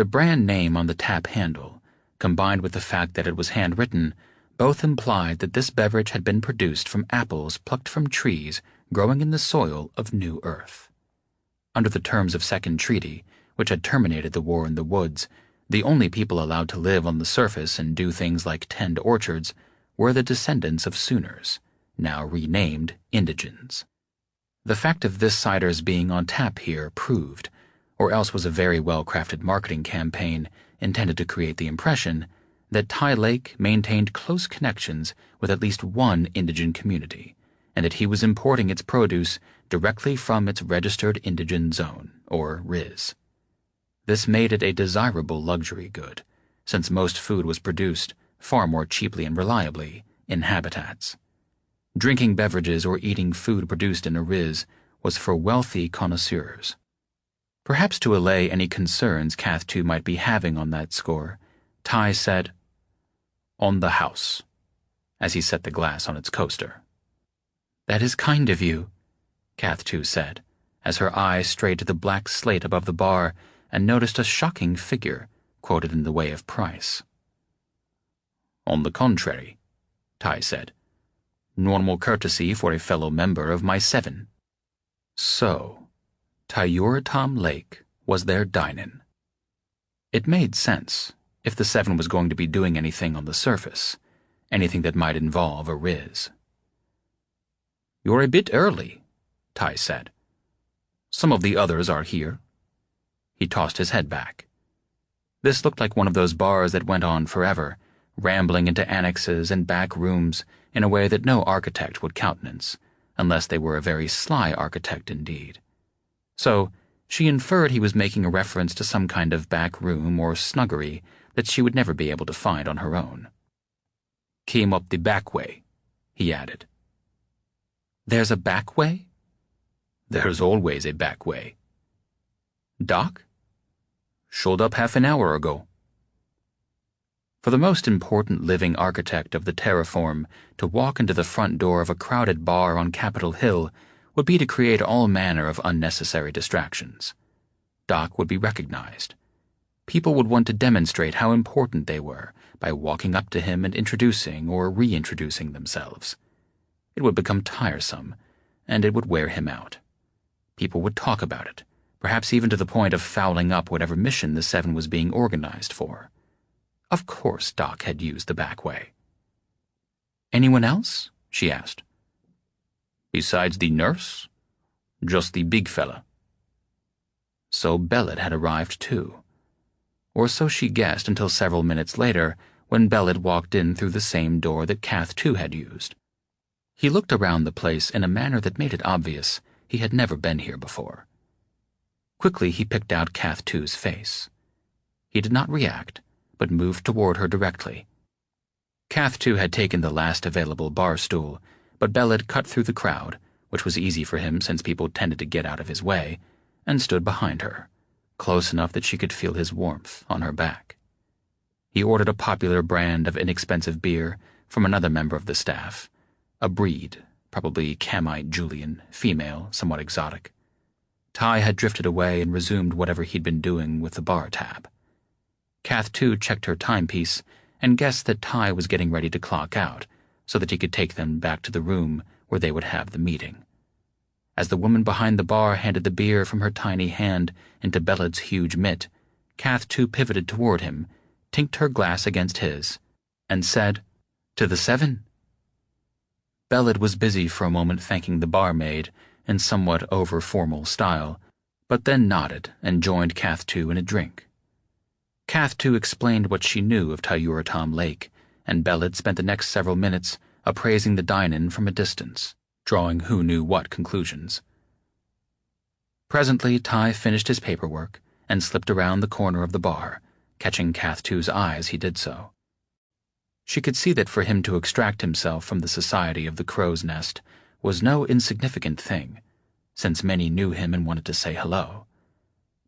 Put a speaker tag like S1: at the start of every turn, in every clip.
S1: The brand name on the tap handle, combined with the fact that it was handwritten, both implied that this beverage had been produced from apples plucked from trees growing in the soil of New Earth. Under the terms of Second Treaty, which had terminated the war in the woods, the only people allowed to live on the surface and do things like tend orchards were the descendants of Sooners, now renamed Indigens. The fact of this cider's being on tap here proved, or else was a very well-crafted marketing campaign intended to create the impression, that Ty Lake maintained close connections with at least one indigen community, and that he was importing its produce directly from its registered indigen zone, or RIZ. This made it a desirable luxury good, since most food was produced, far more cheaply and reliably, in habitats. Drinking beverages or eating food produced in a RIZ was for wealthy connoisseurs. Perhaps to allay any concerns Cath 2 might be having on that score, Ty said, "On the house," as he set the glass on its coaster. "That is kind of you," Cath 2 said, as her eye strayed to the black slate above the bar and noticed a shocking figure quoted in the way of price. "On the contrary," Ty said, "normal courtesy for a fellow member of my seven." So, Tyuratom Lake was their dine-in. It made sense, if the seven was going to be doing anything on the surface, anything that might involve a RIZ. "You're a bit early," Ty said. "Some of the others are here." He tossed his head back. This looked like one of those bars that went on forever, rambling into annexes and back rooms in a way that no architect would countenance, unless they were a very sly architect indeed. So, she inferred he was making a reference to some kind of back room or snuggery that she would never be able to find on her own. "Came up the back way," he added. "There's a back way?" "There's always a back way." "Doc?" "Showed up half an hour ago." For the most important living architect of the terraform to walk into the front door of a crowded bar on Capitol Hill would be to create all manner of unnecessary distractions. Doc would be recognized. People would want to demonstrate how important they were by walking up to him and introducing or reintroducing themselves. It would become tiresome, and it would wear him out. People would talk about it, perhaps even to the point of fouling up whatever mission the seven was being organized for. Of course Doc had used the back way. "Anyone else?" she asked. "Besides the nurse? Just the big fella." So Bellet had arrived too. Or so she guessed until several minutes later, when Bellet walked in through the same door that Cath 2 had used. He looked around the place in a manner that made it obvious he had never been here before. Quickly he picked out Cath 2's face. He did not react, but moved toward her directly. Cath 2 had taken the last available bar stool, but Bellet cut through the crowd, which was easy for him since people tended to get out of his way, and stood behind her, close enough that she could feel his warmth on her back. He ordered a popular brand of inexpensive beer from another member of the staff, a breed, probably Camite Julian, female, somewhat exotic. Ty had drifted away and resumed whatever he'd been doing with the bar tab. Cath 2 checked her timepiece and guessed that Ty was getting ready to clock out so that he could take them back to the room where they would have the meeting. As the woman behind the bar handed the beer from her tiny hand into Bellet's huge mitt, Cath 2 pivoted toward him, tinked her glass against his, and said, "To the seven." Bellet was busy for a moment thanking the barmaid in somewhat over-formal style, but then nodded and joined Cath 2 in a drink. Cath 2 explained what she knew of Tyuratom Lake, and Bellet spent the next several minutes appraising the dine-in from a distance, drawing who knew what conclusions. Presently, Ty finished his paperwork and slipped around the corner of the bar, catching Cath 2's eye as he did so. She could see that for him to extract himself from the society of the crow's nest was no insignificant thing, since many knew him and wanted to say hello.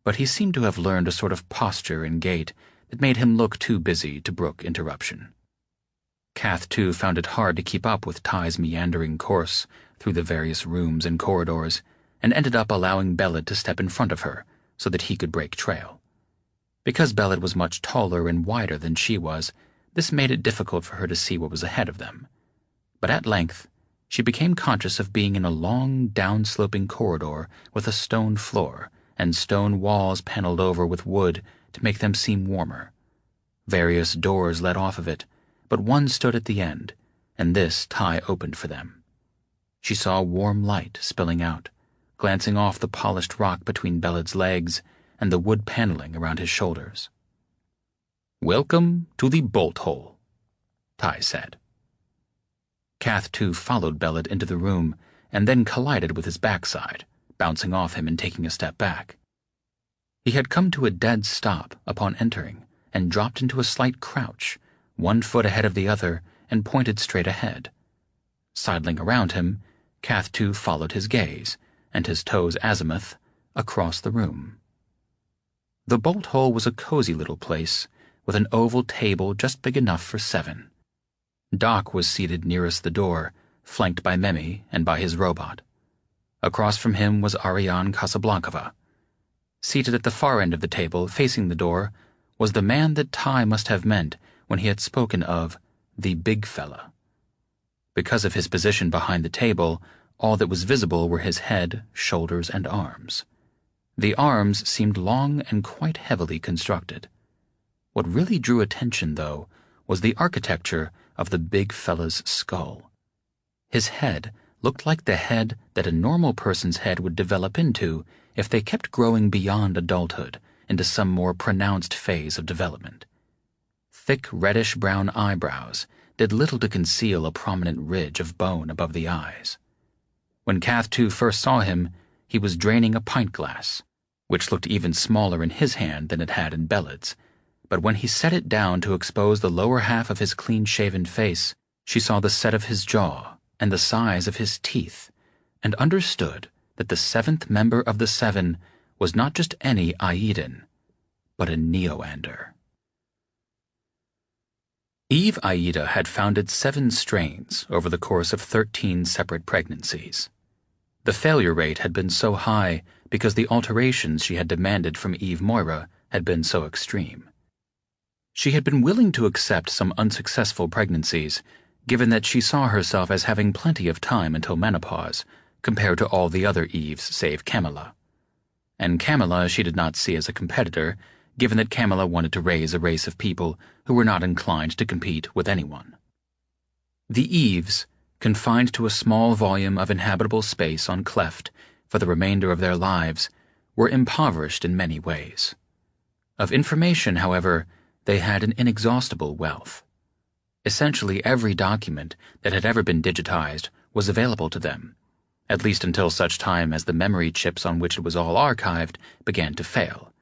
S1: But he seemed to have learned a sort of posture and gait that made him look too busy to brook interruption. Cath 2 found it hard to keep up with Ty's meandering course through the various rooms and corridors, and ended up allowing Bellet to step in front of her so that he could break trail. Because Belid was much taller and wider than she was, this made it difficult for her to see what was ahead of them. But at length, she became conscious of being in a long, down-sloping corridor with a stone floor and stone walls paneled over with wood to make them seem warmer. Various doors led off of it, but one stood at the end, and this Ty opened for them. She saw warm light spilling out, glancing off the polished rock between Belid's legs and the wood paneling around his shoulders. "Welcome to the bolt hole," Ty said. Cath, too, followed Belid into the room and then collided with his backside, bouncing off him and taking a step back. He had come to a dead stop upon entering and dropped into a slight crouch, 1 foot ahead of the other, and pointed straight ahead. Sidling around him, Cath, too, followed his gaze, and his toes azimuth, across the room. The bolt hole was a cozy little place, with an oval table just big enough for 7. Doc was seated nearest the door, flanked by Memi and by his robot. Across from him was Ariane Casablancova. Seated at the far end of the table, facing the door, was the man that Ty must have meant when he had spoken of the big fella. Because of his position behind the table, all that was visible were his head, shoulders, and arms. The arms seemed long and quite heavily constructed. What really drew attention, though, was the architecture of the big fella's skull. His head looked like the head that a normal person's head would develop into if they kept growing beyond adulthood into some more pronounced phase of development. Thick reddish-brown eyebrows did little to conceal a prominent ridge of bone above the eyes. When Cath, too, first saw him, he was draining a pint glass, which looked even smaller in his hand than it had in Belid's, but when he set it down to expose the lower half of his clean-shaven face, she saw the set of his jaw and the size of his teeth, and understood that the 7th member of the 7 was not just any Aidan, but a Neoander. Eve Aida had founded 7 strains over the course of 13 separate pregnancies. The failure rate had been so high because the alterations she had demanded from Eve Moira had been so extreme. She had been willing to accept some unsuccessful pregnancies, given that she saw herself as having plenty of time until menopause, compared to all the other Eves save Camilla. And Camilla she did not see as a competitor, given that Camilla wanted to raise a race of people who were not inclined to compete with anyone. The Eves, confined to a small volume of inhabitable space on Cleft for the remainder of their lives, were impoverished in many ways. Of information, however, they had an inexhaustible wealth. Essentially every document that had ever been digitized was available to them, at least until such time as the memory chips on which it was all archived began to fail,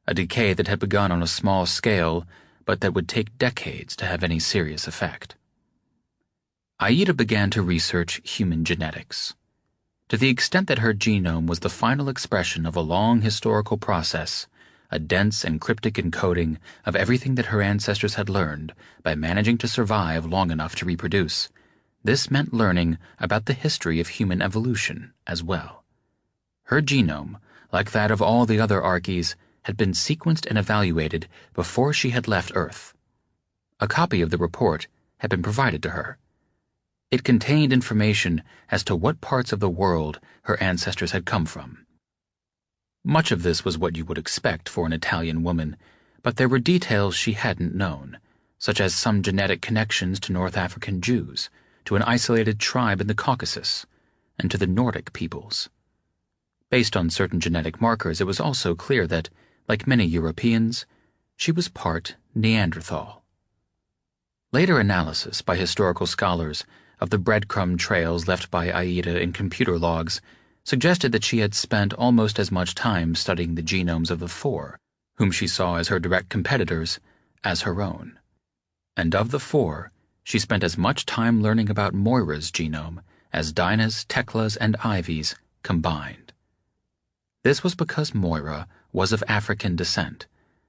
S1: a decay that had begun on a small scale but that would take decades to have any serious effect. Aida began to research human genetics. To the extent that her genome was the final expression of a long historical process, a dense and cryptic encoding of everything that her ancestors had learned by managing to survive long enough to reproduce, this meant learning about the history of human evolution as well. Her genome, like that of all the other Archies, had been sequenced and evaluated before she had left Earth. A copy of the report had been provided to her. It contained information as to what parts of the world her ancestors had come from. Much of this was what you would expect for an Italian woman, but there were details she hadn't known, such as some genetic connections to North African Jews, to an isolated tribe in the Caucasus, and to the Nordic peoples. Based on certain genetic markers, it was also clear that, like many Europeans, she was part Neanderthal. Later analysis by historical scholars of the breadcrumb trails left by Aida in computer logs suggested that she had spent almost as much time studying the genomes of the 4, whom she saw as her direct competitors, as her own. And of the 4, she spent as much time learning about Moira's genome as Dinah's, Tekla's, and Ivy's combined. This was because Moira was of African descent,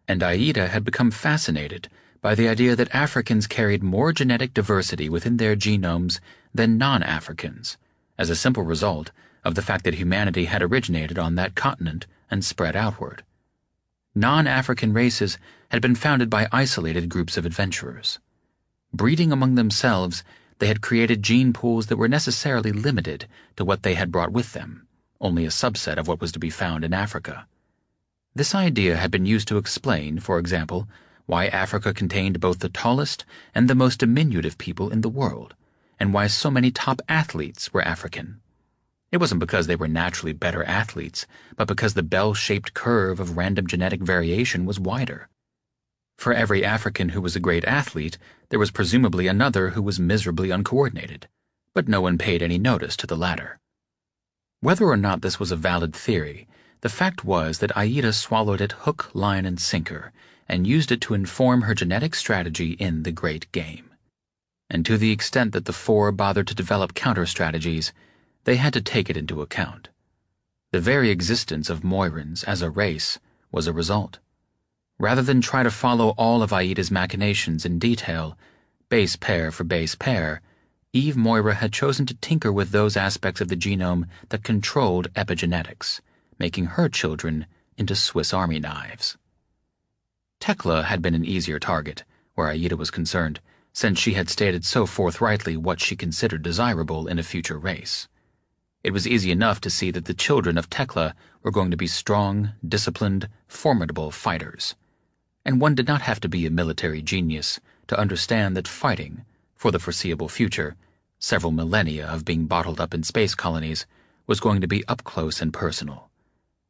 S1: and Aida had become fascinated by the idea that Africans carried more genetic diversity within their genomes than non-Africans, as a simple result of the fact that humanity had originated on that continent and spread outward. Non-African races had been founded by isolated groups of adventurers. Breeding among themselves, they had created gene pools that were necessarily limited to what they had brought with them, only a subset of what was to be found in Africa. This idea had been used to explain, for example, why Africa contained both the tallest and the most diminutive people in the world, and why so many top athletes were African. It wasn't because they were naturally better athletes, but because the bell-shaped curve of random genetic variation was wider. For every African who was a great athlete, there was presumably another who was miserably uncoordinated, but no one paid any notice to the latter. Whether or not this was a valid theory, the fact was that Aida swallowed it hook, line, and sinker, and used it to inform her genetic strategy in the Great Game. And to the extent that the four bothered to develop counter-strategies, they had to take it into account. The very existence of Moirans as a race was a result. Rather than try to follow all of Aida's machinations in detail, base pair for base pair, Eve Moira had chosen to tinker with those aspects of the genome that controlled epigenetics, making her children into Swiss Army knives. Tekla had been an easier target, where Aida was concerned, since she had stated so forthrightly what she considered desirable in a future race. It was easy enough to see that the children of Tekla were going to be strong, disciplined, formidable fighters. And one did not have to be a military genius to understand that fighting, for the foreseeable future, several millennia of being bottled up in space colonies, was going to be up close and personal.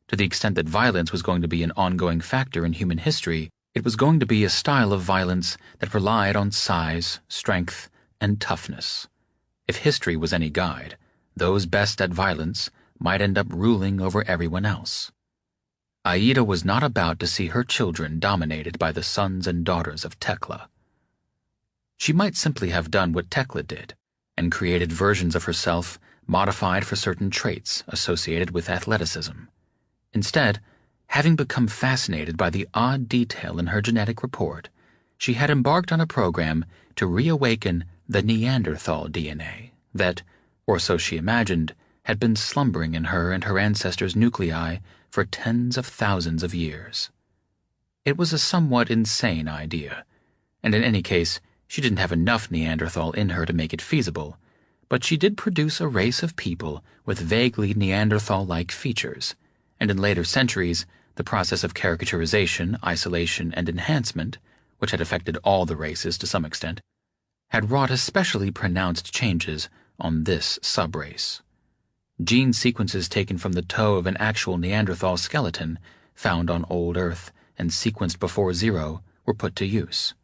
S1: To the extent that violence was going to be an ongoing factor in human history, it was going to be a style of violence that relied on size, strength, and toughness. If history was any guide, those best at violence might end up ruling over everyone else. Aida was not about to see her children dominated by the sons and daughters of Tekla. She might simply have done what Tekla did, and created versions of herself modified for certain traits associated with athleticism. Instead, having become fascinated by the odd detail in her genetic report, she had embarked on a program to reawaken the Neanderthal DNA that, or so she imagined, had been slumbering in her and her ancestors' nuclei for tens of thousands of years. It was a somewhat insane idea, and in any case, she didn't have enough Neanderthal in her to make it feasible, but she did produce a race of people with vaguely Neanderthal-like features, and in later centuries, the process of caricaturization, isolation, and enhancement, which had affected all the races to some extent, had wrought especially pronounced changes on this subrace. Gene sequences taken from the toe of an actual Neanderthal skeleton, found on Old Earth and sequenced before zero, were put to use.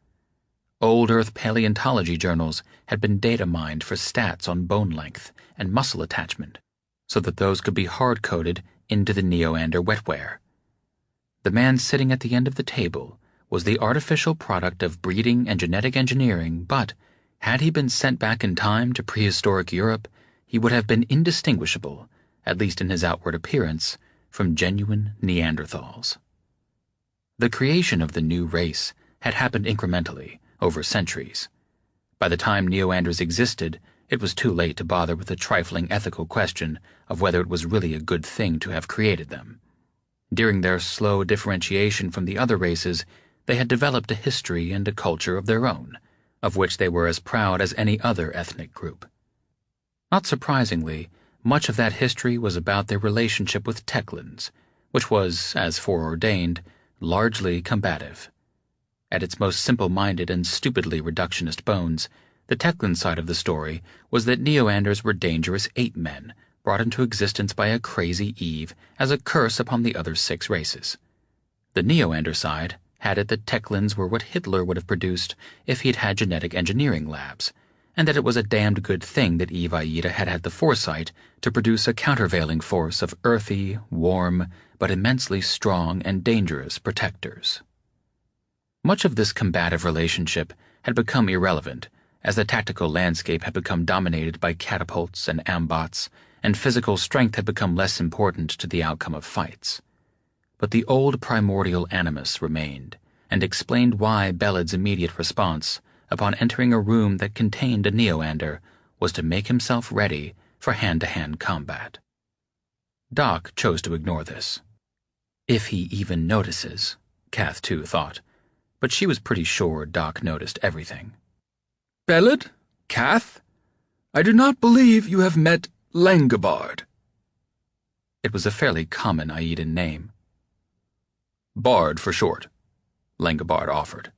S1: Old Earth paleontology journals had been data mined for stats on bone length and muscle attachment, so that those could be hard-coded into the Neoander wetware. The man sitting at the end of the table was the artificial product of breeding and genetic engineering, but had he been sent back in time to prehistoric Europe, he would have been indistinguishable, at least in his outward appearance, from genuine Neanderthals. The creation of the new race had happened incrementally, over centuries. By the time Neoanders existed, it was too late to bother with the trifling ethical question of whether it was really a good thing to have created them. During their slow differentiation from the other races, they had developed a history and a culture of their own, of which they were as proud as any other ethnic group. Not surprisingly, much of that history was about their relationship with Teklans, which was, as foreordained, largely combative. At its most simple-minded and stupidly reductionist bones, the Teklan side of the story was that Neoanders were dangerous ape-men brought into existence by a crazy Eve as a curse upon the other 6 races. The Neoander side had it that Teklans were what Hitler would have produced if he'd had genetic engineering labs, and that it was a damned good thing that Eve Aida had had the foresight to produce a countervailing force of earthy, warm, but immensely strong and dangerous protectors. Much of this combative relationship had become irrelevant, as the tactical landscape had become dominated by catapults and ambots, and physical strength had become less important to the outcome of fights. But the old primordial animus remained, and explained why Beled's immediate response, upon entering a room that contained a Neoander, was to make himself ready for hand-to-hand combat. Doc chose to ignore this. If he even notices, Kath too thought, but she was pretty sure Doc noticed everything.
S2: Belid? Kath? I do not believe you have met Langobard.
S1: It was a fairly common Aedan name.
S2: Bard for short, Langobard offered.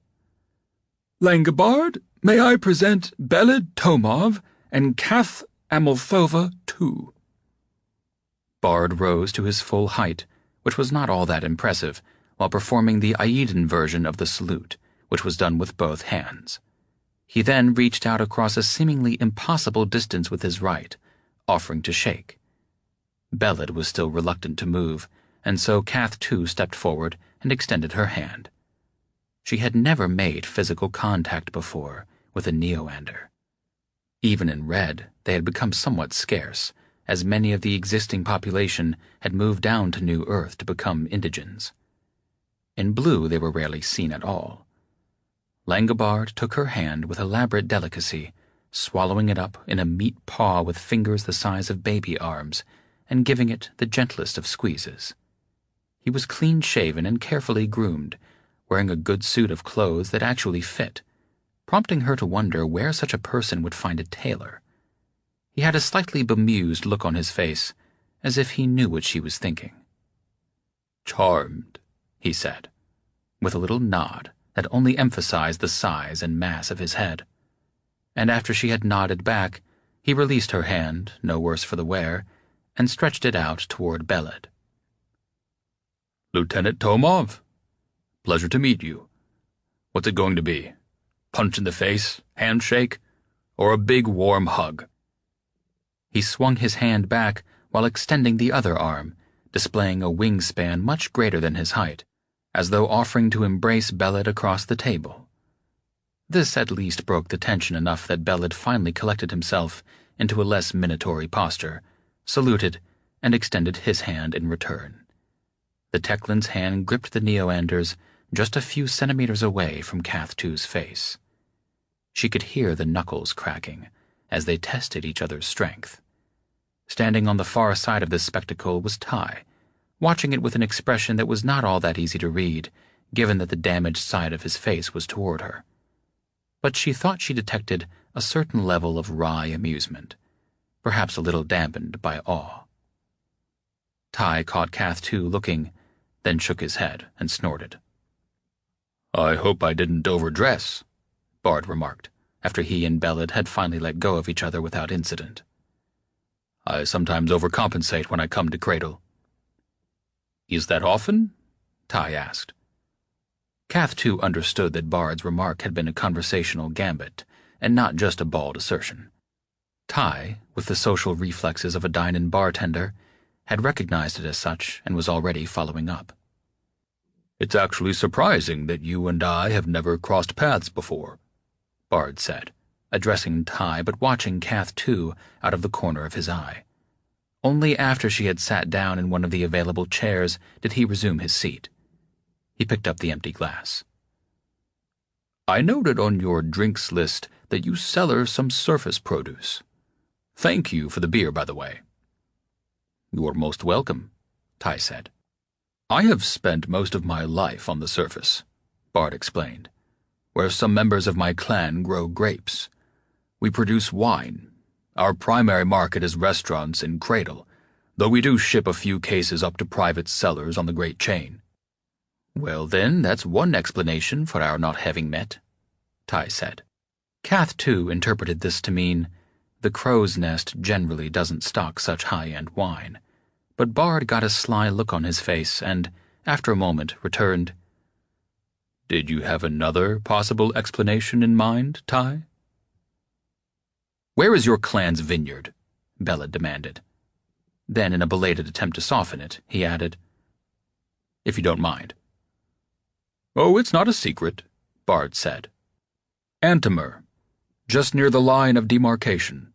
S3: Langobard, may I present Belid Tomov and Kath Amalthova too.
S1: Bard rose to his full height, which was not all that impressive, while performing the Aedan version of the salute, which was done with both hands. He then reached out across a seemingly impossible distance with his right, offering to shake. Belid was still reluctant to move, and so Kath too stepped forward and extended her hand. She had never made physical contact before with a Neoander. Even in red, they had become somewhat scarce, as many of the existing population had moved down to New Earth to become indigens. In blue, they were rarely seen at all. Langobard took her hand with elaborate delicacy, swallowing it up in a meat paw with fingers the size of baby arms, and giving it the gentlest of squeezes. He was clean-shaven and carefully groomed, wearing a good suit of clothes that actually fit, prompting her to wonder where such a person would find a tailor. He had a slightly bemused look on his face, as if he knew what she was thinking.
S2: "Charmed,"
S1: he said, with a little nod that only emphasized the size and mass of his head. And after she had nodded back, he released her hand, no worse for the wear, and stretched it out toward Belid.
S2: "Lieutenant Tomov, pleasure to meet you. What's it going to be? Punch in the face, handshake, or a big warm hug?"
S1: He swung his hand back while extending the other arm, displaying a wingspan much greater than his height, as though offering to embrace Belid across the table. This at least broke the tension enough that Belid finally collected himself into a less minatory posture, saluted, and extended his hand in return. The Teklin's hand gripped the Neoander's just a few centimeters away from Kath too's face. She could hear the knuckles cracking as they tested each other's strength. Standing on the far side of this spectacle was Ty, watching it with an expression that was not all that easy to read, given that the damaged side of his face was toward her. But she thought she detected a certain level of wry amusement, perhaps a little dampened by awe. Ty caught Kath too looking, then shook his head and snorted.
S2: "I hope I didn't overdress,"
S1: Bard remarked, after he and Belid had finally let go of each other without incident.
S2: "I sometimes overcompensate when I come to cradle." "Is that often?"
S1: Ty asked. Kath too understood that Bard's remark had been a conversational gambit, and not just a bald assertion. Ty, with the social reflexes of a dine-in bartender, had recognized it as such and was already following up.
S2: "It's actually surprising that you and I have never crossed paths before," Bard said, addressing Ty but watching Kath too out of the corner of his eye. Only after she had sat down in one of the available chairs did he resume his seat. He picked up the empty glass. "I noted on your drinks list that you cellar some surface produce. Thank you for the beer, by the way."
S1: "You're most welcome," Ty said.
S2: "I have spent most of my life on the surface," Bard explained, "where some members of my clan grow grapes. We produce wine. Our primary market is restaurants in Cradle, though we do ship a few cases up to private cellars on the great chain."
S1: "Well then, that's one explanation for our not having met," Ty said. Kath too interpreted this to mean, the crow's nest generally doesn't stock such high-end wine, but Bard got a sly look on his face and, after a moment, returned,
S2: "Did you have another possible explanation in mind, Ty?"
S1: "Where is your clan's vineyard?" Belid demanded. Then, in a belated attempt to soften it, he added, "If you don't mind."
S2: "Oh, it's not a secret," Bard said. "Antimer, just near the line of demarcation."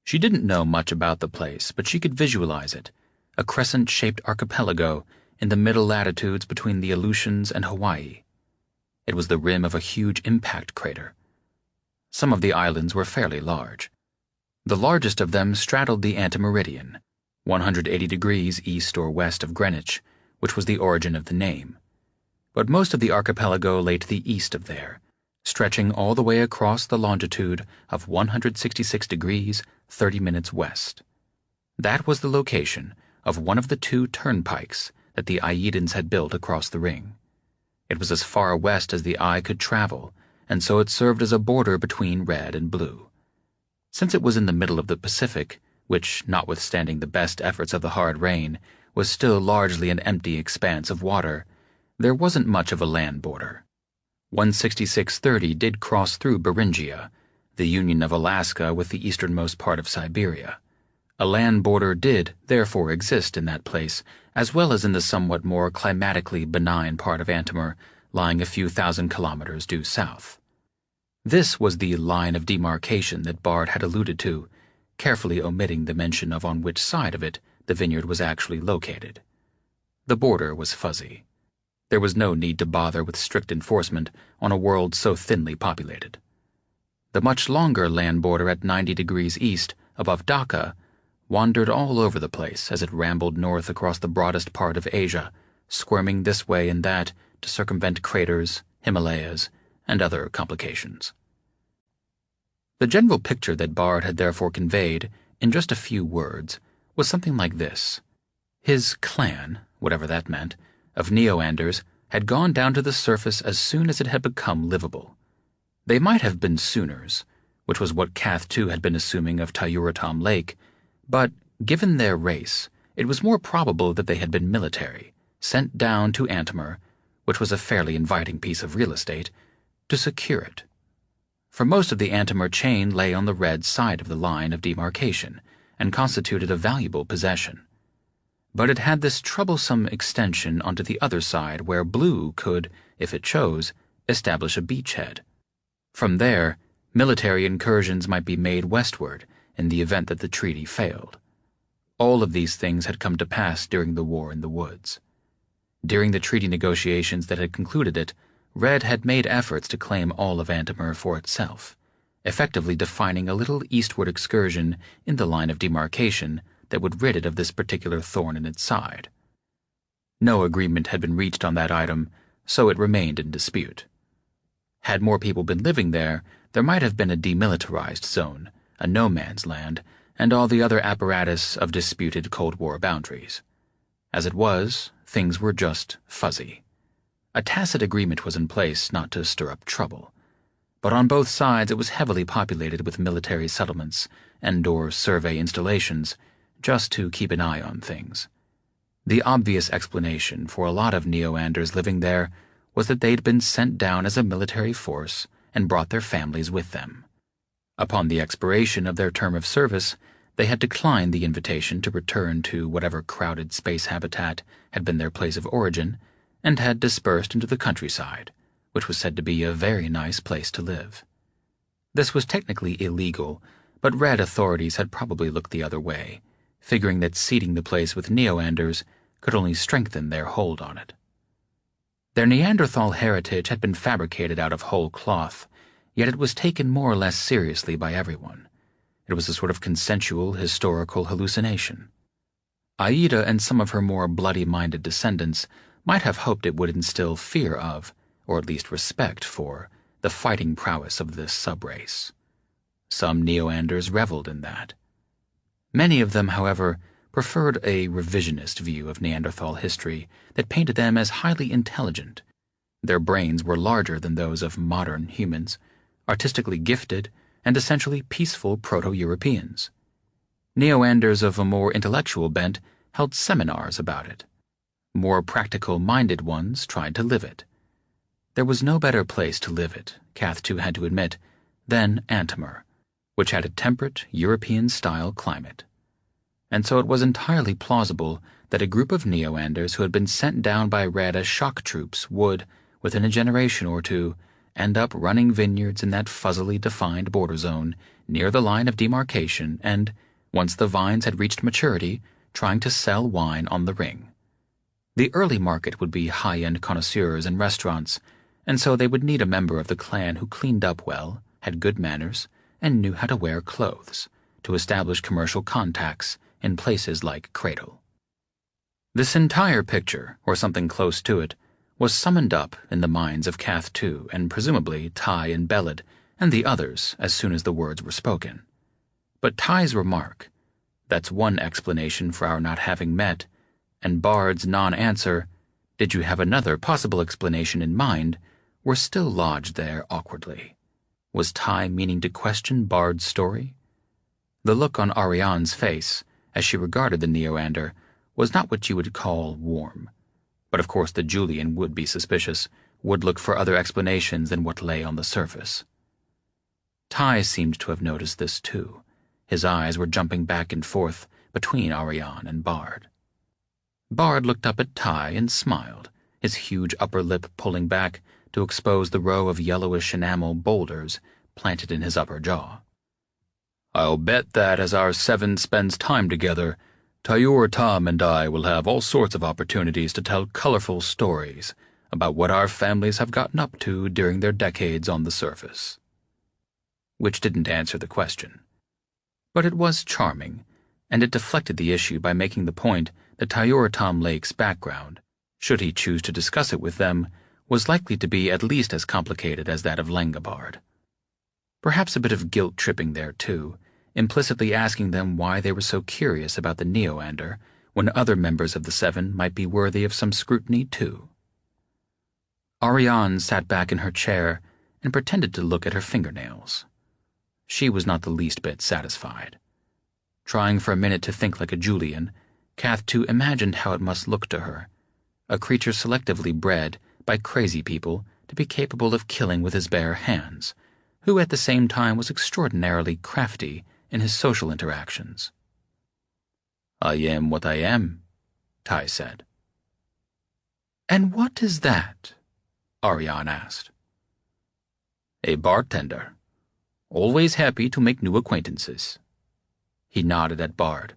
S1: She didn't know much about the place, but she could visualize it, a crescent-shaped archipelago in the middle latitudes between the Aleutians and Hawaii. It was the rim of a huge impact crater. Some of the islands were fairly large. The largest of them straddled the antimeridian, 180 degrees east or west of Greenwich, which was the origin of the name, but most of the archipelago lay to the east of there, stretching all the way across the longitude of 166 degrees 30 minutes west. That was the location of one of the two turnpikes that the Aedans had built across the ring. It was as far west as the eye could travel, and so it served as a border between red and blue. Since it was in the middle of the Pacific, which, notwithstanding the best efforts of the hard rain, was still largely an empty expanse of water, there wasn't much of a land border. 16630 did cross through Beringia, the union of Alaska with the easternmost part of Siberia. A land border did, therefore, exist in that place, as well as in the somewhat more climatically benign part of Antimer, lying a few thousand kilometers due south. This was the line of demarcation that Bard had alluded to, carefully omitting the mention of on which side of it the vineyard was actually located. The border was fuzzy. There was no need to bother with strict enforcement on a world so thinly populated. The much longer land border at 90 degrees east, above Dhaka, wandered all over the place as it rambled north across the broadest part of Asia, squirming this way and that to circumvent craters, Himalayas, and other complications. The general picture that Bard had therefore conveyed, in just a few words, was something like this. His clan, whatever that meant, of Neo-Anders had gone down to the surface as soon as it had become livable. They might have been Sooners, which was what Cath II had been assuming of Tyuratam Lake, but, given their race, it was more probable that they had been military, sent down to Antimer, which was a fairly inviting piece of real estate, to secure it. For most of the Antimer chain lay on the red side of the line of demarcation, and constituted a valuable possession. But it had this troublesome extension onto the other side where blue could, if it chose, establish a beachhead. From there, military incursions might be made westward in the event that the treaty failed. All of these things had come to pass during the war in the woods. During the treaty negotiations that had concluded it, Red had made efforts to claim all of Antimer for itself, effectively defining a little eastward excursion in the line of demarcation that would rid it of this particular thorn in its side. No agreement had been reached on that item, so it remained in dispute. Had more people been living there, there might have been a demilitarized zone, a no-man's land, and all the other apparatus of disputed Cold War boundaries. As it was, things were just fuzzy. A tacit agreement was in place not to stir up trouble, but on both sides it was heavily populated with military settlements and/or survey installations, just to keep an eye on things. The obvious explanation for a lot of Neo-Anders living there was that they'd been sent down as a military force and brought their families with them. Upon the expiration of their term of service, they had declined the invitation to return to whatever crowded space habitat had been their place of origin, and had dispersed into the countryside, which was said to be a very nice place to live. This was technically illegal, but Red authorities had probably looked the other way, figuring that seeding the place with Neo-Anders could only strengthen their hold on it. Their Neanderthal heritage had been fabricated out of whole cloth, yet it was taken more or less seriously by everyone. It was a sort of consensual historical hallucination. Aida and some of her more bloody-minded descendants might have hoped it would instill fear of, or at least respect for, the fighting prowess of this subrace. Some Neo-Anders reveled in that. Many of them, however, preferred a revisionist view of Neanderthal history that painted them as highly intelligent. Their brains were larger than those of modern humans, artistically gifted, and essentially peaceful Proto-Europeans. Neo-Anders of a more intellectual bent held seminars about it. More practical-minded ones tried to live it. There was no better place to live it, Cath II had to admit, than Antimer, which had a temperate, European-style climate. And so it was entirely plausible that a group of Neo-Anders who had been sent down by Red as shock troops would, within a generation or two, end up running vineyards in that fuzzily defined border zone near the line of demarcation and, once the vines had reached maturity, trying to sell wine on the ring. The early market would be high-end connoisseurs and restaurants, and so they would need a member of the clan who cleaned up well, had good manners, and knew how to wear clothes, to establish commercial contacts in places like Cradle. This entire picture, or something close to it, was summoned up in the minds of Cath II and presumably Ty and Belid and the others as soon as the words were spoken. But Ty's remark, "That's one explanation for our not having met," and Bard's non-answer, "Did you have another possible explanation in mind?" were still lodged there awkwardly. Was Ty meaning to question Bard's story? The look on Ariane's face, as she regarded the Neoander, was not what you would call warm. But of course the Julian would be suspicious, would look for other explanations than what lay on the surface. Ty seemed to have noticed this too. His eyes were jumping back and forth between Ariane and Bard. Bard looked up at Ty and smiled, his huge upper lip pulling back to expose the row of yellowish enamel boulders planted in his upper jaw. "I'll bet that as our seven spends time together, Tayur, Tom, and I will have all sorts of opportunities to tell colorful stories about what our families have gotten up to during their decades on the surface." Which didn't answer the question. But it was charming, and it deflected the issue by making the point that Tayur Tom Lake's background, should he choose to discuss it with them, was likely to be at least as complicated as that of Langobard. Perhaps a bit of guilt-tripping there, too, implicitly asking them why they were so curious about the Neoander when other members of the Seven might be worthy of some scrutiny, too. Ariane sat back in her chair and pretended to look at her fingernails. She was not the least bit satisfied. Trying for a minute to think like a Julian, Cath II imagined how it must look to her, a creature selectively bred by crazy people to be capable of killing with his bare hands, who at the same time was extraordinarily crafty in his social interactions. "I am what I am," Ty said. "And what is that?" Ariane asked. "A bartender. Always happy to make new acquaintances." He nodded at Bard.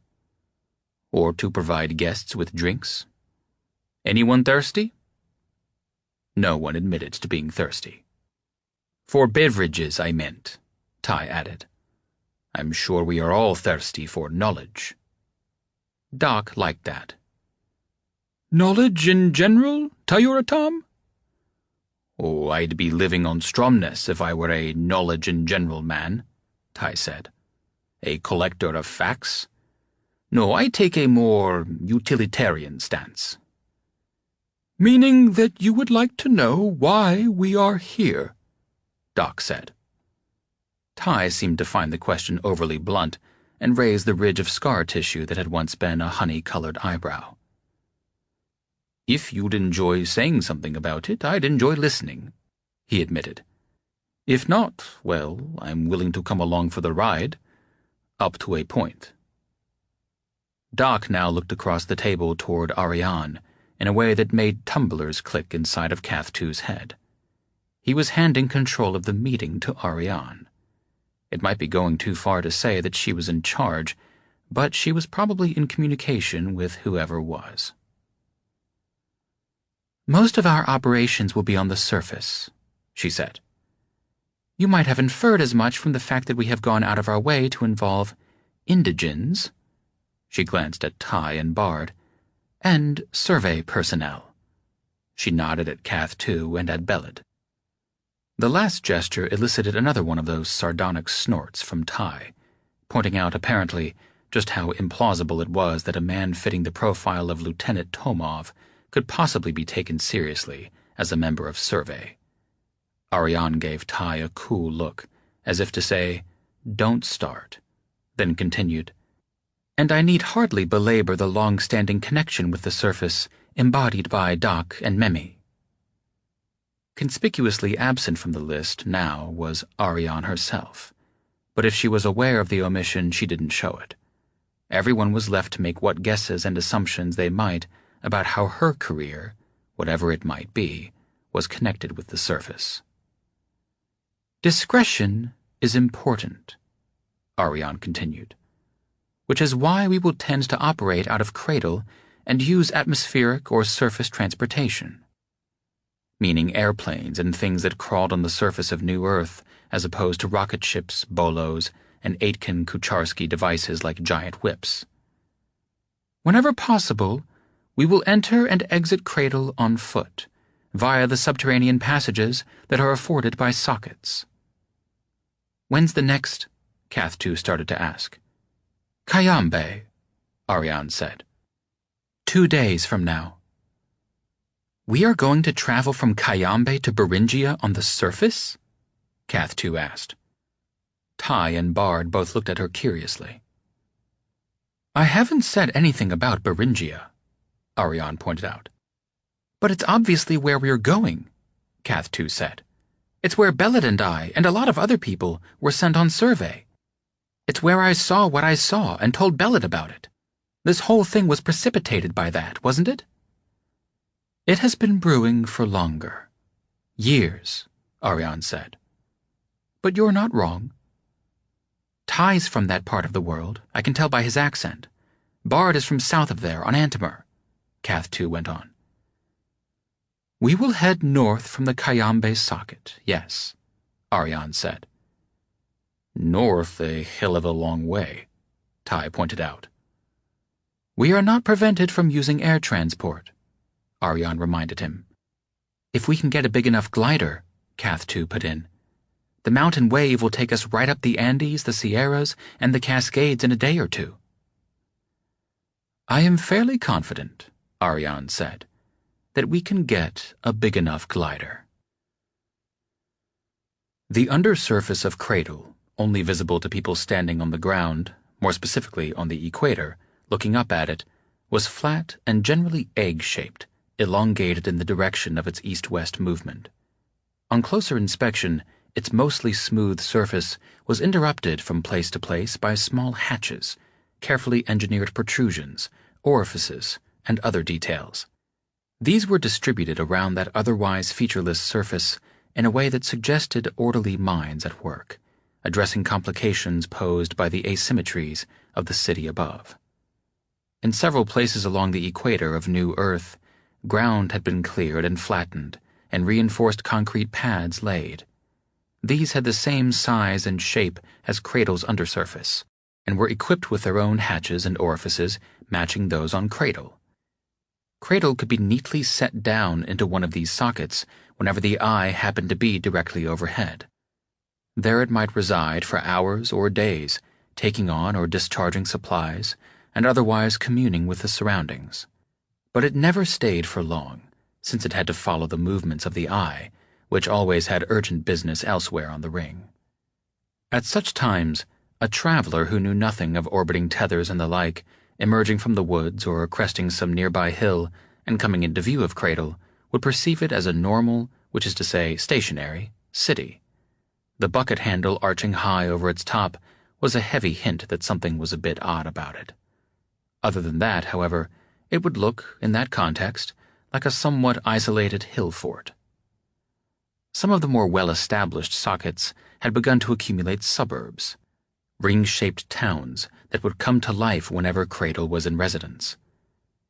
S1: "Or to provide guests with drinks. Anyone thirsty?" No one admitted to being thirsty. "For beverages, I meant," Ty added. "I'm sure we are all thirsty for knowledge." Doc liked that.
S3: "Knowledge in general, Tayuratam?"
S1: "Oh, I'd be living on Stromness if I were a knowledge-in-general man," Ty said. "A collector of facts? No, I take a more utilitarian stance."
S3: "Meaning that you would like to know why we are here,"
S1: Doc said. Ty seemed to find the question overly blunt and raised the ridge of scar tissue that had once been a honey-colored eyebrow. "If you'd enjoy saying something about it, I'd enjoy listening," he admitted. "If not, well, I'm willing to come along for the ride, up to a point." Doc now looked across the table toward Ariane in a way that made tumblers click inside of Cath II's head. He was handing control of the meeting to Ariane. It might be going too far to say that she was in charge, but she was probably in communication with whoever was. "Most of our operations will be on the surface," she said. "You might have inferred as much from the fact that we have gone out of our way to involve indigens," she glanced at Ty and Bard, "and survey personnel." She nodded at Cath II and at Belid. The last gesture elicited another one of those sardonic snorts from Ty, pointing out apparently just how implausible it was that a man fitting the profile of Lieutenant Tomov could possibly be taken seriously as a member of Survey. Ariane gave Ty a cool look, as if to say, "Don't start," then continued, "And I need hardly belabor the long-standing connection with the surface embodied by Doc and Memi." Conspicuously absent from the list now was Ariane herself, but if she was aware of the omission, she didn't show it. Everyone was left to make what guesses and assumptions they might about how her career, whatever it might be, was connected with the surface. "Discretion is important," Ariane continued, "which is why we will tend to operate out of cradle and use atmospheric or surface transportation," meaning airplanes and things that crawled on the surface of New Earth as opposed to rocket ships, bolos, and Aitken-Kucharski devices like giant whips. "Whenever possible, we will enter and exit cradle on foot, via the subterranean passages that are afforded by sockets. "When's the next?" Cath 2 started to ask. "Cayambe," Ariane said. 2 days from now. "We are going to travel from Cayambe to Beringia on the surface?" Cath 2 asked. Ty and Bard both looked at her curiously. "I haven't said anything about Beringia," Ariane pointed out. "But it's obviously where we're going," Cath 2 said. "It's where Bellet and I, and a lot of other people, were sent on survey. It's where I saw what I saw and told Bellet about it. This whole thing was precipitated by that, wasn't it?" "It has been brewing for longer. Years," Ariane said. "But you're not wrong. Ty's from that part of the world, I can tell by his accent. Bard is from south of there, on Antimer," Cath 2 went on. "We will head north from the Cayambe socket, yes," Ariane said.
S2: "North a hell of a long way," Ty pointed out.
S1: "We are not prevented from using air transport," Ariane reminded him. "If we can get a big enough glider," Cath 2 put in. "The mountain wave will take us right up the Andes, the Sierras, and the Cascades in a day or two." "I am fairly confident," Ariane said, "that we can get a big enough glider." The undersurface of Cradle, only visible to people standing on the ground, more specifically on the equator, looking up at it, was flat and generally egg-shaped, elongated in the direction of its east-west movement. On closer inspection, its mostly smooth surface was interrupted from place to place by small hatches, carefully engineered protrusions, orifices, and other details. These were distributed around that otherwise featureless surface in a way that suggested orderly minds at work, addressing complications posed by the asymmetries of the city above. In several places along the equator of New Earth, ground had been cleared and flattened, and reinforced concrete pads laid. These had the same size and shape as Cradle's undersurface, and were equipped with their own hatches and orifices matching those on Cradle. Cradle could be neatly set down into one of these sockets whenever the eye happened to be directly overhead. There it might reside for hours or days, taking on or discharging supplies, and otherwise communing with the surroundings. But it never stayed for long, since it had to follow the movements of the eye, which always had urgent business elsewhere on the ring. At such times, a traveler who knew nothing of orbiting tethers and the like, emerging from the woods or cresting some nearby hill and coming into view of Cradle, would perceive it as a normal, which is to say stationary, city. The bucket handle arching high over its top was a heavy hint that something was a bit odd about it. Other than that, however, it would look, in that context, like a somewhat isolated hill fort. Some of the more well-established sockets had begun to accumulate suburbs, ring-shaped towns that would come to life whenever Cradle was in residence.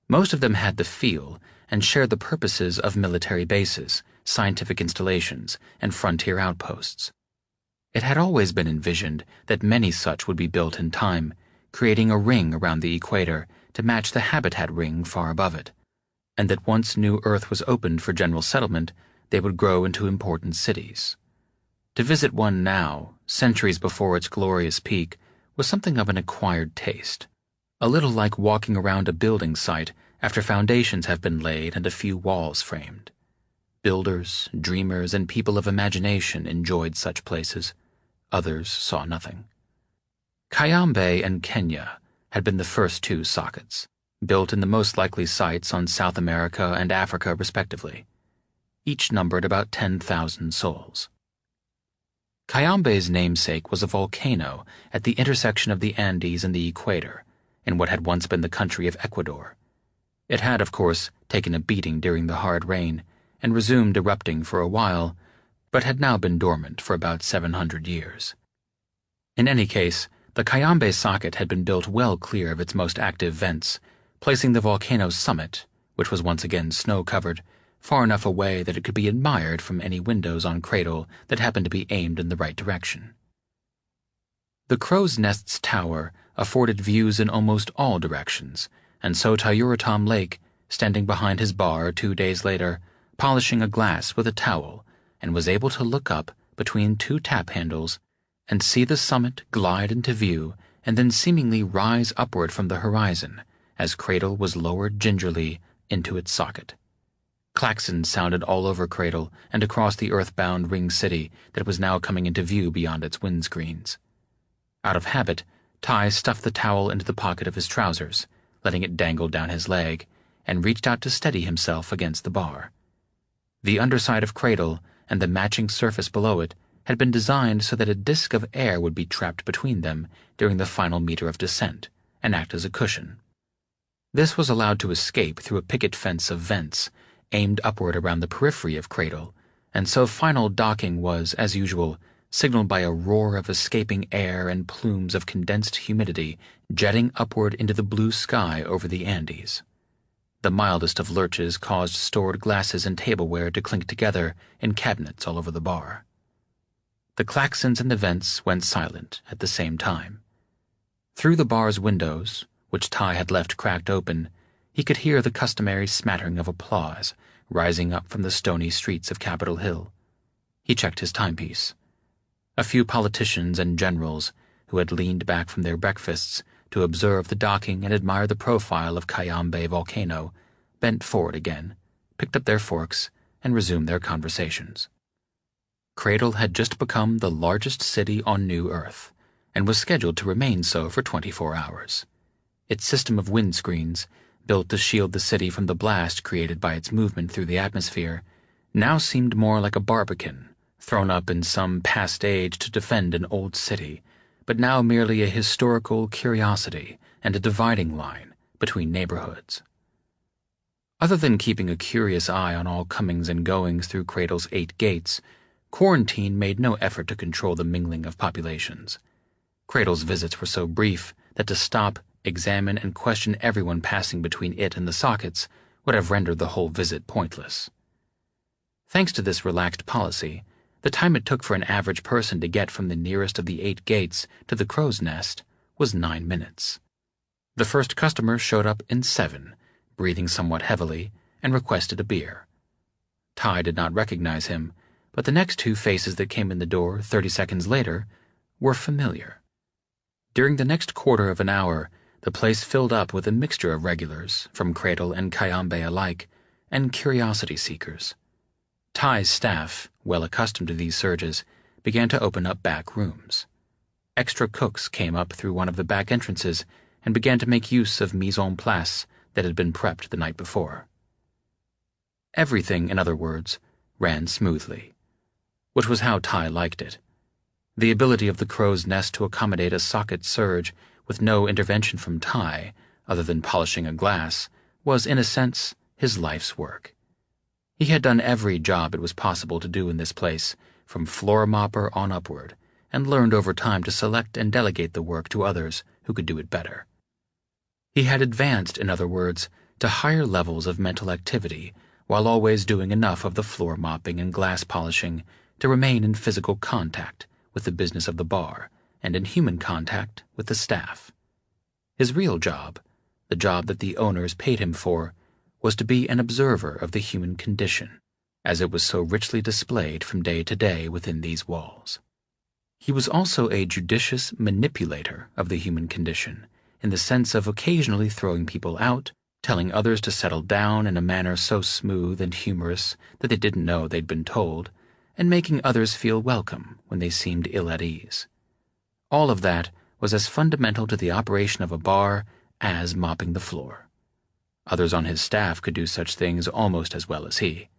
S1: Most of them had the feel and shared the purposes of military bases, scientific installations, and frontier outposts. It had always been envisioned that many such would be built in time, creating a ring around the equator to match the habitat ring far above it, and that once New Earth was opened for general settlement, they would grow into important cities. To visit one now, centuries before its glorious peak, was something of an acquired taste, a little like walking around a building site after foundations have been laid and a few walls framed. Builders, dreamers, and people of imagination enjoyed such places. Others saw nothing. Cayambe and Kenya had been the first two sockets, built in the most likely sites on South America and Africa respectively. Each numbered about 10,000 souls. Cayambe's namesake was a volcano at the intersection of the Andes and the equator, in what had once been the country of Ecuador. It had, of course, taken a beating during the hard rain and resumed erupting for a while, but had now been dormant for about 700 years. In any case, the Cayambe socket had been built well clear of its most active vents, placing the volcano's summit, which was once again snow-covered, far enough away that it could be admired from any windows on Cradle that happened to be aimed in the right direction. The Crow's Nest's tower afforded views in almost all directions, and so Tyuratom Lake, standing behind his bar 2 days later, polishing a glass with a towel, and was able to look up between two tap handles and see the summit glide into view and then seemingly rise upward from the horizon as Cradle was lowered gingerly into its socket. Klaxons sounded all over Cradle and across the earthbound ring city that was now coming into view beyond its windscreens. Out of habit, Ty stuffed the towel into the pocket of his trousers, letting it dangle down his leg, and reached out to steady himself against the bar. The underside of Cradle and the matching surface below it had been designed so that a disk of air would be trapped between them during the final meter of descent and act as a cushion. This was allowed to escape through a picket fence of vents aimed upward around the periphery of Cradle, and so final docking was, as usual, signaled by a roar of escaping air and plumes of condensed humidity jetting upward into the blue sky over the Andes. The mildest of lurches caused stored glasses and tableware to clink together in cabinets all over the bar. The Klaxons and the vents went silent at the same time. Through the bar's windows, which Ty had left cracked open, he could hear the customary smattering of applause rising up from the stony streets of Capitol Hill. He checked his timepiece. A few politicians and generals, who had leaned back from their breakfasts to observe the docking and admire the profile of Cayambe volcano, bent forward again, picked up their forks, and resumed their conversations. Cradle had just become the largest city on New Earth, and was scheduled to remain so for 24 hours. Its system of windscreens, built to shield the city from the blast created by its movement through the atmosphere, now seemed more like a barbican, thrown up in some past age to defend an old city, but now merely a historical curiosity and a dividing line between neighborhoods. Other than keeping a curious eye on all comings and goings through Cradle's 8 gates, quarantine made no effort to control the mingling of populations. Cradle's visits were so brief that to stop, examine, and question everyone passing between it and the sockets would have rendered the whole visit pointless. Thanks to this relaxed policy, the time it took for an average person to get from the nearest of the 8 gates to the crow's nest was 9 minutes. The first customer showed up in 7, breathing somewhat heavily, and requested a beer. Ty did not recognize him, but the next 2 faces that came in the door 30 seconds later were familiar. During the next quarter of an hour, the place filled up with a mixture of regulars, from Cradle and Cayambe alike, and curiosity seekers. Ty's staff, well accustomed to these surges, began to open up back rooms. Extra cooks came up through one of the back entrances and began to make use of mise en place that had been prepped the night before. Everything, in other words, ran smoothly, which was how Ty liked it. The ability of the crow's nest to accommodate a socket surge with no intervention from Ty, other than polishing a glass, was, in a sense, his life's work. He had done every job it was possible to do in this place, from floor mopper on upward, and learned over time to select and delegate the work to others who could do it better. He had advanced, in other words, to higher levels of mental activity, while always doing enough of the floor mopping and glass polishing to remain in physical contact with the business of the bar and in human contact with the staff. His real job, the job that the owners paid him for, was to be an observer of the human condition, as it was so richly displayed from day to day within these walls. He was also a judicious manipulator of the human condition, in the sense of occasionally throwing people out, telling others to settle down in a manner so smooth and humorous that they didn't know they'd been told, and making others feel welcome when they seemed ill at ease. All of that was as fundamental to the operation of a bar as mopping the floor. Others on his staff could do such things almost as well as he.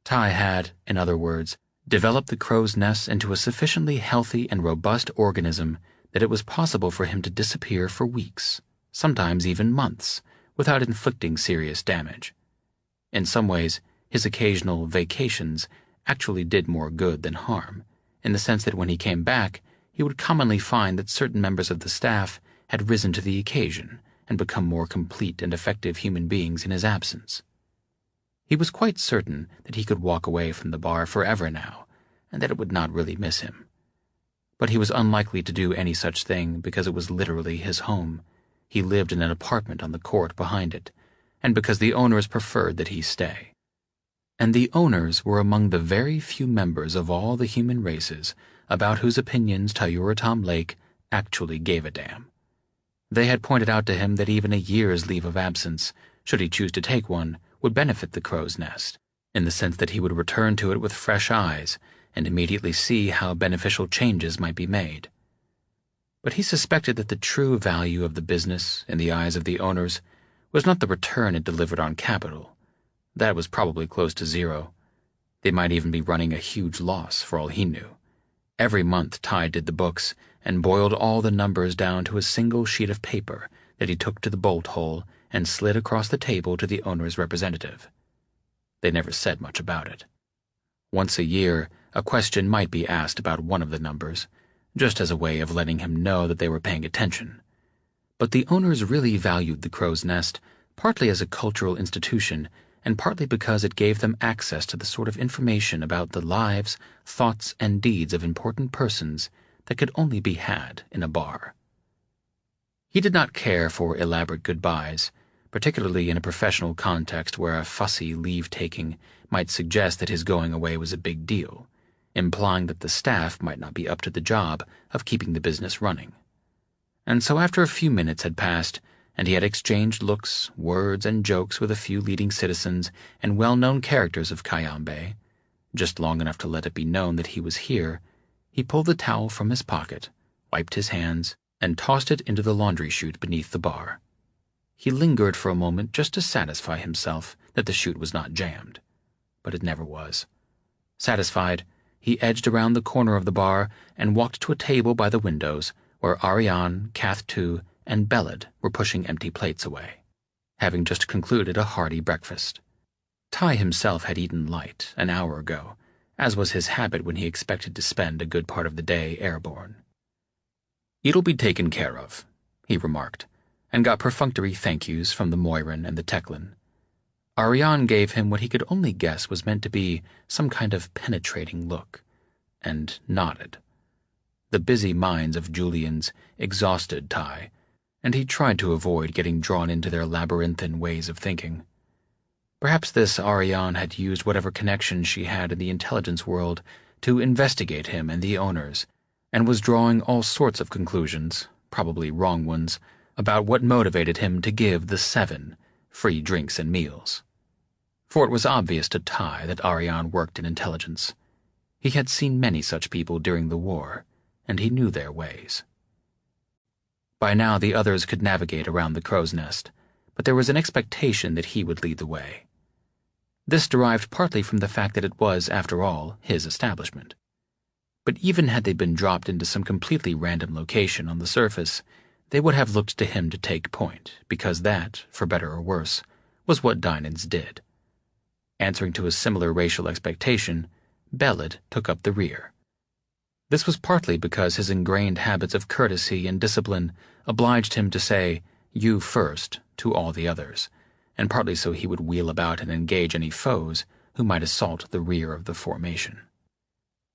S1: Ty had, in other words, developed the crow's nest into a sufficiently healthy and robust organism that it was possible for him to disappear for weeks, sometimes even months, without inflicting serious damage. In some ways, his occasional vacations actually did more good than harm, in the sense that when he came back, he would commonly find that certain members of the staff had risen to the occasion and become more complete and effective human beings in his absence. He was quite certain that he could walk away from the bar forever now, and that it would not really miss him. But he was unlikely to do any such thing because it was literally his home. He lived in an apartment on the court behind it, and because the owners preferred that he stay. And the owners were among the very few members of all the human races about whose opinions Tom Lake actually gave a damn. They had pointed out to him that even a year's leave of absence, should he choose to take one, would benefit the crow's nest, in the sense that he would return to it with fresh eyes and immediately see how beneficial changes might be made. But he suspected that the true value of the business, in the eyes of the owners, was not the return it delivered on capital. That was probably close to zero. They might even be running a huge loss, for all he knew. Every month Ty did the books and boiled all the numbers down to a single sheet of paper that he took to the bolt hole and slid across the table to the owner's representative. They never said much about it. Once a year, a question might be asked about one of the numbers, just as a way of letting him know that they were paying attention. But the owners really valued the crow's nest, partly as a cultural institution and partly because it gave them access to the sort of information about the lives, thoughts, and deeds of important persons that could only be had in a bar. He did not care for elaborate goodbyes, particularly in a professional context where a fussy leave-taking might suggest that his going away was a big deal, implying that the staff might not be up to the job of keeping the business running. And so after a few minutes had passed, and he had exchanged looks, words, and jokes with a few leading citizens and well-known characters of Cayambe, just long enough to let it be known that he was here, he pulled the towel from his pocket, wiped his hands, and tossed it into the laundry chute beneath the bar. He lingered for a moment just to satisfy himself that the chute was not jammed, but it never was. Satisfied, he edged around the corner of the bar and walked to a table by the windows where Ariane, Cath 2, and Bellad were pushing empty plates away, having just concluded a hearty breakfast. Ty himself had eaten light an hour ago, as was his habit when he expected to spend a good part of the day airborne. "It'll be taken care of," he remarked, and got perfunctory thank yous from the Moiran and the Teclin. Ariane gave him what he could only guess was meant to be some kind of penetrating look, and nodded. The busy minds of Julians exhausted Ty, and he tried to avoid getting drawn into their labyrinthine ways of thinking. Perhaps this Ariane had used whatever connection she had in the intelligence world to investigate him and the owners, and was drawing all sorts of conclusions, probably wrong ones, about what motivated him to give the 7 free drinks and meals. For it was obvious to Ty that Ariane worked in intelligence. He had seen many such people during the war, and he knew their ways. By now the others could navigate around the crow's nest, but there was an expectation that he would lead the way. This derived partly from the fact that it was, after all, his establishment. But even had they been dropped into some completely random location on the surface, they would have looked to him to take point, because that, for better or worse, was what Dynans did. Answering to a similar racial expectation, Bellad took up the rear. This was partly because his ingrained habits of courtesy and discipline obliged him to say, "you first," to all the others, and partly so he would wheel about and engage any foes who might assault the rear of the formation.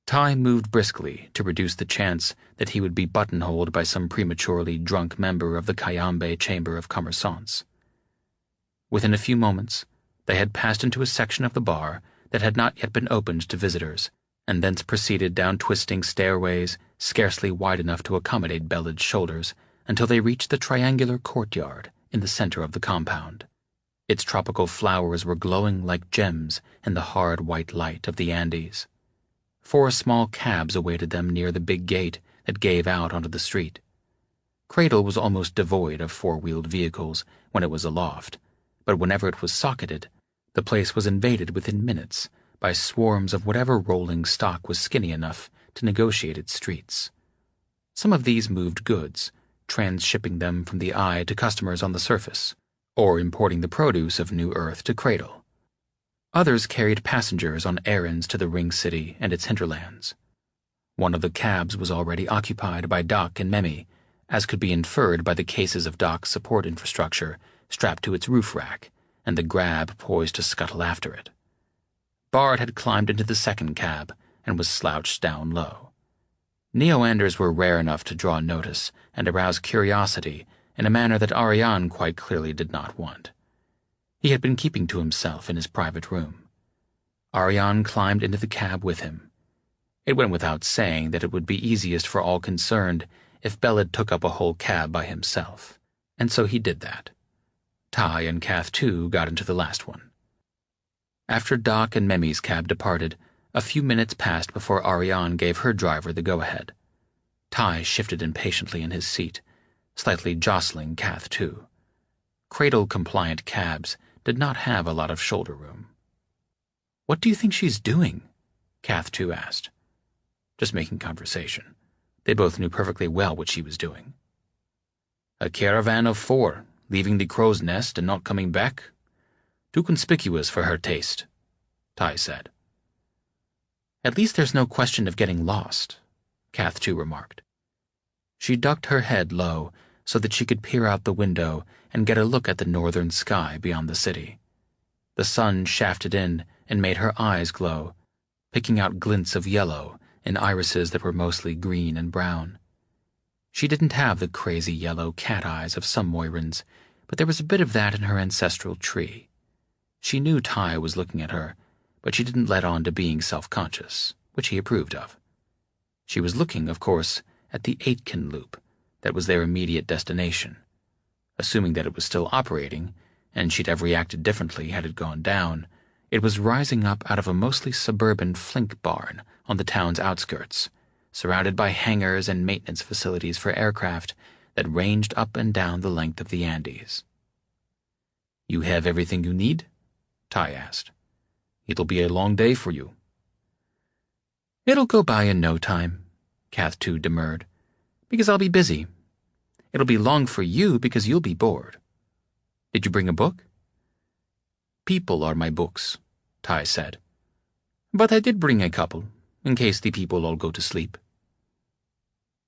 S1: Ty moved briskly to reduce the chance that he would be buttonholed by some prematurely drunk member of the Cayambe Chamber of Commerçants. Within a few moments, they had passed into a section of the bar that had not yet been opened to visitors, and thence proceeded down twisting stairways scarcely wide enough to accommodate Bellad's shoulders until they reached the triangular courtyard in the center of the compound. Its tropical flowers were glowing like gems in the hard white light of the Andes. 4 small cabs awaited them near the big gate that gave out onto the street. Cradle was almost devoid of 4-wheeled vehicles when it was aloft, but whenever it was socketed, the place was invaded within minutes by swarms of whatever rolling stock was skinny enough to negotiate its streets. Some of these moved goods, transshipping them from the eye to customers on the surface, or importing the produce of New Earth to Cradle. Others carried passengers on errands to the ring city and its hinterlands. One of the cabs was already occupied by Doc and Memi, as could be inferred by the cases of Doc's support infrastructure strapped to its roof rack, and the grab poised to scuttle after it. Bard had climbed into the second cab and was slouched down low. Neo-Anders were rare enough to draw notice and arouse curiosity in a manner that Ariane quite clearly did not want. He had been keeping to himself in his private room. Ariane climbed into the cab with him. It went without saying that it would be easiest for all concerned if Belid took up a whole cab by himself, and so he did that. Ty and Kath too got into the last one. After Doc and Memi's cab departed, a few minutes passed before Ariane gave her driver the go-ahead. Ty shifted impatiently in his seat, slightly jostling Kath too. Cradle-compliant cabs did not have a lot of shoulder room. "What do you think she's doing?" Kath too asked. Just making conversation. They both knew perfectly well what she was doing. "A caravan of 4, leaving the crow's nest and not coming back? Too conspicuous for her taste," Ty said. "At least there's no question of getting lost," Kath too remarked. She ducked her head low so that she could peer out the window and get a look at the northern sky beyond the city. The sun shafted in and made her eyes glow, picking out glints of yellow in irises that were mostly green and brown. She didn't have the crazy yellow cat eyes of some Moirans, but there was a bit of that in her ancestral tree. She knew Ty was looking at her, but she didn't let on to being self-conscious, which he approved of. She was looking, of course, at the Aitken loop that was their immediate destination. Assuming that it was still operating, and she'd have reacted differently had it gone down, it was rising up out of a mostly suburban flink barn on the town's outskirts, surrounded by hangars and maintenance facilities for aircraft that ranged up and down the length of the Andes. "You have everything you need?" Ty asked. "It'll be a long day for you." "It'll go by in no time," Kath too demurred, "because I'll be busy. It'll be long for you because you'll be bored. Did you bring a book?" "People are my books," Ty said. "But I did bring a couple, in case the people all go to sleep."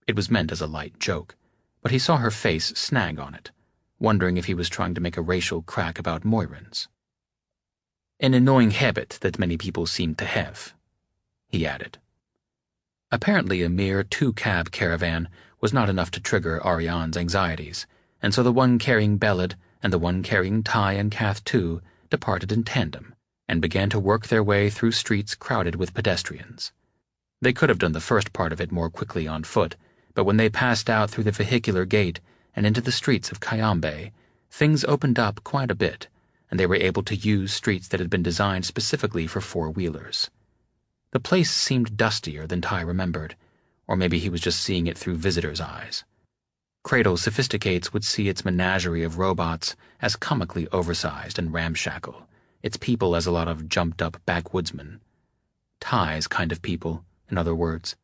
S1: It was meant as a light joke, but he saw her face snag on it, wondering if he was trying to make a racial crack about Moirans. "An annoying habit that many people seem to have," he added. Apparently a mere 2-cab caravan was not enough to trigger Ariane's anxieties, and so the one carrying Belid and the one carrying Ty and Kath too departed in tandem and began to work their way through streets crowded with pedestrians. They could have done the first part of it more quickly on foot, but when they passed out through the vehicular gate and into the streets of Cayambe, things opened up quite a bit, and they were able to use streets that had been designed specifically for 4-wheelers. The place seemed dustier than Ty remembered, or maybe he was just seeing it through visitors' eyes. Cradle Sophisticates would see its menagerie of robots as comically oversized and ramshackle, its people as a lot of jumped-up backwoodsmen. Ty's kind of people, in other words.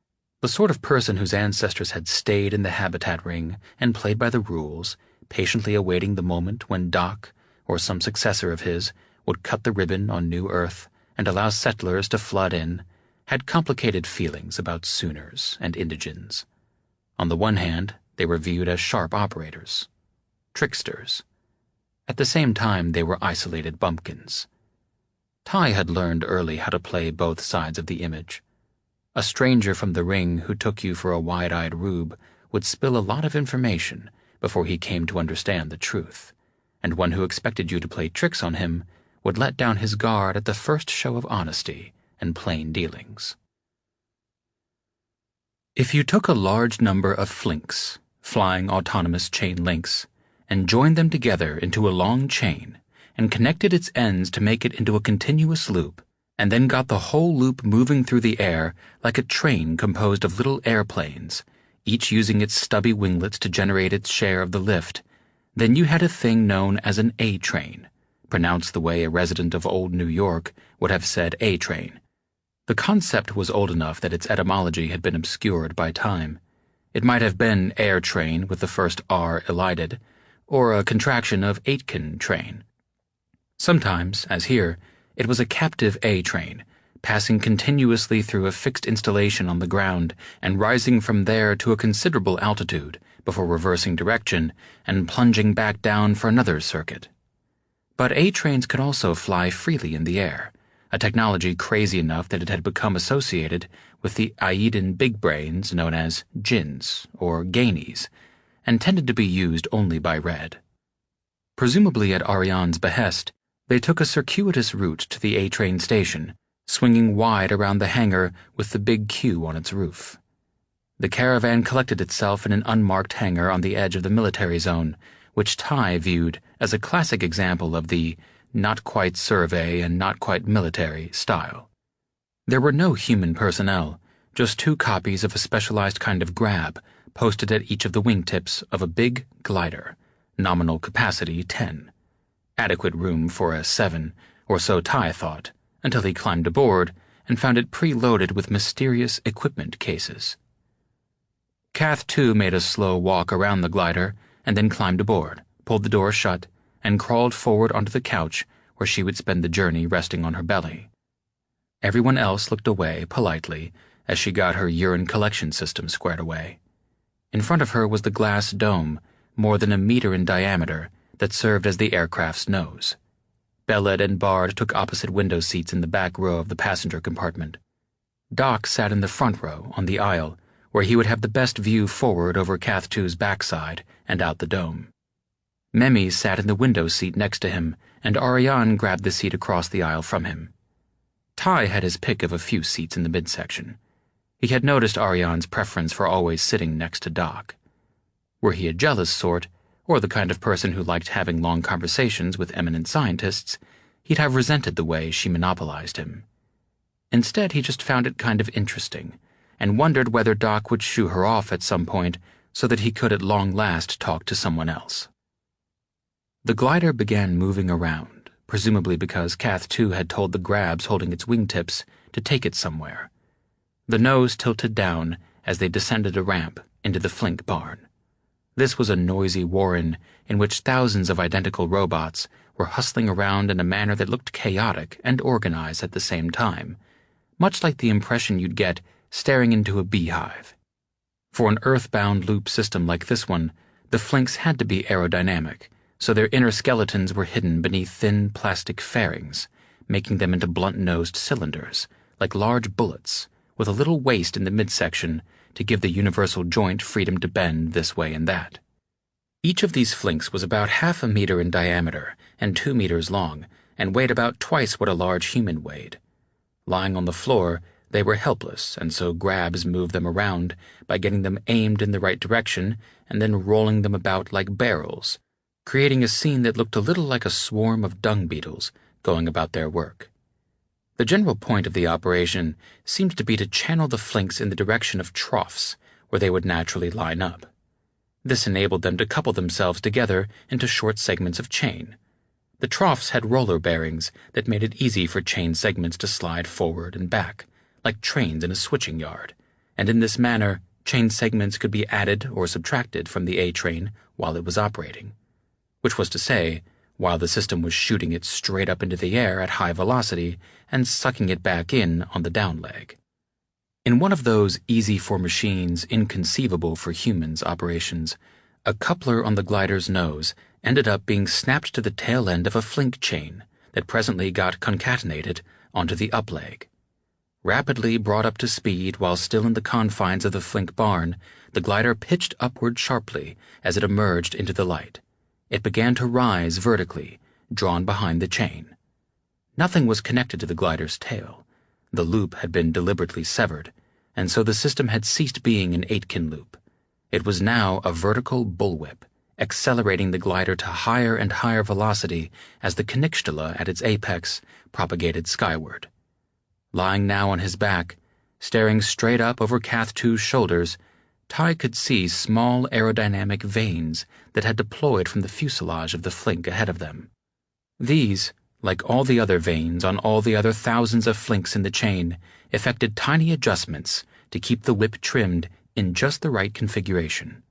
S1: The sort of person whose ancestors had stayed in the habitat ring and played by the rules, patiently awaiting the moment when Doc, or some successor of his, would cut the ribbon on New Earth and allow settlers to flood in, had complicated feelings about Sooners and Indigens. On the one hand, they were viewed as sharp operators, tricksters. At the same time, they were isolated bumpkins. Ty had learned early how to play both sides of the image. A stranger from the ring who took you for a wide-eyed rube would spill a lot of information before he came to understand the truth, and one who expected you to play tricks on him would let down his guard at the first show of honesty and plain dealings. If you took a large number of flinks, flying autonomous chain links, and joined them together into a long chain and connected its ends to make it into a continuous loop, and then got the whole loop moving through the air like a train composed of little airplanes, each using its stubby winglets to generate its share of the lift, then you had a thing known as an A-train, pronounced the way a resident of old New York would have said A-train. The concept was old enough that its etymology had been obscured by time. It might have been air train with the first R elided, or a contraction of Aitken train. Sometimes, as here, it was a captive A train, passing continuously through a fixed installation on the ground and rising from there to a considerable altitude before reversing direction and plunging back down for another circuit. But A trains could also fly freely in the air, a technology crazy enough that it had become associated with the Aedan big brains known as Djinns or Gainies, and tended to be used only by Red. Presumably at Ariane's behest, they took a circuitous route to the A-train station, swinging wide around the hangar with the big Q on its roof. The caravan collected itself in an unmarked hangar on the edge of the military zone, which Ty viewed as a classic example of the not quite survey and not quite military style. There were no human personnel, just 2 copies of a specialized kind of grab posted at each of the wingtips of a big glider, nominal capacity 10. Adequate room for a 7, or so Ty thought, until he climbed aboard and found it preloaded with mysterious equipment cases. Cath, too, made a slow walk around the glider and then climbed aboard, pulled the door shut, and crawled forward onto the couch where she would spend the journey resting on her belly. Everyone else looked away politely as she got her urine collection system squared away. In front of her was the glass dome, more than 1 meter in diameter, that served as the aircraft's nose. Beled and Bard took opposite window seats in the back row of the passenger compartment. Doc sat in the front row on the aisle, where he would have the best view forward over Cath 2's backside and out the dome. Memi sat in the window seat next to him, and Ariane grabbed the seat across the aisle from him. Ty had his pick of a few seats in the midsection. He had noticed Ariane's preference for always sitting next to Doc. Were he a jealous sort, or the kind of person who liked having long conversations with eminent scientists, he'd have resented the way she monopolized him. Instead, he just found it kind of interesting, and wondered whether Doc would shoo her off at some point so that he could at long last talk to someone else. The glider began moving around, presumably because Cath 2 had told the grabs holding its wingtips to take it somewhere. The nose tilted down as they descended a ramp into the Flink barn. This was a noisy warren in which thousands of identical robots were hustling around in a manner that looked chaotic and organized at the same time, much like the impression you'd get staring into a beehive. For an earthbound loop system like this one, the Flinks had to be aerodynamic, so their inner skeletons were hidden beneath thin plastic fairings, making them into blunt-nosed cylinders, like large bullets, with a little waist in the midsection to give the universal joint freedom to bend this way and that. Each of these Flinks was about 0.5 meter in diameter and 2 meters long, and weighed about twice what a large human weighed. Lying on the floor, they were helpless, and so grabs moved them around by getting them aimed in the right direction and then rolling them about like barrels, creating a scene that looked a little like a swarm of dung beetles going about their work. The general point of the operation seemed to be to channel the Flinks in the direction of troughs, where they would naturally line up. This enabled them to couple themselves together into short segments of chain. The troughs had roller bearings that made it easy for chain segments to slide forward and back, like trains in a switching yard, and in this manner, chain segments could be added or subtracted from the A train while it was operating, which was to say, while the system was shooting it straight up into the air at high velocity and sucking it back in on the down leg. In one of those easy-for-machines, inconceivable-for-humans operations, a coupler on the glider's nose ended up being snapped to the tail end of a Flink chain that presently got concatenated onto the up leg. Rapidly brought up to speed while still in the confines of the Flink barn, the glider pitched upward sharply as it emerged into the light. It began to rise vertically, drawn behind the chain. Nothing was connected to the glider's tail. The loop had been deliberately severed, and so the system had ceased being an Aitken loop. It was now a vertical bullwhip, accelerating the glider to higher and higher velocity as the Knickstula at its apex propagated skyward. Lying now on his back, staring straight up over Cath 2's shoulders, Ty could see small aerodynamic vanes that had deployed from the fuselage of the Flink ahead of them. These, like all the other vanes on all the other thousands of Flinks in the chain, effected tiny adjustments to keep the whip trimmed in just the right configuration.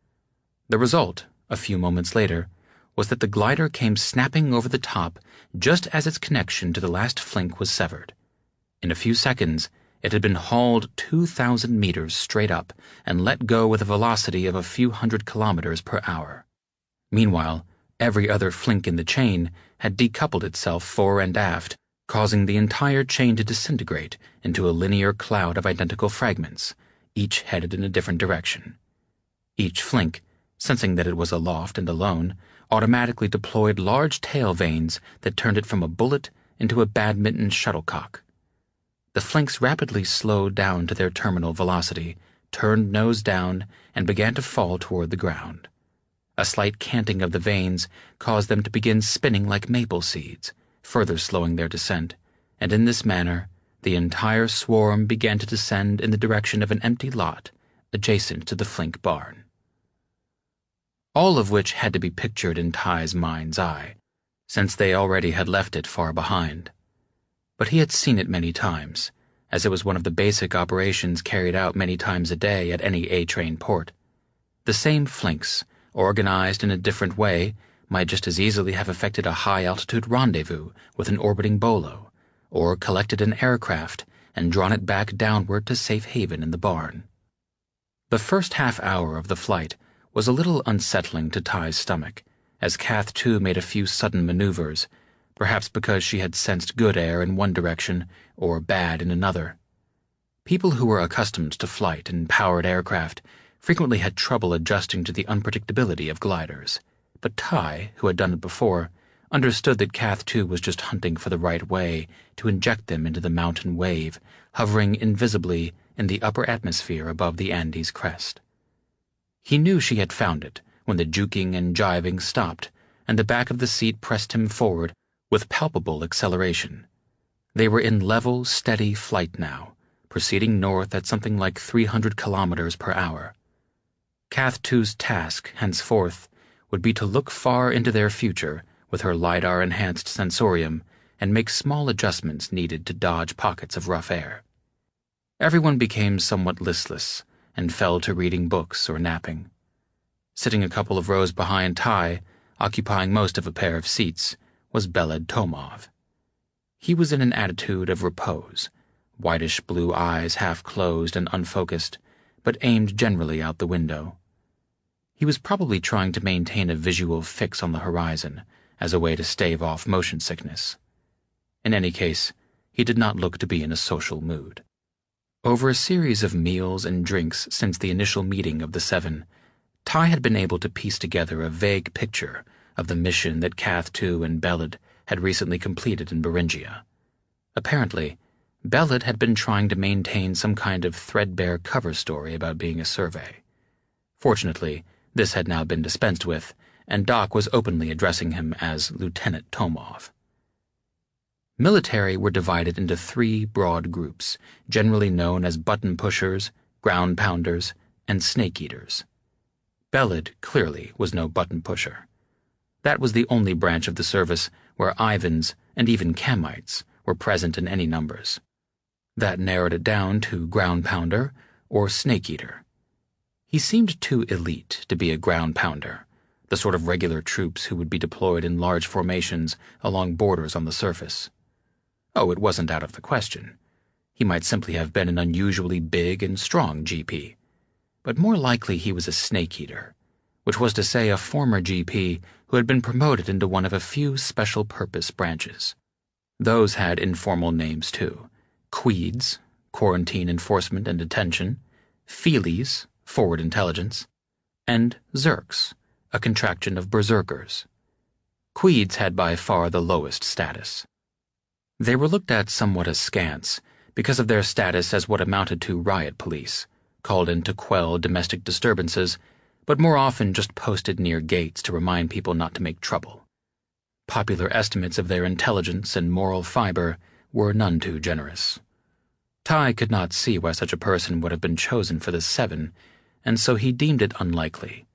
S1: The result, a few moments later, was that the glider came snapping over the top just as its connection to the last Flink was severed. In a few seconds, it had been hauled 2,000 meters straight up and let go with a velocity of a few hundred kilometers per hour. Meanwhile, every other Flink in the chain had decoupled itself fore and aft, causing the entire chain to disintegrate into a linear cloud of identical fragments, each headed in a different direction. Each Flink, sensing that it was aloft and alone, automatically deployed large tail vanes that turned it from a bullet into a badminton shuttlecock. The flinks rapidly slowed down to their terminal velocity, turned nose down, and began to fall toward the ground. A slight canting of the vanes caused them to begin spinning like maple seeds, further slowing their descent, and in this manner the entire swarm began to descend in the direction of an empty lot adjacent to the flink barn. All of which had to be pictured in Ty's mind's eye, since they already had left it far behind. But he had seen it many times, as it was one of the basic operations carried out many times a day at any A-train port. The same flinks, organized in a different way, might just as easily have effected a high-altitude rendezvous with an orbiting bolo, or collected an aircraft and drawn it back downward to safe haven in the barn. The first half-hour of the flight was a little unsettling to Ty's stomach, as Kath too made a few sudden maneuvers, perhaps because she had sensed good air in one direction or bad in another. People who were accustomed to flight in powered aircraft frequently had trouble adjusting to the unpredictability of gliders, but Ty, who had done it before, understood that Kath too was just hunting for the right way to inject them into the mountain wave, hovering invisibly in the upper atmosphere above the Andes crest. He knew she had found it when the juking and jiving stopped, and the back of the seat pressed him forward with palpable acceleration. They were in level, steady flight now, proceeding north at something like 300 kilometers per hour. Kath two's task, henceforth, would be to look far into their future with her LiDAR-enhanced sensorium and make small adjustments needed to dodge pockets of rough air. Everyone became somewhat listless and fell to reading books or napping. Sitting a couple of rows behind Ty, occupying most of a pair of seats, was Beled Tomov. He was in an attitude of repose, whitish blue eyes half closed and unfocused, but aimed generally out the window. He was probably trying to maintain a visual fix on the horizon as a way to stave off motion sickness. In any case, he did not look to be in a social mood. Over a series of meals and drinks since the initial meeting of the seven, Ty had been able to piece together a vague picture of the mission that Kath too and Beled had recently completed in Beringia. Apparently, Beled had been trying to maintain some kind of threadbare cover story about being a survey. Fortunately, this had now been dispensed with, and Doc was openly addressing him as Lieutenant Tomov. Military were divided into three broad groups, generally known as button pushers, ground pounders, and snake eaters. Beled, clearly, was no button pusher. That was the only branch of the service where Ivans and even Kamites were present in any numbers. That narrowed it down to ground pounder or snake eater. He seemed too elite to be a ground pounder, the sort of regular troops who would be deployed in large formations along borders on the surface. Oh, it wasn't out of the question. He might simply have been an unusually big and strong GP. But more likely he was a snake eater, which was to say a former GP who had been promoted into one of a few special-purpose branches. Those had informal names, too. Queeds, quarantine enforcement and detention, Feelies, forward intelligence, and Zerks, a contraction of berserkers. Queeds had by far the lowest status. They were looked at somewhat askance because of their status as what amounted to riot police, called in to quell domestic disturbances, but more often just posted near gates to remind people not to make trouble. Popular estimates of their intelligence and moral fiber were none too generous. Ty could not see why such a person would have been chosen for the seven, and so he deemed it unlikely.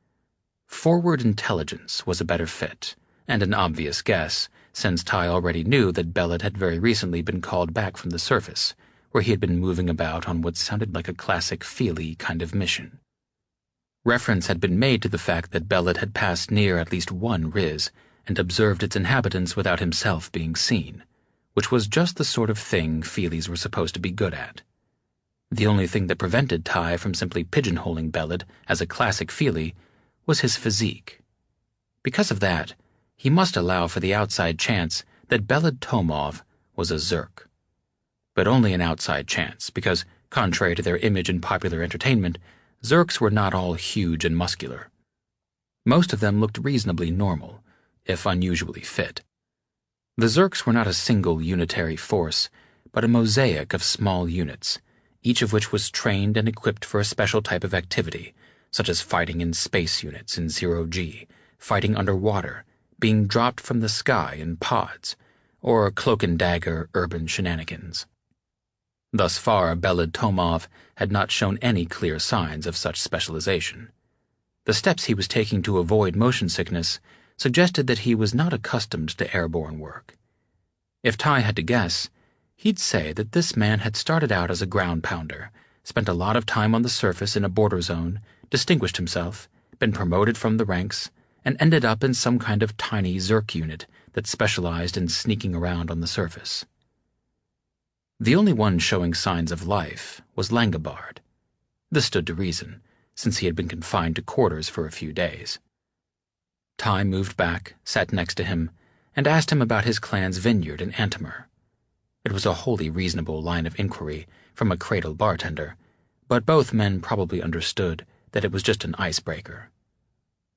S1: Forward intelligence was a better fit, and an obvious guess, since Ty already knew that Beled had very recently been called back from the surface, where he had been moving about on what sounded like a classic Feely kind of mission. Reference had been made to the fact that Beled had passed near at least one Riz and observed its inhabitants without himself being seen, which was just the sort of thing Feelies were supposed to be good at. The only thing that prevented Ty from simply pigeonholing Beled as a classic Feely was his physique. Because of that, he must allow for the outside chance that Beled Tomov was a Zerk. But only an outside chance, because, contrary to their image in popular entertainment, Zerks were not all huge and muscular. Most of them looked reasonably normal, if unusually fit. The Zerks were not a single unitary force, but a mosaic of small units, each of which was trained and equipped for a special type of activity, such as fighting in space units in zero-G, fighting underwater, being dropped from the sky in pods, or cloak and dagger urban shenanigans. Thus far, Belid Tomov had not shown any clear signs of such specialization. The steps he was taking to avoid motion sickness suggested that he was not accustomed to airborne work. If Ty had to guess, he'd say that this man had started out as a ground pounder, spent a lot of time on the surface in a border zone, distinguished himself, been promoted from the ranks, and ended up in some kind of tiny Zerk unit that specialized in sneaking around on the surface. The only one showing signs of life was Langobard. This stood to reason, since he had been confined to quarters for a few days. Ty moved back, sat next to him, and asked him about his clan's vineyard in Antimer. It was a wholly reasonable line of inquiry from a cradle bartender, but both men probably understood that it was just an icebreaker.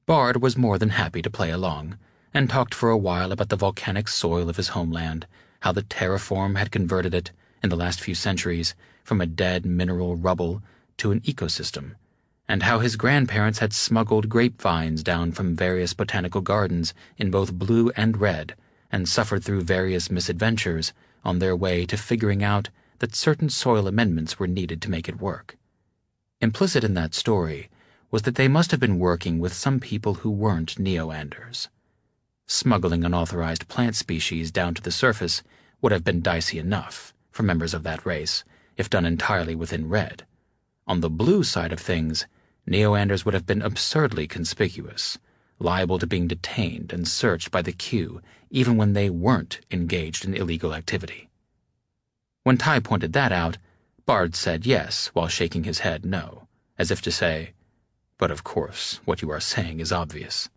S1: Bard was more than happy to play along, and talked for a while about the volcanic soil of his homeland, how the terraform had converted it, in the last few centuries, from a dead mineral rubble to an ecosystem, and how his grandparents had smuggled grapevines down from various botanical gardens in both blue and red, and suffered through various misadventures on their way to figuring out that certain soil amendments were needed to make it work. Implicit in that story was that they must have been working with some people who weren't Neo-Anders. Smuggling unauthorized plant species down to the surface would have been dicey enough for members of that race, if done entirely within red. On the blue side of things, Neo-Anders would have been absurdly conspicuous, liable to being detained and searched by the Q even when they weren't engaged in illegal activity. When Ty pointed that out, Bard said yes while shaking his head no, as if to say, "But of course, what you are saying is obvious."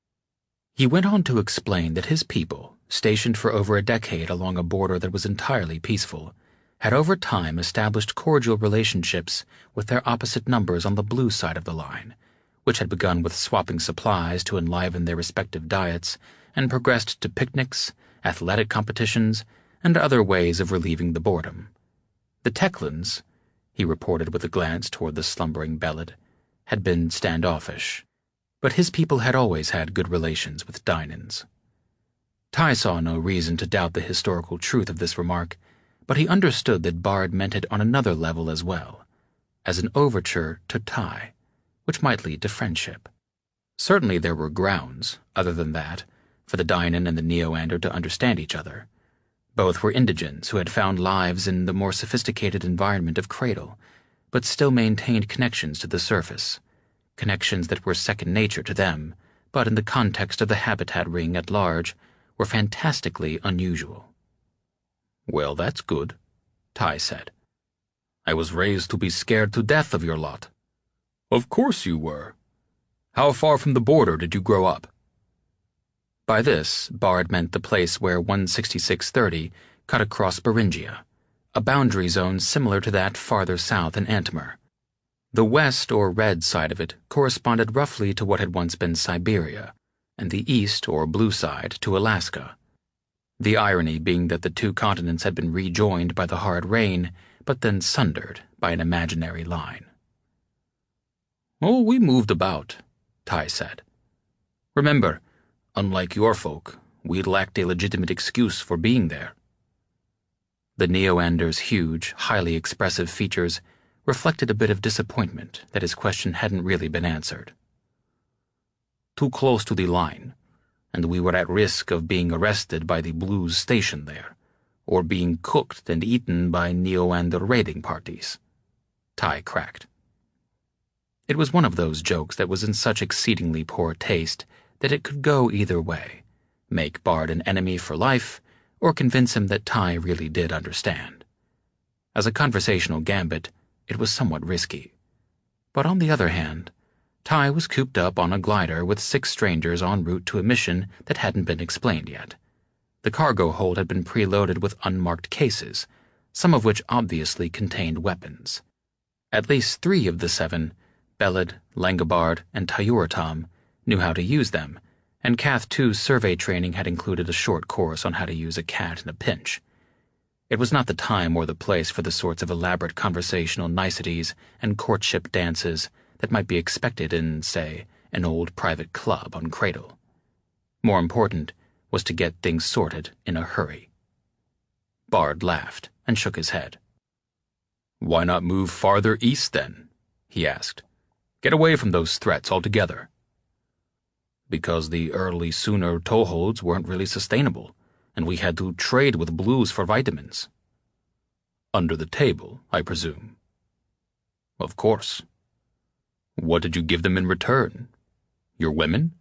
S1: He went on to explain that his people, stationed for over a decade along a border that was entirely peaceful, had over time established cordial relationships with their opposite numbers on the blue side of the line, which had begun with swapping supplies to enliven their respective diets and progressed to picnics, athletic competitions, and other ways of relieving the boredom. The Teclans, he reported with a glance toward the slumbering Belid, had been standoffish, but his people had always had good relations with Dynans. Ty saw no reason to doubt the historical truth of this remark, but he understood that Bard meant it on another level as well, as an overture to Ty, which might lead to friendship. Certainly there were grounds, other than that, for the Dynan and the Neo-Ander to understand each other. Both were indigents who had found lives in the more sophisticated environment of Cradle, but still maintained connections to the surface, connections that were second nature to them, but in the context of the habitat ring at large, were fantastically unusual. "Well, that's good," Ty said. "I was raised to be scared to death of your lot." "Of course you were. How far from the border did you grow up?" By this, Bard meant the place where 16630 cut across Beringia, a boundary zone similar to that farther south in Antimer. The west or red side of it corresponded roughly to what had once been Siberia, and the east or blue side to Alaska. The irony being that the two continents had been rejoined by the hard rain, but then sundered by an imaginary line. "Oh, we moved about," Ty said. "Remember, unlike your folk, we lacked a legitimate excuse for being there." The Neo-Anders' huge, highly expressive features reflected a bit of disappointment that his question hadn't really been answered. "Too close to the line, and we were at risk of being arrested by the Blues station there, or being cooked and eaten by Neo-Ander raiding parties," Ty cracked. It was one of those jokes that was in such exceedingly poor taste that it could go either way, make Bard an enemy for life, or convince him that Ty really did understand. As a conversational gambit, it was somewhat risky. But on the other hand, Ty was cooped up on a glider with 6 strangers en route to a mission that hadn't been explained yet. The cargo hold had been preloaded with unmarked cases, some of which obviously contained weapons. At least 3 of the 7, Belid, Langobard, and Tayuratam, knew how to use them, and Cath 2's survey training had included a short course on how to use a cat in a pinch. It was not the time or the place for the sorts of elaborate conversational niceties and courtship dances that might be expected in, say, an old private club on Cradle. More important was to get things sorted in a hurry. Bard laughed and shook his head. "Why not move farther east, then?" he asked. "Get away from those threats altogether." "Because the early Sooner toeholds weren't really sustainable, and we had to trade with blues for vitamins." "Under the table, I presume." "Of course." "What did you give them in return? Your women?"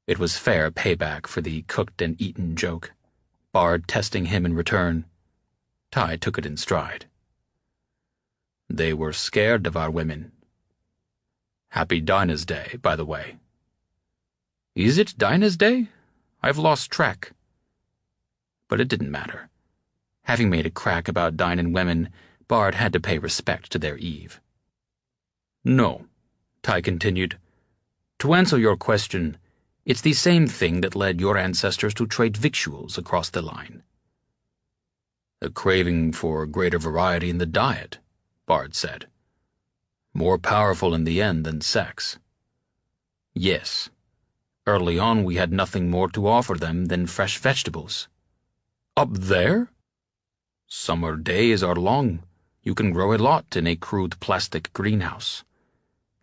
S1: It was fair payback for the cooked and eaten joke, Bard testing him in return. Ty took it in stride. "They were scared of our women." Happy Dinah's Day, by the way. "Is it Dinah's Day? I've lost track." But it didn't matter. Having made a crack about dinin' women, Bard had to pay respect to their Eve. "No," Ty continued. "To answer your question, it's the same thing that led your ancestors to trade victuals across the line." "A craving for greater variety in the diet," Bard said. "More powerful in the end than sex." "Yes. Early on we had nothing more to offer them than fresh vegetables." "Up there?" "Summer days are long. You can grow a lot in a crude plastic greenhouse.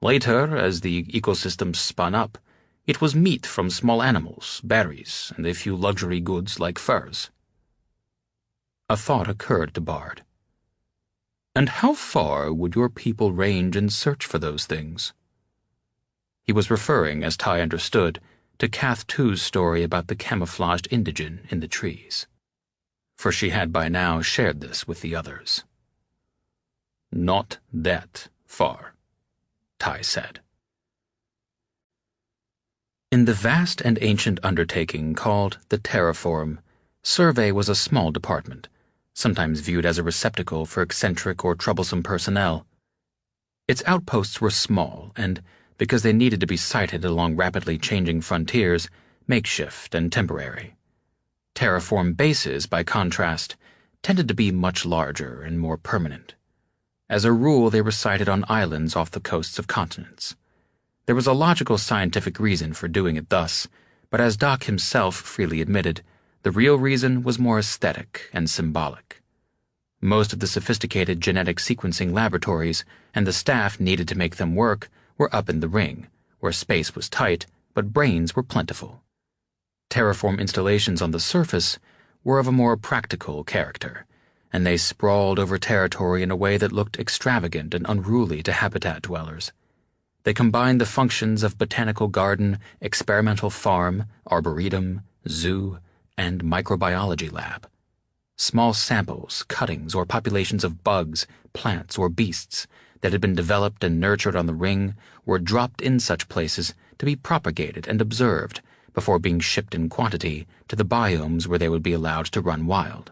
S1: Later, as the ecosystem spun up, it was meat from small animals, berries, and a few luxury goods like furs." A thought occurred to Bard. "And how far would your people range in search for those things?" He was referring, as Ty understood, to Cath 2's story about the camouflaged indigene in the trees. For she had by now shared this with the others. "Not that far," Ty said. In the vast and ancient undertaking called the Terraform, survey was a small department, sometimes viewed as a receptacle for eccentric or troublesome personnel. Its outposts were small and, because they needed to be sited along rapidly changing frontiers, makeshift and temporary. Terraform bases, by contrast, tended to be much larger and more permanent. As a rule, they were sited on islands off the coasts of continents. There was a logical scientific reason for doing it thus, but as Doc himself freely admitted, the real reason was more aesthetic and symbolic. Most of the sophisticated genetic sequencing laboratories and the staff needed to make them work were up in the ring, where space was tight but brains were plentiful. Terraform installations on the surface were of a more practical character, and they sprawled over territory in a way that looked extravagant and unruly to habitat dwellers. They combined the functions of botanical garden, experimental farm, arboretum, zoo, and microbiology lab. Small samples, cuttings, or populations of bugs, plants, or beasts that had been developed and nurtured on the ring were dropped in such places to be propagated and observed before being shipped in quantity to the biomes where they would be allowed to run wild.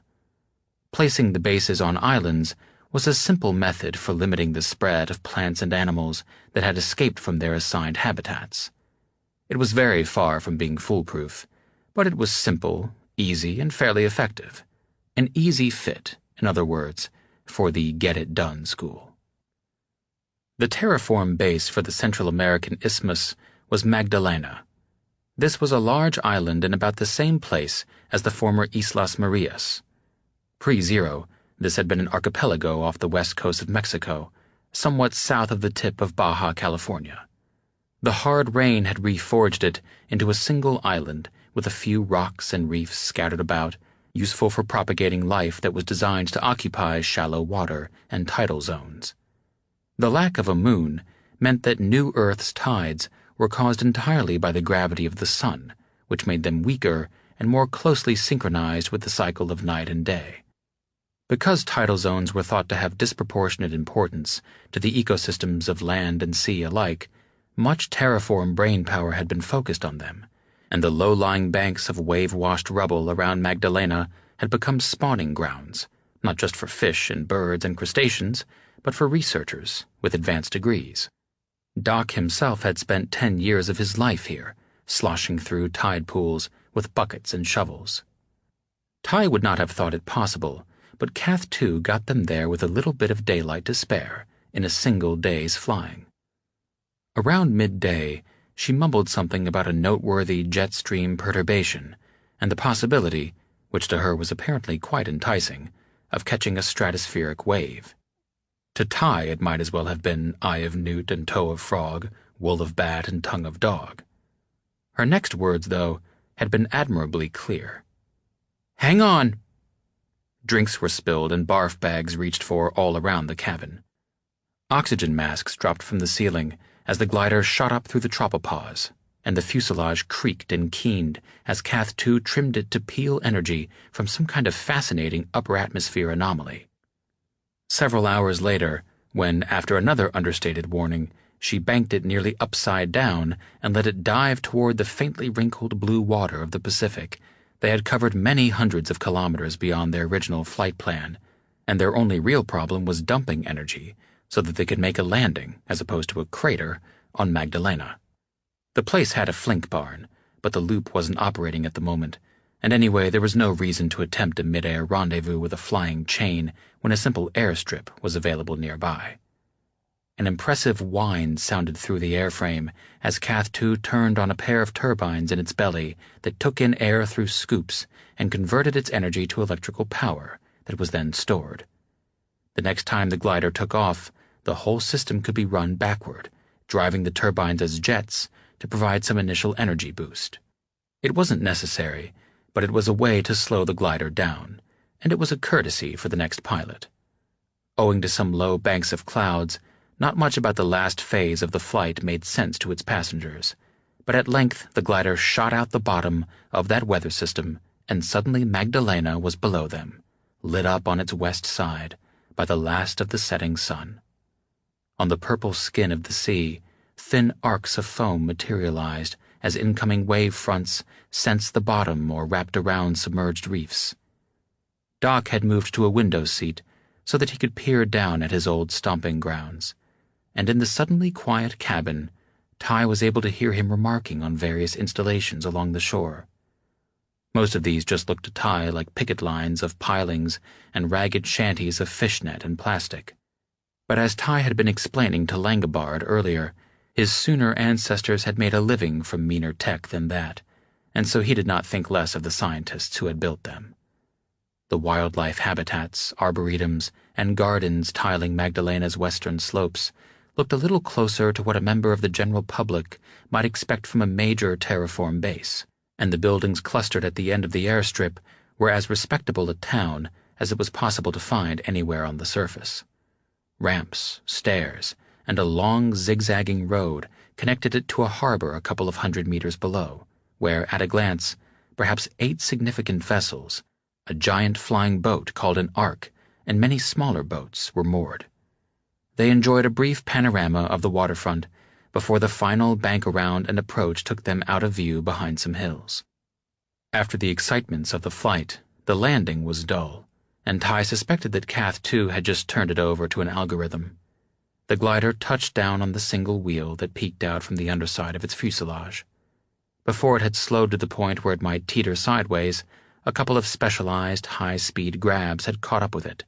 S1: Placing the bases on islands was a simple method for limiting the spread of plants and animals that had escaped from their assigned habitats. It was very far from being foolproof, but it was simple, easy, and fairly effective. An easy fit, in other words, for the get-it-done school. The terraform base for the Central American Isthmus was Magdalena. This was a large island in about the same place as the former Islas Marias. Pre-zero, this had been an archipelago off the west coast of Mexico, somewhat south of the tip of Baja California. The hard rain had reforged it into a single island with a few rocks and reefs scattered about, useful for propagating life that was designed to occupy shallow water and tidal zones. The lack of a moon meant that New Earth's tides were caused entirely by the gravity of the sun, which made them weaker and more closely synchronized with the cycle of night and day. Because tidal zones were thought to have disproportionate importance to the ecosystems of land and sea alike, much terraform brainpower had been focused on them, and the low-lying banks of wave-washed rubble around Magdalena had become spawning grounds, not just for fish and birds and crustaceans, but for researchers with advanced degrees. Doc himself had spent 10 years of his life here, sloshing through tide pools with buckets and shovels. Ty would not have thought it possible but Cath too got them there with a little bit of daylight to spare in a single day's flying. Around midday, she mumbled something about a noteworthy jet stream perturbation and the possibility, which to her was apparently quite enticing, of catching a stratospheric wave. To Ty it might as well have been eye of newt and toe of frog, wool of bat and tongue of dog. Her next words, though, had been admirably clear. "Hang on!" Drinks were spilled and barf bags reached for all around the cabin. Oxygen masks dropped from the ceiling as the glider shot up through the tropopause, and the fuselage creaked and keened as Cath 2 trimmed it to peel energy from some kind of fascinating upper atmosphere anomaly. Several hours later, when, after another understated warning, she banked it nearly upside down and let it dive toward the faintly wrinkled blue water of the Pacific, they had covered many hundreds of kilometers beyond their original flight plan, and their only real problem was dumping energy so that they could make a landing, as opposed to a crater, on Magdalena. The place had a flink barn, but the loop wasn't operating at the moment, and anyway there was no reason to attempt a mid-air rendezvous with a flying chain when a simple airstrip was available nearby. An impressive whine sounded through the airframe as Cath 2 turned on a pair of turbines in its belly that took in air through scoops and converted its energy to electrical power that was then stored. The next time the glider took off, the whole system could be run backward, driving the turbines as jets to provide some initial energy boost. It wasn't necessary, but it was a way to slow the glider down, and it was a courtesy for the next pilot. Owing to some low banks of clouds, not much about the last phase of the flight made sense to its passengers, but at length the glider shot out the bottom of that weather system, and suddenly Magdalena was below them, lit up on its west side by the last of the setting sun. On the purple skin of the sea, thin arcs of foam materialized as incoming wave fronts sensed the bottom or wrapped around submerged reefs. Doc had moved to a window seat so that he could peer down at his old stomping grounds, and in the suddenly quiet cabin, Ty was able to hear him remarking on various installations along the shore. Most of these just looked to Ty like picket lines of pilings and ragged shanties of fishnet and plastic. But as Ty had been explaining to Langobard earlier, his Sooner ancestors had made a living from meaner tech than that, and so he did not think less of the scientists who had built them. The wildlife habitats, arboretums, and gardens tiling Magdalena's western slopes looked a little closer to what a member of the general public might expect from a major terraform base, and the buildings clustered at the end of the airstrip were as respectable a town as it was possible to find anywhere on the surface. Ramps, stairs, and a long zigzagging road connected it to a harbor a couple of 100 meters below, where, at a glance, perhaps 8 significant vessels, a giant flying boat called an ark, and many smaller boats were moored. They enjoyed a brief panorama of the waterfront before the final bank-around and approach took them out of view behind some hills. After the excitements of the flight, the landing was dull, and Ty suspected that Cath 2 had just turned it over to an algorithm. The glider touched down on the single wheel that peeked out from the underside of its fuselage. Before it had slowed to the point where it might teeter sideways, a couple of specialized high-speed grabs had caught up with it,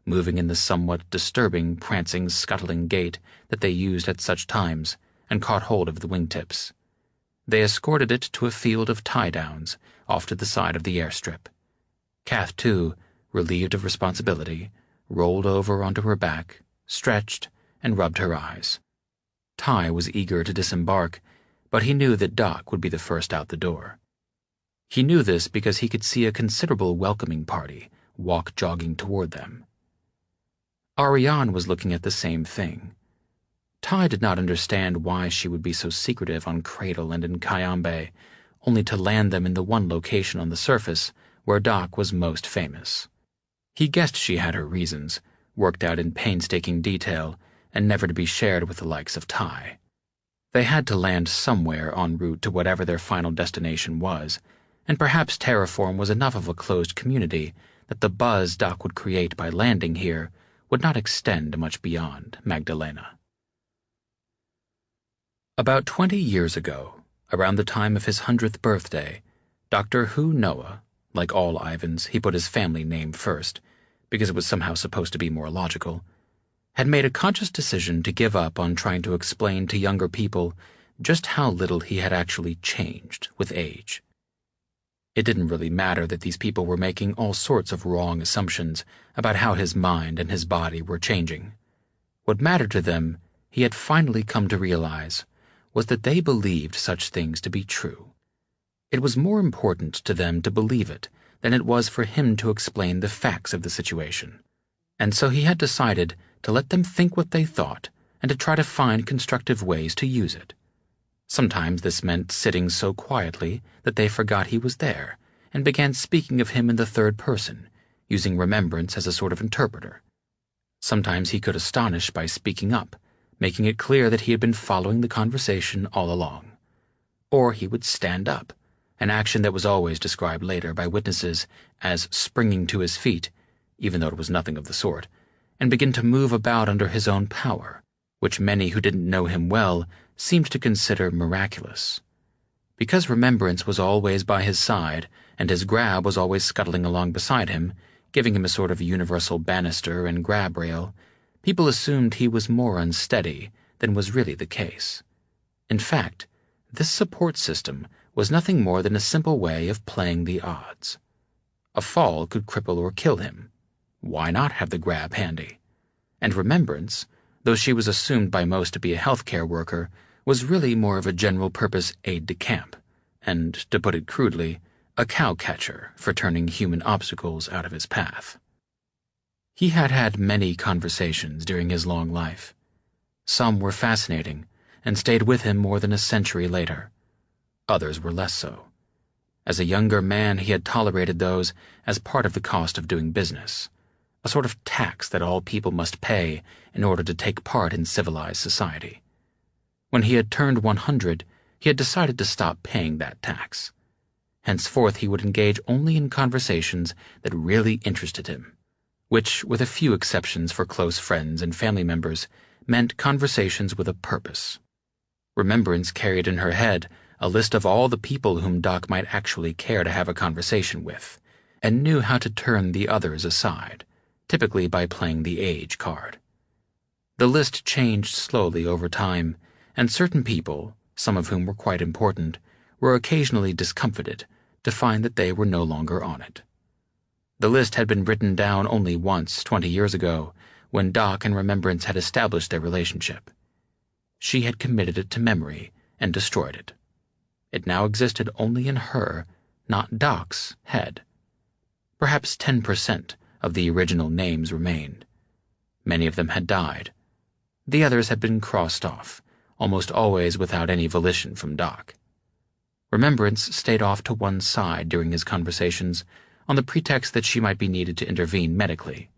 S1: moving in the somewhat disturbing, prancing, scuttling gait that they used at such times, and caught hold of the wingtips. They escorted it to a field of tie-downs off to the side of the airstrip. Cath 2, relieved of responsibility, rolled over onto her back, stretched, and rubbed her eyes. Ty was eager to disembark, but he knew that Doc would be the first out the door. He knew this because he could see a considerable welcoming party walk jogging toward them. Ariane was looking at the same thing. Ty did not understand why she would be so secretive on Cradle and in Cayambe, only to land them in the one location on the surface where Doc was most famous. He guessed she had her reasons, worked out in painstaking detail, and never to be shared with the likes of Ty. They had to land somewhere en route to whatever their final destination was, and perhaps Terraform was enough of a closed community that the buzz Doc would create by landing here would not extend much beyond Magdalena. About 20 years ago, around the time of his 100th birthday, Dr. Hu Noah, like all Ivans, he put his family name first, because it was somehow supposed to be more logical, had made a conscious decision to give up on trying to explain to younger people just how little he had actually changed with age. It didn't really matter that these people were making all sorts of wrong assumptions about how his mind and his body were changing. What mattered to them, he had finally come to realize, was that they believed such things to be true. It was more important to them to believe it than it was for him to explain the facts of the situation. And so he had decided to let them think what they thought and to try to find constructive ways to use it. Sometimes this meant sitting so quietly that they forgot he was there and began speaking of him in the third person, using remembrance as a sort of interpreter. Sometimes he could astonish by speaking up, making it clear that he had been following the conversation all along. Or he would stand up, an action that was always described later by witnesses as springing to his feet, even though it was nothing of the sort, and begin to move about under his own power, which many who didn't know him well seemed to consider miraculous. Because remembrance was always by his side, and his grab was always scuttling along beside him, giving him a sort of universal banister and grab rail, people assumed he was more unsteady than was really the case. In fact, this support system was nothing more than a simple way of playing the odds. A fall could cripple or kill him. Why not have the grab handy? And remembrance, though she was assumed by most to be a healthcare worker, was really more of a general-purpose aide-de-camp, and, to put it crudely, a cow-catcher for turning human obstacles out of his path. He had had many conversations during his long life. Some were fascinating and stayed with him more than a century later. Others were less so. As a younger man, he had tolerated those as part of the cost of doing business, a sort of tax that all people must pay in order to take part in civilized society. When he had turned 100, he had decided to stop paying that tax. Henceforth, he would engage only in conversations that really interested him, which, with a few exceptions for close friends and family members, meant conversations with a purpose. Remembrance carried in her head a list of all the people whom Doc might actually care to have a conversation with, and knew how to turn the others aside, typically by playing the age card. The list changed slowly over time, and certain people, some of whom were quite important, were occasionally discomfited to find that they were no longer on it. The list had been written down only once 20 years ago, when Doc and Remembrance had established their relationship. She had committed it to memory and destroyed it. It now existed only in her, not Doc's, head. Perhaps 10% of the original names remained. Many of them had died. The others had been crossed off, almost always without any volition from Doc. Remembrance stayed off to one side during his conversations on the pretext that she might be needed to intervene medically.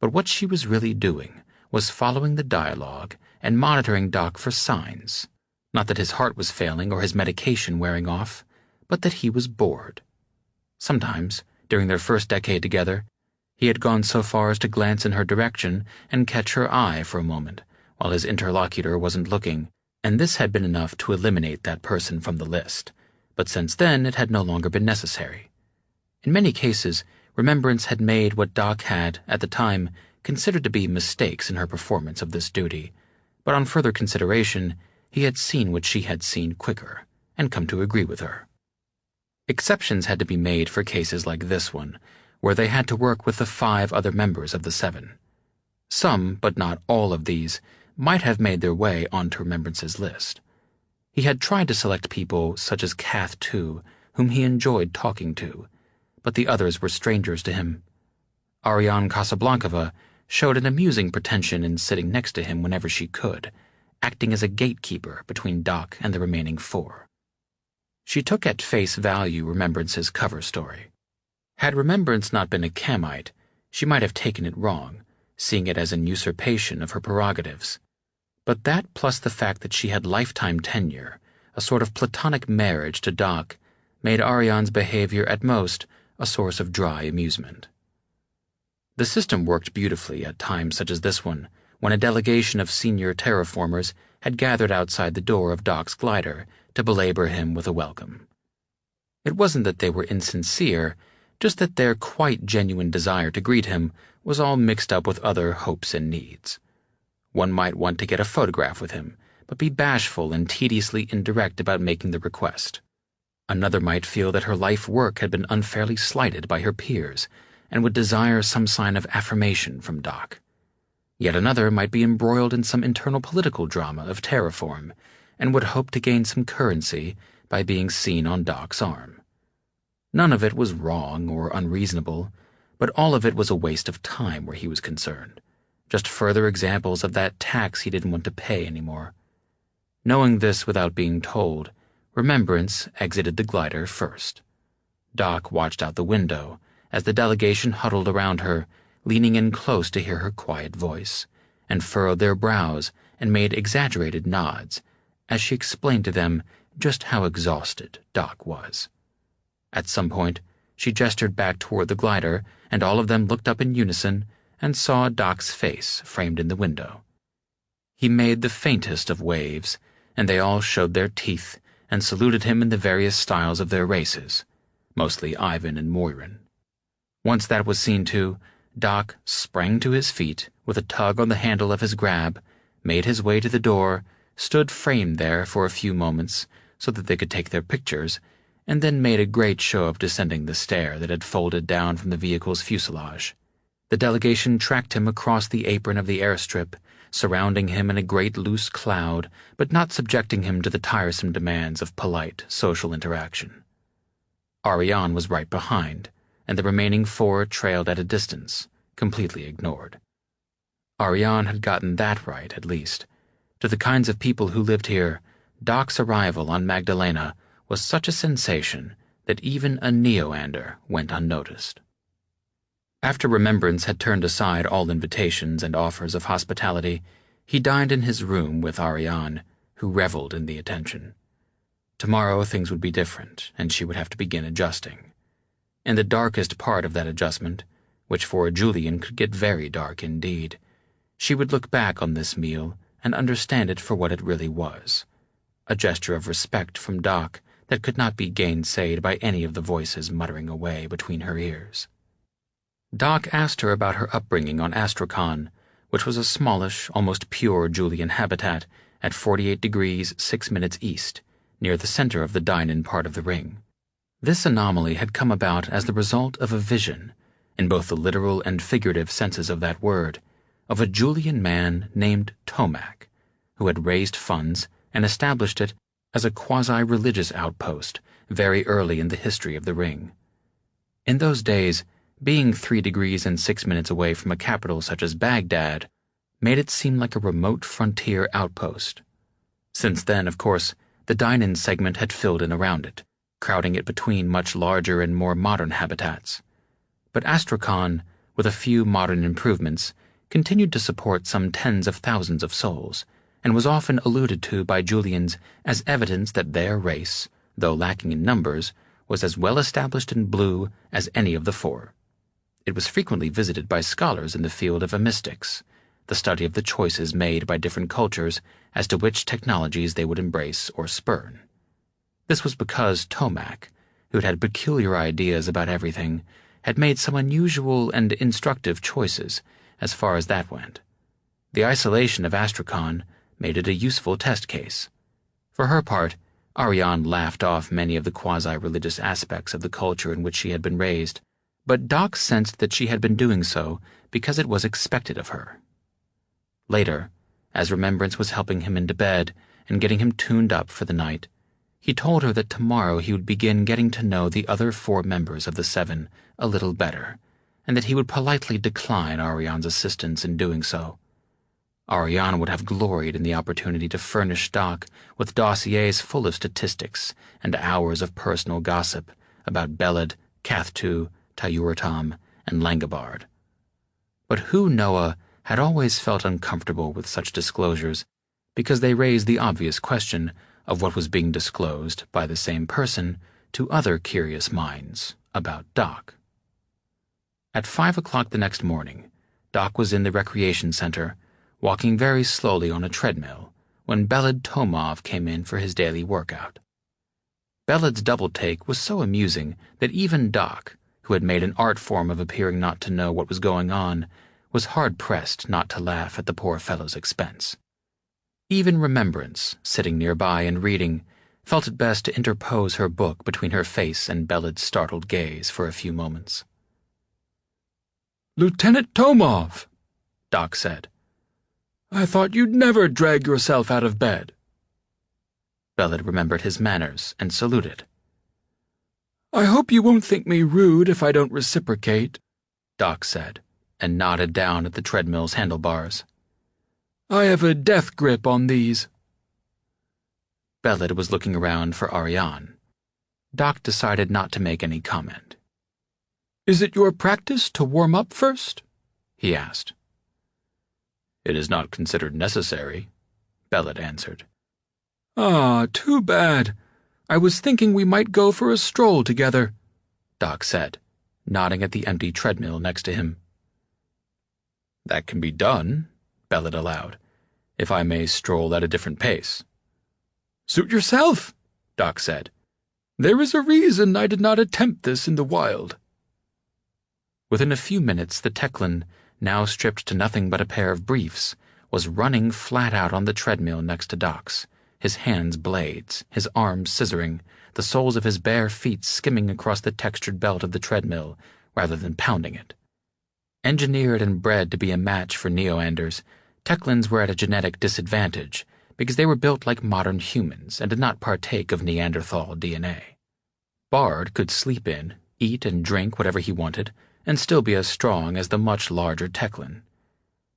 S1: But what she was really doing was following the dialogue and monitoring Doc for signs, not that his heart was failing or his medication wearing off, but that he was bored. Sometimes, during their first decade together, he had gone so far as to glance in her direction and catch her eye for a moment, while his interlocutor wasn't looking, and this had been enough to eliminate that person from the list, but since then it had no longer been necessary. In many cases, Remembrance had made what Doc had, at the time, considered to be mistakes in her performance of this duty, but on further consideration, he had seen what she had seen quicker, and come to agree with her. Exceptions had to be made for cases like this one, where they had to work with the 5 other members of the 7. Some, but not all of these, might have made their way onto Remembrance's list. He had tried to select people such as Cath too, whom he enjoyed talking to, but the others were strangers to him. Ariane Casablancova showed an amusing pretension in sitting next to him whenever she could, acting as a gatekeeper between Doc and the remaining 4. She took at face value Remembrance's cover story. Had Remembrance not been a Camite, she might have taken it wrong, seeing it as an usurpation of her prerogatives. But that, plus the fact that she had lifetime tenure, a sort of platonic marriage to Doc, made Ariane's behavior at most a source of dry amusement. The system worked beautifully at times such as this one, when a delegation of senior terraformers had gathered outside the door of Doc's glider to belabor him with a welcome. It wasn't that they were insincere, just that their quite genuine desire to greet him was all mixed up with other hopes and needs. One might want to get a photograph with him, but be bashful and tediously indirect about making the request. Another might feel that her life work had been unfairly slighted by her peers, and would desire some sign of affirmation from Doc. Yet another might be embroiled in some internal political drama of terraform, and would hope to gain some currency by being seen on Doc's arm. None of it was wrong or unreasonable, but all of it was a waste of time where he was concerned. Just further examples of that tax he didn't want to pay anymore. Knowing this without being told, Remembrance exited the glider first. Doc watched out the window as the delegation huddled around her, leaning in close to hear her quiet voice, and furrowed their brows and made exaggerated nods as she explained to them just how exhausted Doc was. At some point, she gestured back toward the glider, and all of them looked up in unison and saw Doc's face framed in the window. He made the faintest of waves, and they all showed their teeth and saluted him in the various styles of their races, mostly Ivan and Moirin. Once that was seen to, Doc sprang to his feet with a tug on the handle of his grab, made his way to the door, stood framed there for a few moments so that they could take their pictures, and then made a great show of descending the stair that had folded down from the vehicle's fuselage. The delegation tracked him across the apron of the airstrip, surrounding him in a great loose cloud, but not subjecting him to the tiresome demands of polite social interaction. Ariane was right behind, and the remaining four trailed at a distance, completely ignored. Ariane had gotten that right, at least. To the kinds of people who lived here, Doc's arrival on Magdalena was such a sensation that even a Neoander went unnoticed. After Remembrance had turned aside all invitations and offers of hospitality, he dined in his room with Ariane, who reveled in the attention. Tomorrow things would be different, and she would have to begin adjusting. In the darkest part of that adjustment, which for a Julian could get very dark indeed, she would look back on this meal and understand it for what it really was, a gesture of respect from Doc that could not be gainsaid by any of the voices muttering away between her ears. Doc asked her about her upbringing on Astrakhan, which was a smallish, almost pure Julian habitat at 48 degrees 6 minutes east, near the center of the dine-in part of the ring. This anomaly had come about as the result of a vision, in both the literal and figurative senses of that word, of a Julian man named Tomac, who had raised funds and established it as a quasi-religious outpost very early in the history of the ring. In those days, being 3 degrees and 6 minutes away from a capital such as Baghdad made it seem like a remote frontier outpost. Since then, of course, the dine-in segment had filled in around it, crowding it between much larger and more modern habitats. But Astrakhan, with a few modern improvements, continued to support some tens of thousands of souls, and was often alluded to by Julians as evidence that their race, though lacking in numbers, was as well established in blue as any of the four. It was frequently visited by scholars in the field of emistics, the study of the choices made by different cultures as to which technologies they would embrace or spurn. This was because Tomac, who had peculiar ideas about everything, had made some unusual and instructive choices as far as that went. The isolation of Astrakhan made it a useful test case. For her part, Ariane laughed off many of the quasi-religious aspects of the culture in which she had been raised, but Doc sensed that she had been doing so because it was expected of her. Later, as Remembrance was helping him into bed and getting him tuned up for the night, he told her that tomorrow he would begin getting to know the other 4 members of the 7 a little better, and that he would politely decline Ariane's assistance in doing so. Ariane would have gloried in the opportunity to furnish Doc with dossiers full of statistics and hours of personal gossip about Beled, Cathtu, Tayuratam, and Langobard. But Hu Noah had always felt uncomfortable with such disclosures because they raised the obvious question of what was being disclosed by the same person to other curious minds about Doc. At 5 o'clock the next morning, Doc was in the recreation center, walking very slowly on a treadmill, when Beled Tomov came in for his daily workout. Beled's double take was so amusing that even Doc, who had made an art form of appearing not to know what was going on, was hard-pressed not to laugh at the poor fellow's expense. Even Remembrance, sitting nearby and reading, felt it best to interpose her book between her face and Beled's startled gaze for a few moments.
S3: "Lieutenant Tomov,"
S1: Doc said.
S3: "I thought you'd never drag yourself out of bed."
S1: Beled remembered his manners and saluted.
S3: "I hope you won't think me rude if I don't reciprocate,"
S1: Doc said, and nodded down at the treadmill's handlebars.
S3: "I have a death grip on these."
S1: Beled was looking around for Ariane. Doc decided not to make any comment.
S3: "Is it your practice to warm up first?"
S1: he asked.
S2: "It is not considered necessary," Beled answered.
S3: "Ah, too bad. I was thinking we might go for a stroll together,"
S1: Doc said, nodding at the empty treadmill next to him.
S2: "That can be done," Beled allowed, "if I may stroll at a different pace."
S3: "Suit yourself," Doc said. "There is a reason I did not attempt this in the wild."
S1: Within a few minutes, the Teclan, now stripped to nothing but a pair of briefs, was running flat out on the treadmill next to Doc's, his hands blades, his arms scissoring, the soles of his bare feet skimming across the textured belt of the treadmill rather than pounding it. Engineered and bred to be a match for Neoanders, Teclans were at a genetic disadvantage because they were built like modern humans and did not partake of Neanderthal DNA. Bard could sleep in, eat and drink whatever he wanted, and still be as strong as the much larger Teclan.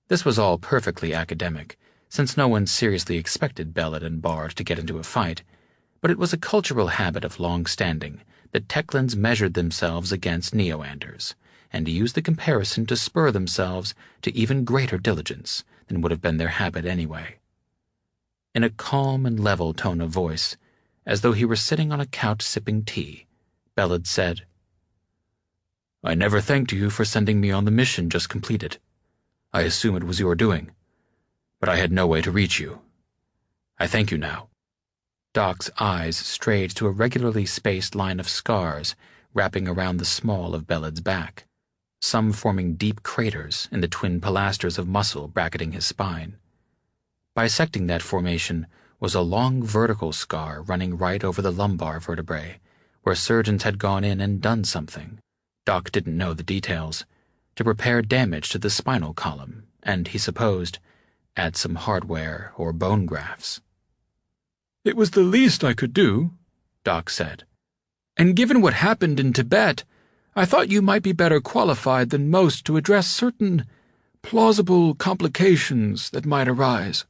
S1: This was all perfectly academic, since no one seriously expected Beled and Bard to get into a fight, but it was a cultural habit of long standing that Teclans measured themselves against Neoanders, and used the comparison to spur themselves to even greater diligence than would have been their habit anyway. In a calm and level tone of voice, as though he were sitting on a couch sipping tea, Beled said, "I never thanked you for sending me on the mission just completed. I assume it was your doing, but I had no way to reach you. I thank you now." Doc's eyes strayed to a regularly spaced line of scars wrapping around the small of Beled's back, some forming deep craters in the twin pilasters of muscle bracketing his spine. Bisecting that formation was a long vertical scar running right over the lumbar vertebrae, where surgeons had gone in and done something. Doc didn't know the details, to repair damage to the spinal column, and, he supposed, add some hardware or bone grafts.
S3: "It was the least I could do," Doc said. "And given what happened in Tibet, I thought you might be better qualified than most to address certain plausible complications that might arise."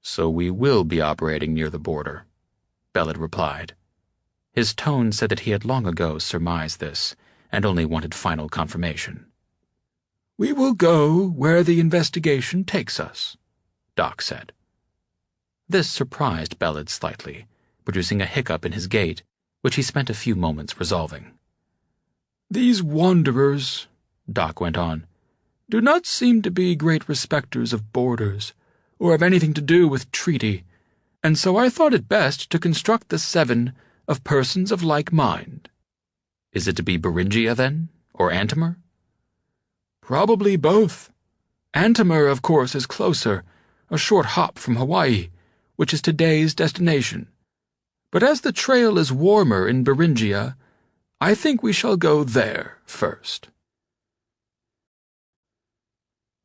S2: "So we will be operating near the border," Beled replied.
S1: His tone said that he had long ago surmised this, and only wanted final confirmation.
S3: "We will go where the investigation takes us," Doc said.
S1: This surprised Beled slightly, producing a hiccup in his gait, which he spent a few moments resolving.
S3: "These wanderers," Doc went on, "do not seem to be great respecters of borders, or have anything to do with treaty, and so I thought it best to construct the 7 of persons of like mind."
S1: "Is it to be Beringia, then? Or Antimer?"
S3: "Probably both. Antimer, of course, is closer, a short hop from Hawaii, which is today's destination. But as the trail is warmer in Beringia, I think we shall go there first."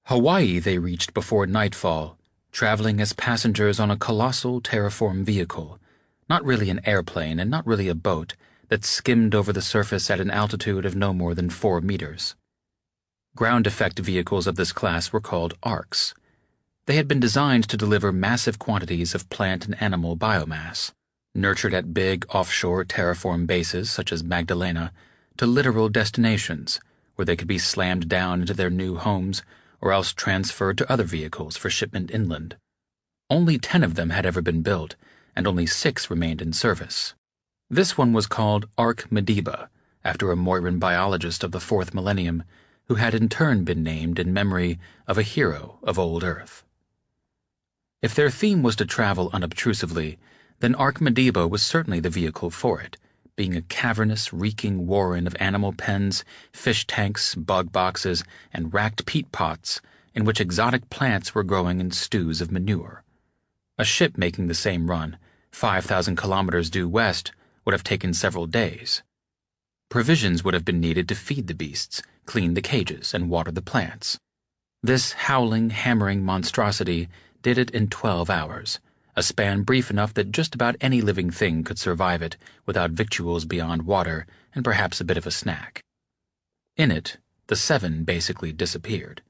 S1: Hawaii they reached before nightfall, traveling as passengers on a colossal terraform vehicle, not really an airplane and not really a boat, that skimmed over the surface at an altitude of no more than 4 meters. Ground effect vehicles of this class were called arcs. They had been designed to deliver massive quantities of plant and animal biomass, nurtured at big offshore terraform bases such as Magdalena, to literal destinations where they could be slammed down into their new homes or else transferred to other vehicles for shipment inland. Only 10 of them had ever been built, and only 6 remained in service. This one was called Ark Mediba, after a Moiran biologist of the 4th millennium, who had in turn been named in memory of a hero of old Earth. If their theme was to travel unobtrusively, then Ark Mediba was certainly the vehicle for it, being a cavernous, reeking warren of animal pens, fish tanks, bug boxes, and racked peat pots in which exotic plants were growing in stews of manure. A ship making the same run, 5,000 kilometers due west, would have taken several days. Provisions would have been needed to feed the beasts, clean the cages, and water the plants. This howling, hammering monstrosity did it in 12 hours, a span brief enough that just about any living thing could survive it without victuals beyond water and perhaps a bit of a snack. In it, the Seven basically disappeared.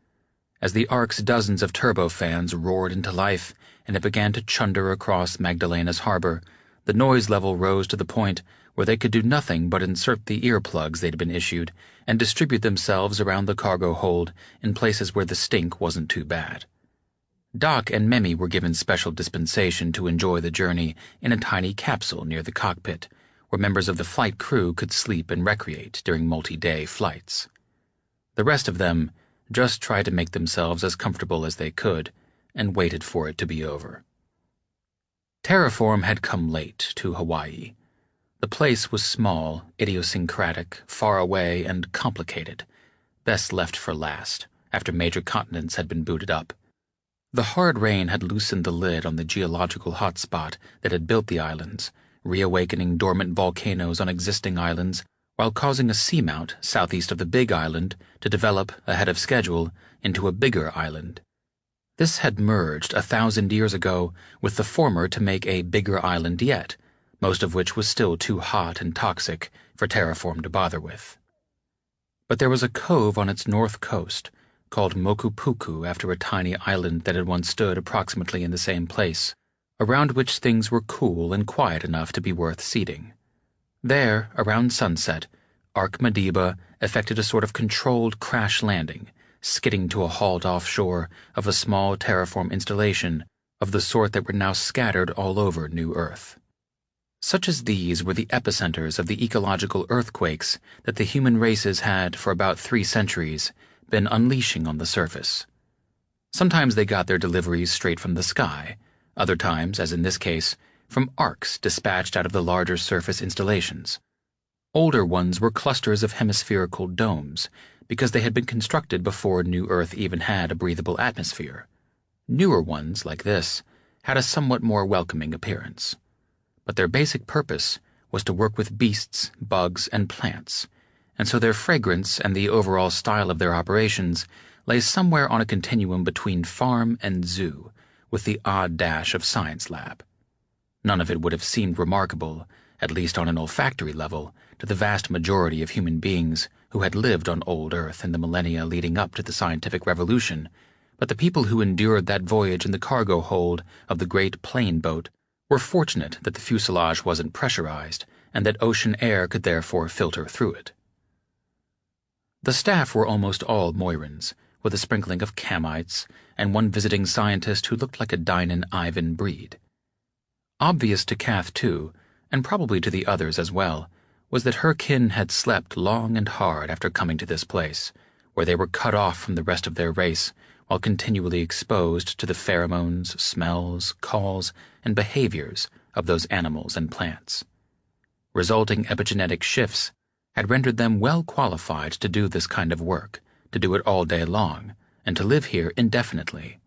S1: As the Ark's dozens of turbofans roared into life and it began to chunder across Magdalena's harbor, the noise level rose to the point where they could do nothing but insert the earplugs they'd been issued and distribute themselves around the cargo hold in places where the stink wasn't too bad. Doc and Memmi were given special dispensation to enjoy the journey in a tiny capsule near the cockpit, where members of the flight crew could sleep and recreate during multi-day flights. The rest of them just tried to make themselves as comfortable as they could and waited for it to be over. Terraform had come late to Hawaii. The place was small, idiosyncratic, far away, and complicated, best left for last, after major continents had been booted up. The hard rain had loosened the lid on the geological hotspot that had built the islands, reawakening dormant volcanoes on existing islands, while causing a seamount southeast of the Big Island to develop, ahead of schedule, into a bigger island. This had merged 1,000 years ago with the former to make a bigger island yet, most of which was still too hot and toxic for Terraform to bother with. But there was a cove on its north coast, called Mokupuku after a tiny island that had once stood approximately in the same place, around which things were cool and quiet enough to be worth seeding. There, around sunset, Ark Madiba effected a sort of controlled crash landing, skidding to a halt offshore of a small terraform installation of the sort that were now scattered all over New Earth. Such as these were the epicenters of the ecological earthquakes that the human races had, for about 3 centuries, been unleashing on the surface. Sometimes they got their deliveries straight from the sky, other times, as in this case, from arcs dispatched out of the larger surface installations. Older ones were clusters of hemispherical domes, because they had been constructed before New Earth even had a breathable atmosphere. Newer ones, like this, had a somewhat more welcoming appearance. But their basic purpose was to work with beasts, bugs, and plants, and so their fragrance and the overall style of their operations lay somewhere on a continuum between farm and zoo, with the odd dash of science lab. None of it would have seemed remarkable, at least on an olfactory level, to the vast majority of human beings who had lived on old Earth in the millennia leading up to the scientific revolution, but the people who endured that voyage in the cargo hold of the great plane boat were fortunate that the fuselage wasn't pressurized and that ocean air could therefore filter through it. The staff were almost all Moirans, with a sprinkling of Kamites and one visiting scientist who looked like a Dynan Ivan breed. Obvious to Kath, too, and probably to the others as well, was that her kin had slept long and hard after coming to this place, where they were cut off from the rest of their race while continually exposed to the pheromones, smells, calls, and behaviors of those animals and plants. Resulting epigenetic shifts had rendered them well qualified to do this kind of work, to do it all day long, and to live here indefinitely.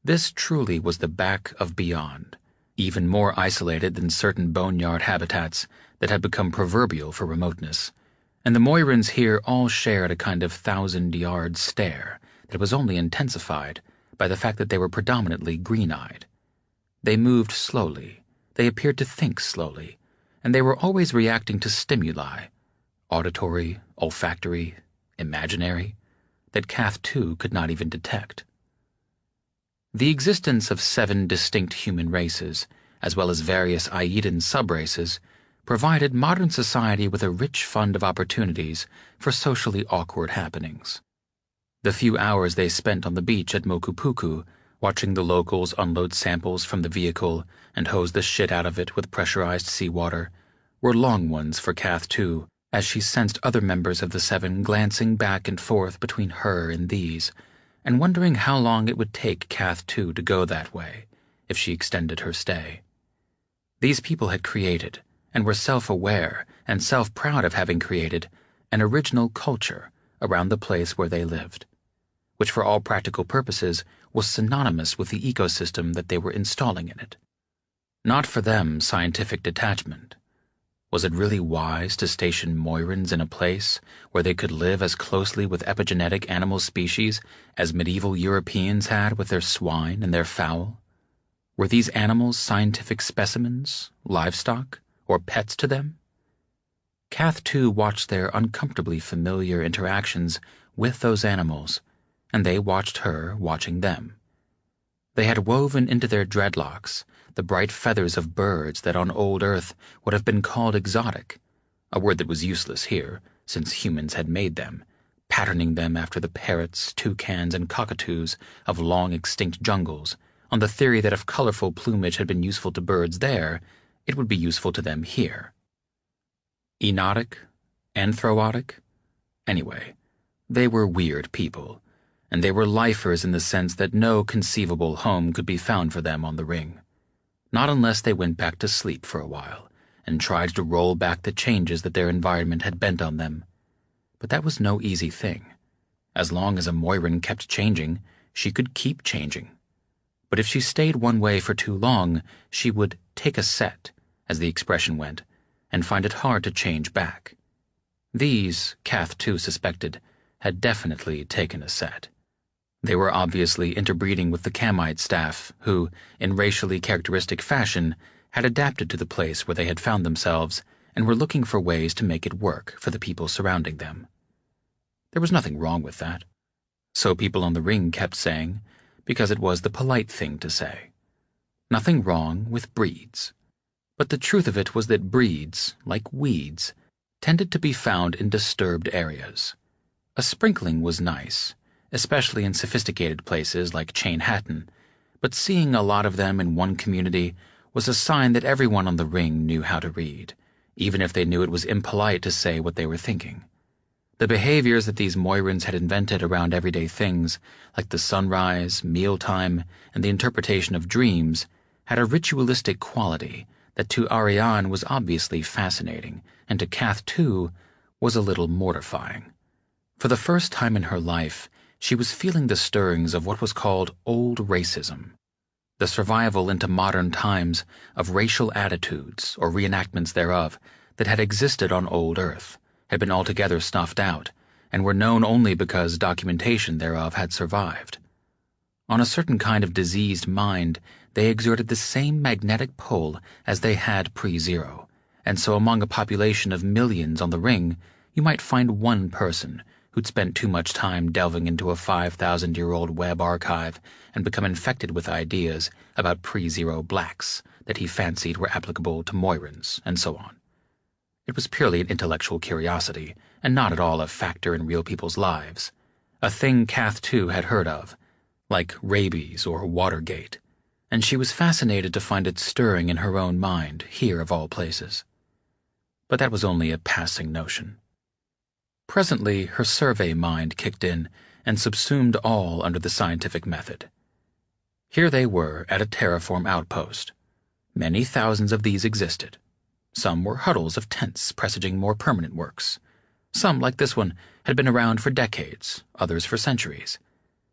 S1: This truly was the back of beyond, even more isolated than certain boneyard habitats that had become proverbial for remoteness, and the Moirans here all shared a kind of 1,000-yard stare that was only intensified by the fact that they were predominantly green-eyed. They moved slowly, they appeared to think slowly, and they were always reacting to stimuli, auditory, olfactory, imaginary, that Kath, too, could not even detect. The existence of 7 distinct human races, as well as various Aedan subraces, provided modern society with a rich fund of opportunities for socially awkward happenings. The few hours they spent on the beach at Mokupuku, watching the locals unload samples from the vehicle and hose the shit out of it with pressurized seawater, were long ones for Kath, too, as she sensed other members of the 7 glancing back and forth between her and these, and wondering how long it would take Kath, too, to go that way, if she extended her stay. These people had created, and were self-aware and self-proud of having created an original culture around the place where they lived, which for all practical purposes was synonymous with the ecosystem that they were installing in it. Not for them scientific detachment. Was it really wise to station Moirans in a place where they could live as closely with epigenetic animal species as medieval Europeans had with their swine and their fowl? Were these animals scientific specimens, livestock, or pets to them? Kath, too, watched their uncomfortably familiar interactions with those animals, and they watched her watching them. They had woven into their dreadlocks the bright feathers of birds that on old Earth would have been called exotic, a word that was useless here, since humans had made them, patterning them after the parrots, toucans, and cockatoos of long-extinct jungles, on the theory that if colorful plumage had been useful to birds there, it would be useful to them here. Enotic? Anthrotic? Anyway, they were weird people, and they were lifers in the sense that no conceivable home could be found for them on the ring. Not unless they went back to sleep for a while and tried to roll back the changes that their environment had bent on them. But that was no easy thing. As long as a Moiran kept changing, she could keep changing. But if she stayed one way for too long, she would take a set, as the expression went, and find it hard to change back. These, Kath too suspected, had definitely taken a set. They were obviously interbreeding with the Kamite staff, who, in racially characteristic fashion, had adapted to the place where they had found themselves and were looking for ways to make it work for the people surrounding them. There was nothing wrong with that. So people on the ring kept saying, because it was the polite thing to say. Nothing wrong with breeds. But the truth of it was that breeds, like weeds, tended to be found in disturbed areas. A sprinkling was nice, especially in sophisticated places like Chain-Hatton, but seeing a lot of them in one community was a sign that everyone on the ring knew how to read, even if they knew it was impolite to say what they were thinking. The behaviors that these Moirans had invented around everyday things, like the sunrise, mealtime, and the interpretation of dreams, had a ritualistic quality that to Ariane was obviously fascinating, and to Kath too was a little mortifying. For the first time in her life, she was feeling the stirrings of what was called old racism, the survival into modern times of racial attitudes or reenactments thereof that had existed on old Earth, had been altogether snuffed out, and were known only because documentation thereof had survived. On a certain kind of diseased mind, they exerted the same magnetic pull as they had pre-zero, and so among a population of millions on the ring, you might find one person who'd spent too much time delving into a 5,000-year-old web archive and become infected with ideas about pre-zero blacks that he fancied were applicable to Moirans, and so on. It was purely an intellectual curiosity, and not at all a factor in real people's lives. A thing Kath too had heard of, like rabies or Watergate, and she was fascinated to find it stirring in her own mind, here of all places. But that was only a passing notion. Presently, her survey mind kicked in and subsumed all under the scientific method. Here they were at a terraform outpost. Many thousands of these existed. Some were huddles of tents presaging more permanent works. Some, like this one, had been around for decades, others for centuries.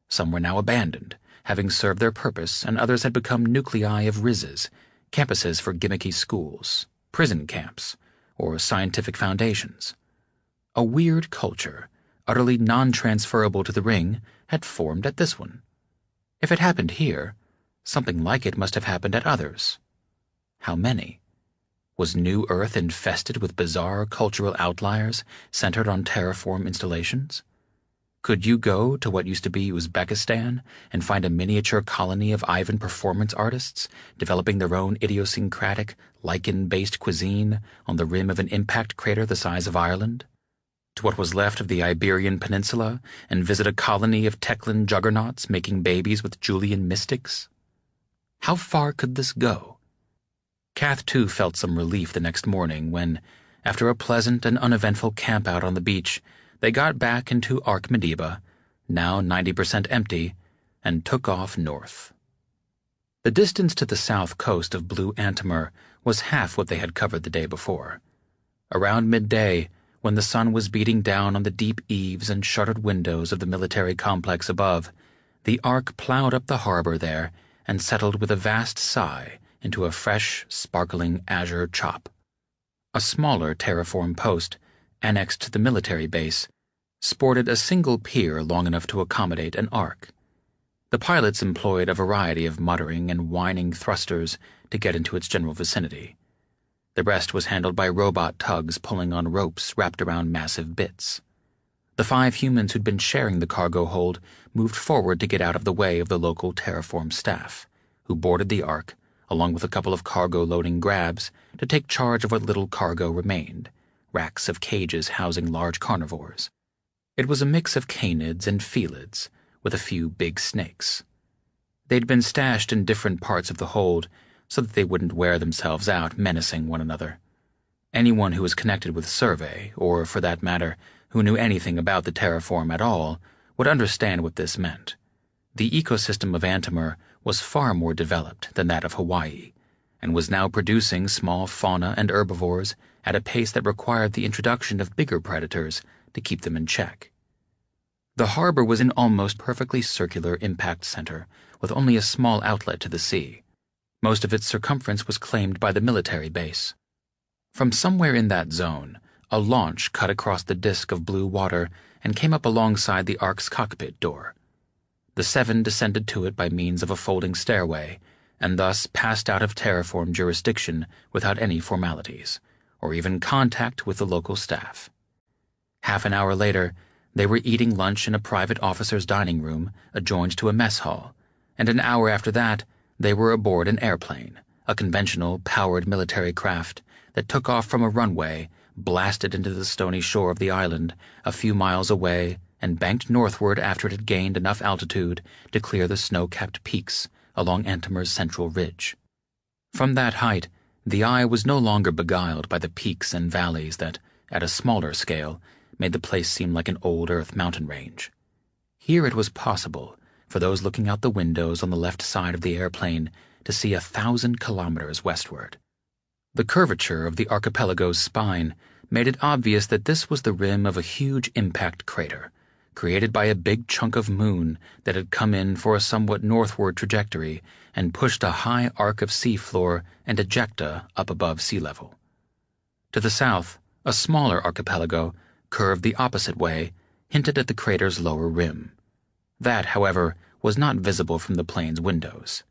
S1: Some were now abandoned, having served their purpose, and others had become nuclei of rizzes, campuses for gimmicky schools, prison camps, or scientific foundations. A weird culture, utterly non-transferable to the ring, had formed at this one. If it happened here, something like it must have happened at others. How many? Was New Earth infested with bizarre cultural outliers centered on terraform installations? Could you go to what used to be Uzbekistan and find a miniature colony of Ivan performance artists developing their own idiosyncratic, lichen-based cuisine on the rim of an impact crater the size of Ireland? To what was left of the Iberian Peninsula and visit a colony of Teclan juggernauts making babies with Julian mystics? How far could this go? Kath too felt some relief the next morning when, after a pleasant and uneventful camp-out on the beach, they got back into Ark Mediba, now 90% empty, and took off north. The distance to the south coast of Blue Antimer was half what they had covered the day before. Around midday, when the sun was beating down on the deep eaves and shuttered windows of the military complex above, the Ark plowed up the harbor there and settled with a vast sigh into a fresh, sparkling azure chop. A smaller terraform post, annexed to the military base, sported a single pier long enough to accommodate an Ark. The pilots employed a variety of muttering and whining thrusters to get into its general vicinity. The rest was handled by robot tugs pulling on ropes wrapped around massive bits. The 5 humans who'd been sharing the cargo hold moved forward to get out of the way of the local terraform staff, who boarded the Ark, along with a couple of cargo-loading grabs, to take charge of what little cargo remained, racks of cages housing large carnivores. It was a mix of canids and felids, with a few big snakes. They'd been stashed in different parts of the hold so that they wouldn't wear themselves out menacing one another. Anyone who was connected with survey, or for that matter, who knew anything about the terraform at all, would understand what this meant. The ecosystem of Antimer was far more developed than that of Hawaii, and was now producing small fauna and herbivores at a pace that required the introduction of bigger predators to keep them in check. The harbor was an almost perfectly circular impact center, with only a small outlet to the sea. Most of its circumference was claimed by the military base. From somewhere in that zone, a launch cut across the disk of blue water and came up alongside the Ark's cockpit door. The 7 descended to it by means of a folding stairway, and thus passed out of terraform jurisdiction without any formalities, or even contact with the local staff. Half an hour later, they were eating lunch in a private officer's dining room adjoined to a mess hall, and an hour after that, they were aboard an airplane, a conventional, powered military craft that took off from a runway, blasted into the stony shore of the island a few miles away, and banked northward after it had gained enough altitude to clear the snow-capped peaks along Antimer's central ridge. From that height, the eye was no longer beguiled by the peaks and valleys that, at a smaller scale, made the place seem like an old Earth mountain range. Here it was possible for those looking out the windows on the left side of the airplane to see 1,000 kilometers westward. The curvature of the archipelago's spine made it obvious that this was the rim of a huge impact crater, created by a big chunk of moon that had come in for a somewhat northward trajectory and pushed a high arc of seafloor and ejecta up above sea level. To the south, a smaller archipelago, curved the opposite way, hinted at the crater's lower rim. That, however, was not visible from the plane's windows.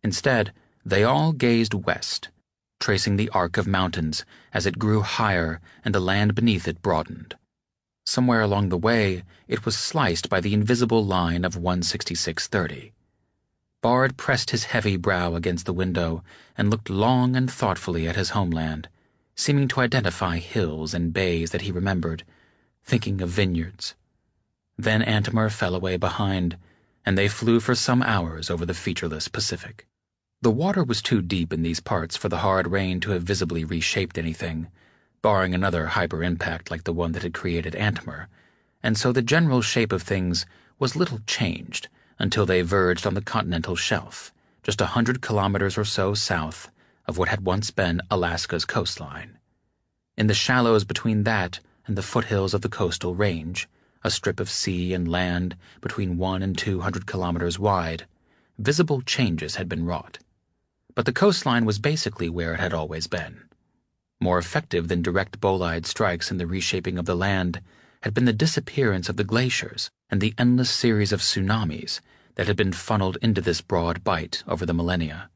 S1: Instead, they all gazed west, tracing the arc of mountains as it grew higher and the land beneath it broadened. Somewhere along the way, it was sliced by the invisible line of 16630. Bard pressed his heavy brow against the window and looked long and thoughtfully at his homeland, seeming to identify hills and bays that he remembered, thinking of vineyards. Then Antimer fell away behind, and they flew for some hours over the featureless Pacific. The water was too deep in these parts for the hard rain to have visibly reshaped anything, barring another hyper-impact like the one that had created Antimer, and so the general shape of things was little changed until they verged on the continental shelf, just 100 kilometers or so south of what had once been Alaska's coastline. In the shallows between that and the foothills of the coastal range, a strip of sea and land between 100 and 200 kilometers wide, visible changes had been wrought. But the coastline was basically where it had always been. More effective than direct bolide strikes in the reshaping of the land had been the disappearance of the glaciers and the endless series of tsunamis that had been funneled into this broad bight over the millennia.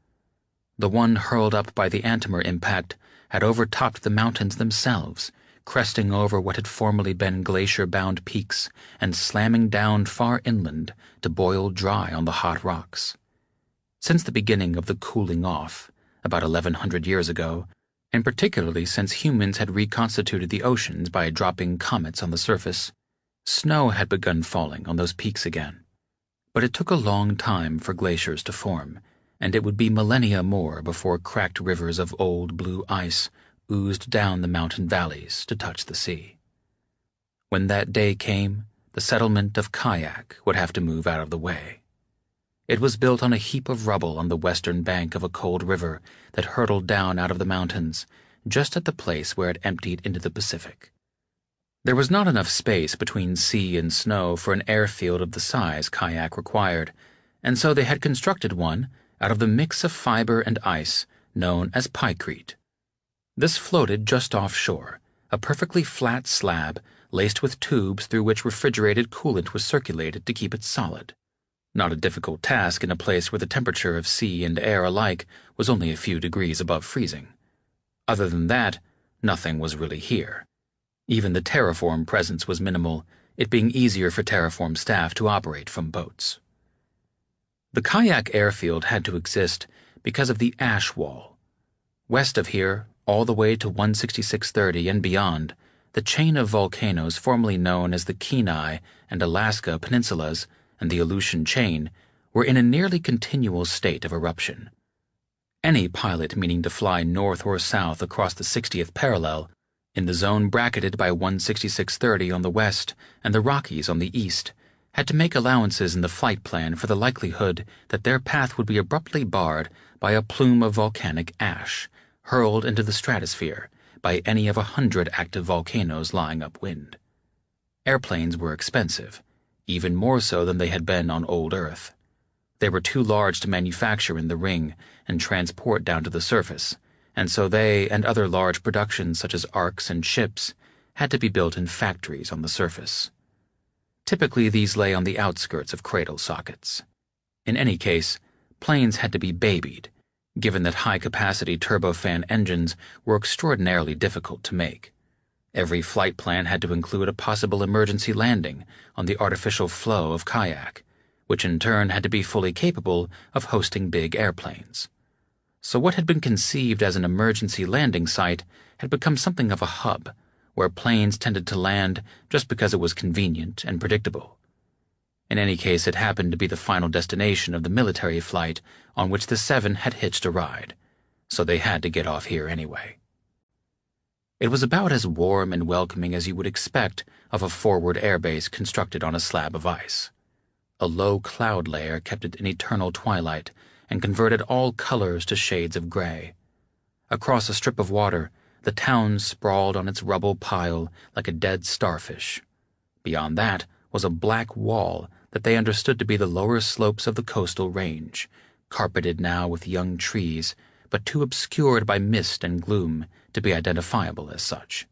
S1: The one hurled up by the Antimer impact had overtopped the mountains themselves, cresting over what had formerly been glacier-bound peaks and slamming down far inland to boil dry on the hot rocks. Since the beginning of the cooling off, about 1,100 years ago, and particularly since humans had reconstituted the oceans by dropping comets on the surface, snow had begun falling on those peaks again. But it took a long time for glaciers to form, and it would be millennia more before cracked rivers of old blue ice oozed down the mountain valleys to touch the sea. When that day came, the settlement of Kayak would have to move out of the way. It was built on a heap of rubble on the western bank of a cold river that hurtled down out of the mountains, just at the place where it emptied into the Pacific. There was not enough space between sea and snow for an airfield of the size kayak required, and so they had constructed one out of the mix of fiber and ice known as pykrete. This floated just offshore, a perfectly flat slab laced with tubes through which refrigerated coolant was circulated to keep it solid. Not a difficult task in a place where the temperature of sea and air alike was only a few degrees above freezing. Other than that, nothing was really here. Even the terraform presence was minimal, it being easier for terraform staff to operate from boats. The kayak airfield had to exist because of the ash wall. West of here, all the way to 16630 and beyond, the chain of volcanoes formerly known as the Kenai and Alaska peninsulas and the Aleutian chain were in a nearly continual state of eruption. Any pilot meaning to fly north or south across the 60th parallel, in the zone bracketed by 16630 on the west and the Rockies on the east, had to make allowances in the flight plan for the likelihood that their path would be abruptly barred by a plume of volcanic ash, hurled into the stratosphere by any of 100 active volcanoes lying upwind. Airplanes were expensive, even more so than they had been on old Earth. They were too large to manufacture in the ring and transport down to the surface, and so they and other large productions such as arcs and ships had to be built in factories on the surface. Typically, these lay on the outskirts of cradle sockets. In any case, planes had to be babied, given that high-capacity turbofan engines were extraordinarily difficult to make. Every flight plan had to include a possible emergency landing on the artificial flow of kayak, which in turn had to be fully capable of hosting big airplanes. So what had been conceived as an emergency landing site had become something of a hub, where planes tended to land just because it was convenient and predictable. In any case, it happened to be the final destination of the military flight on which the Seven had hitched a ride, so they had to get off here anyway. It was about as warm and welcoming as you would expect of a forward airbase constructed on a slab of ice. A low cloud layer kept it in eternal twilight and converted all colors to shades of gray. Across a strip of water, the town sprawled on its rubble pile like a dead starfish. Beyond that was a black wall that they understood to be the lower slopes of the coastal range, carpeted now with young trees, but too obscured by mist and gloom to be identifiable as such.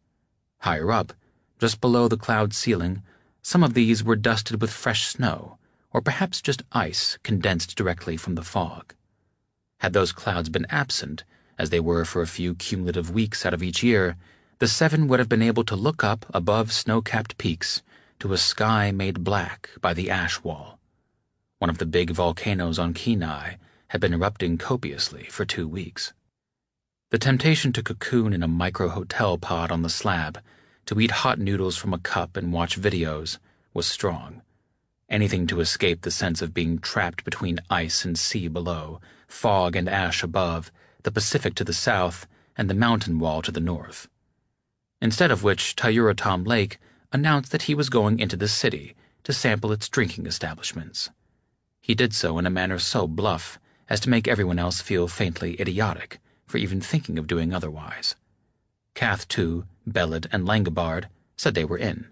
S1: Higher up, just below the cloud ceiling, some of these were dusted with fresh snow, or perhaps just ice condensed directly from the fog. Had those clouds been absent, as they were for a few cumulative weeks out of each year, the Seven would have been able to look up above snow-capped peaks to a sky made black by the ash wall. One of the big volcanoes on Kenai had been erupting copiously for 2 weeks. The temptation to cocoon in a micro-hotel pod on the slab, to eat hot noodles from a cup and watch videos, was strong. Anything to escape the sense of being trapped between ice and sea below, fog and ash above, the Pacific to the south, and the mountain wall to the north. Instead of which, Tyuratom Lake announced that he was going into the city to sample its drinking establishments. He did so in a manner so bluff as to make everyone else feel faintly idiotic for even thinking of doing otherwise. Cath II, Bellid, and Langobard said they were in.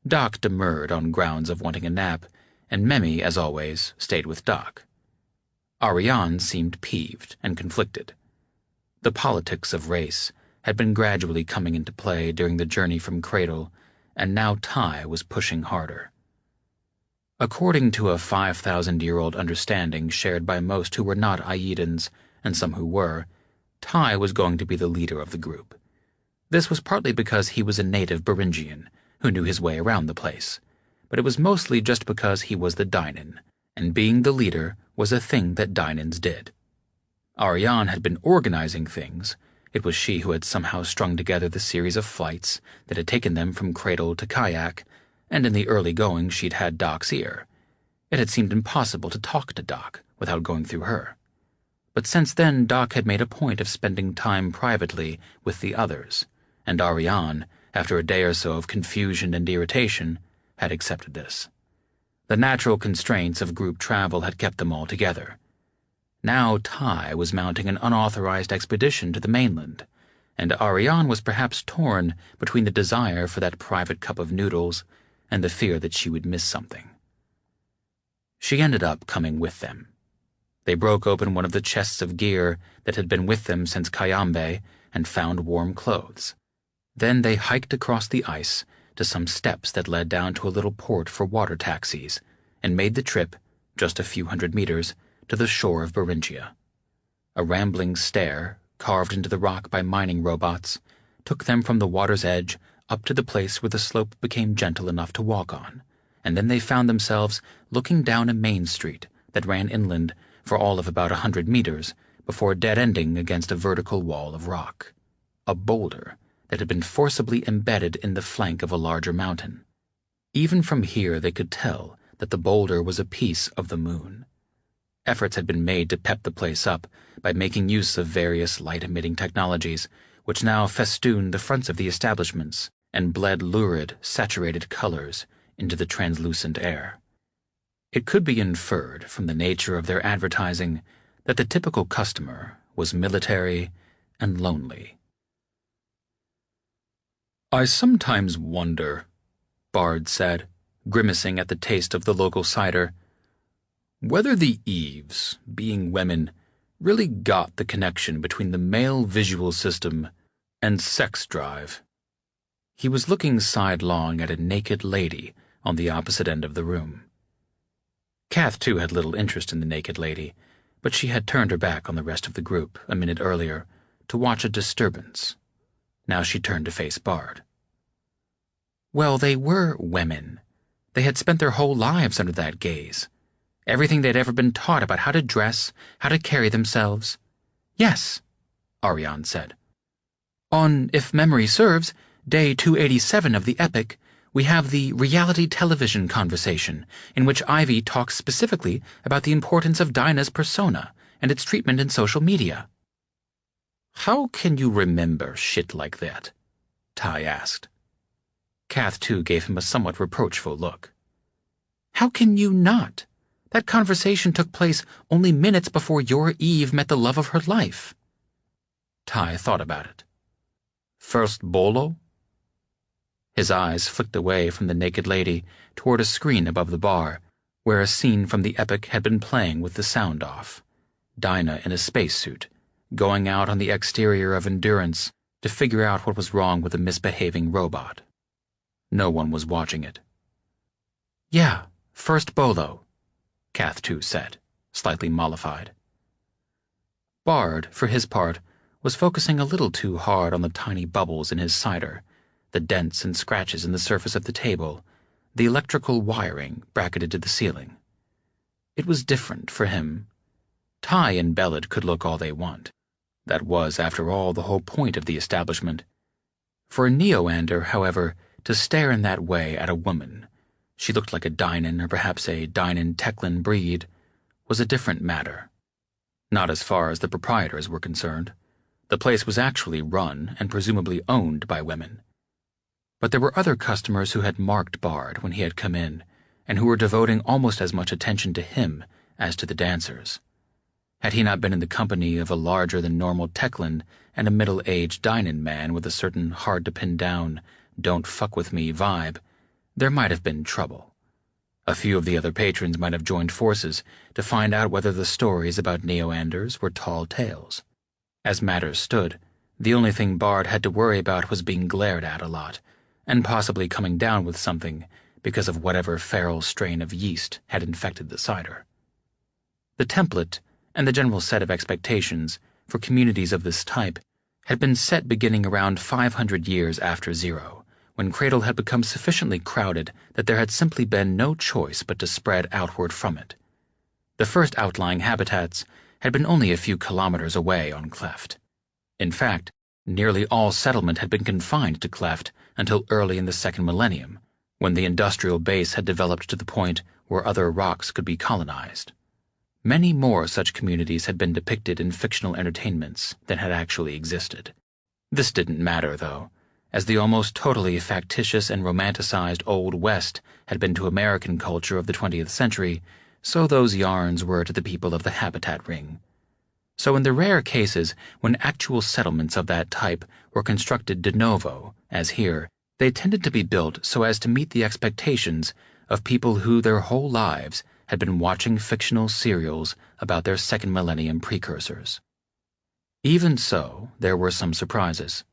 S1: Doc demurred on grounds of wanting a nap, and Memi, as always, stayed with Doc. Ariane seemed peeved and conflicted. The politics of race had been gradually coming into play during the journey from Cradle, and now Ty was pushing harder. According to a 5,000-year-old understanding shared by most who were not Aedans, and some who were, Ty was going to be the leader of the group. This was partly because he was a native Beringian who knew his way around the place, but it was mostly just because he was the Dynan, and being the leader was a thing that Dynans did. Ariane had been organizing things. It was she who had somehow strung together the series of flights that had taken them from Cradle to Kayak, and in the early going she'd had Doc's ear. It had seemed impossible to talk to Doc without going through her. But since then Doc had made a point of spending time privately with the others, and Ariane, after a day or so of confusion and irritation, had accepted this. The natural constraints of group travel had kept them all together. Now Ty was mounting an unauthorized expedition to the mainland, and Ariane was perhaps torn between the desire for that private cup of noodles and the fear that she would miss something. She ended up coming with them. They broke open one of the chests of gear that had been with them since Cayambe and found warm clothes. Then they hiked across the ice to some steps that led down to a little port for water taxis and made the trip, just a few hundred meters, to the shore of Beringia. A rambling stair, carved into the rock by mining robots, took them from the water's edge up to the place where the slope became gentle enough to walk on, and then they found themselves looking down a main street that ran inland for all of about 100 meters before dead-ending against a vertical wall of rock. A boulder that had been forcibly embedded in the flank of a larger mountain. Even from here they could tell that the boulder was a piece of the moon. Efforts had been made to pep the place up by making use of various light-emitting technologies, which now festooned the fronts of the establishments and bled lurid, saturated colors into the translucent air. It could be inferred from the nature of their advertising that the typical customer was military and lonely.
S2: "I sometimes wonder," Bard said, grimacing at the taste of the local cider, "whether the Eves, being women, really got the connection between the male visual system and sex drive."
S1: He was looking sidelong at a naked lady on the opposite end of the room. Kath, too, had little interest in the naked lady, but she had turned her back on the rest of the group a minute earlier to watch a disturbance. Now she turned to face Bard. Well, they were women. They had spent their whole lives under that gaze. Everything they'd ever been taught about how to dress, how to carry themselves. Yes, Ariane said. On, if memory serves, day 287 of the epic, we have the reality television conversation, in which Ivy talks specifically about the importance of Dinah's persona and its treatment in social media. How can you remember shit like that? Ty asked. Kath, too, gave him a somewhat reproachful look. How can you not? That conversation took place only minutes before your Eve met the love of her life. Ty thought about it. First bolo? His eyes flicked away from the naked lady toward a screen above the bar, where a scene from the epic had been playing with the sound off. Dinah in a spacesuit, going out on the exterior of Endurance to figure out what was wrong with a misbehaving robot. No one was watching it. Yeah, first bolo, Kath, too, said, slightly mollified. Bard, for his part, was focusing a little too hard on the tiny bubbles in his cider, the dents and scratches in the surface of the table, the electrical wiring bracketed to the ceiling. It was different for him. Ty and Bellad could look all they want. That was, after all, the whole point of the establishment. For a Neoander, however, to stare in that way at a woman, she looked like a Dynan or perhaps a Dynan-Teclan breed, was a different matter. Not as far as the proprietors were concerned. The place was actually run and presumably owned by women. But there were other customers who had marked Bard when he had come in, and who were devoting almost as much attention to him as to the dancers. Had he not been in the company of a larger-than-normal Teclan and a middle-aged Dynan man with a certain hard-to-pin-down, don't-fuck-with-me vibe, there might have been trouble. A few of the other patrons might have joined forces to find out whether the stories about Neoanders were tall tales. As matters stood, the only thing Bard had to worry about was being glared at a lot, and possibly coming down with something because of whatever feral strain of yeast had infected the cider. The template and the general set of expectations for communities of this type had been set beginning around 500 years after Zero, when Cradle had become sufficiently crowded that there had simply been no choice but to spread outward from it. The first outlying habitats had been only a few kilometers away on Cleft. In fact, nearly all settlement had been confined to Cleft until early in the second millennium, when the industrial base had developed to the point where other rocks could be colonized. Many more such communities had been depicted in fictional entertainments than had actually existed. This didn't matter, though, As the almost totally factitious and romanticized Old West had been to American culture of the 20th century, so those yarns were to the people of the habitat ring. So in the rare cases when actual settlements of that type were constructed de novo, as here, they tended to be built so as to meet the expectations of people who their whole lives had been watching fictional serials about their second millennium precursors. Even so, there were some surprises.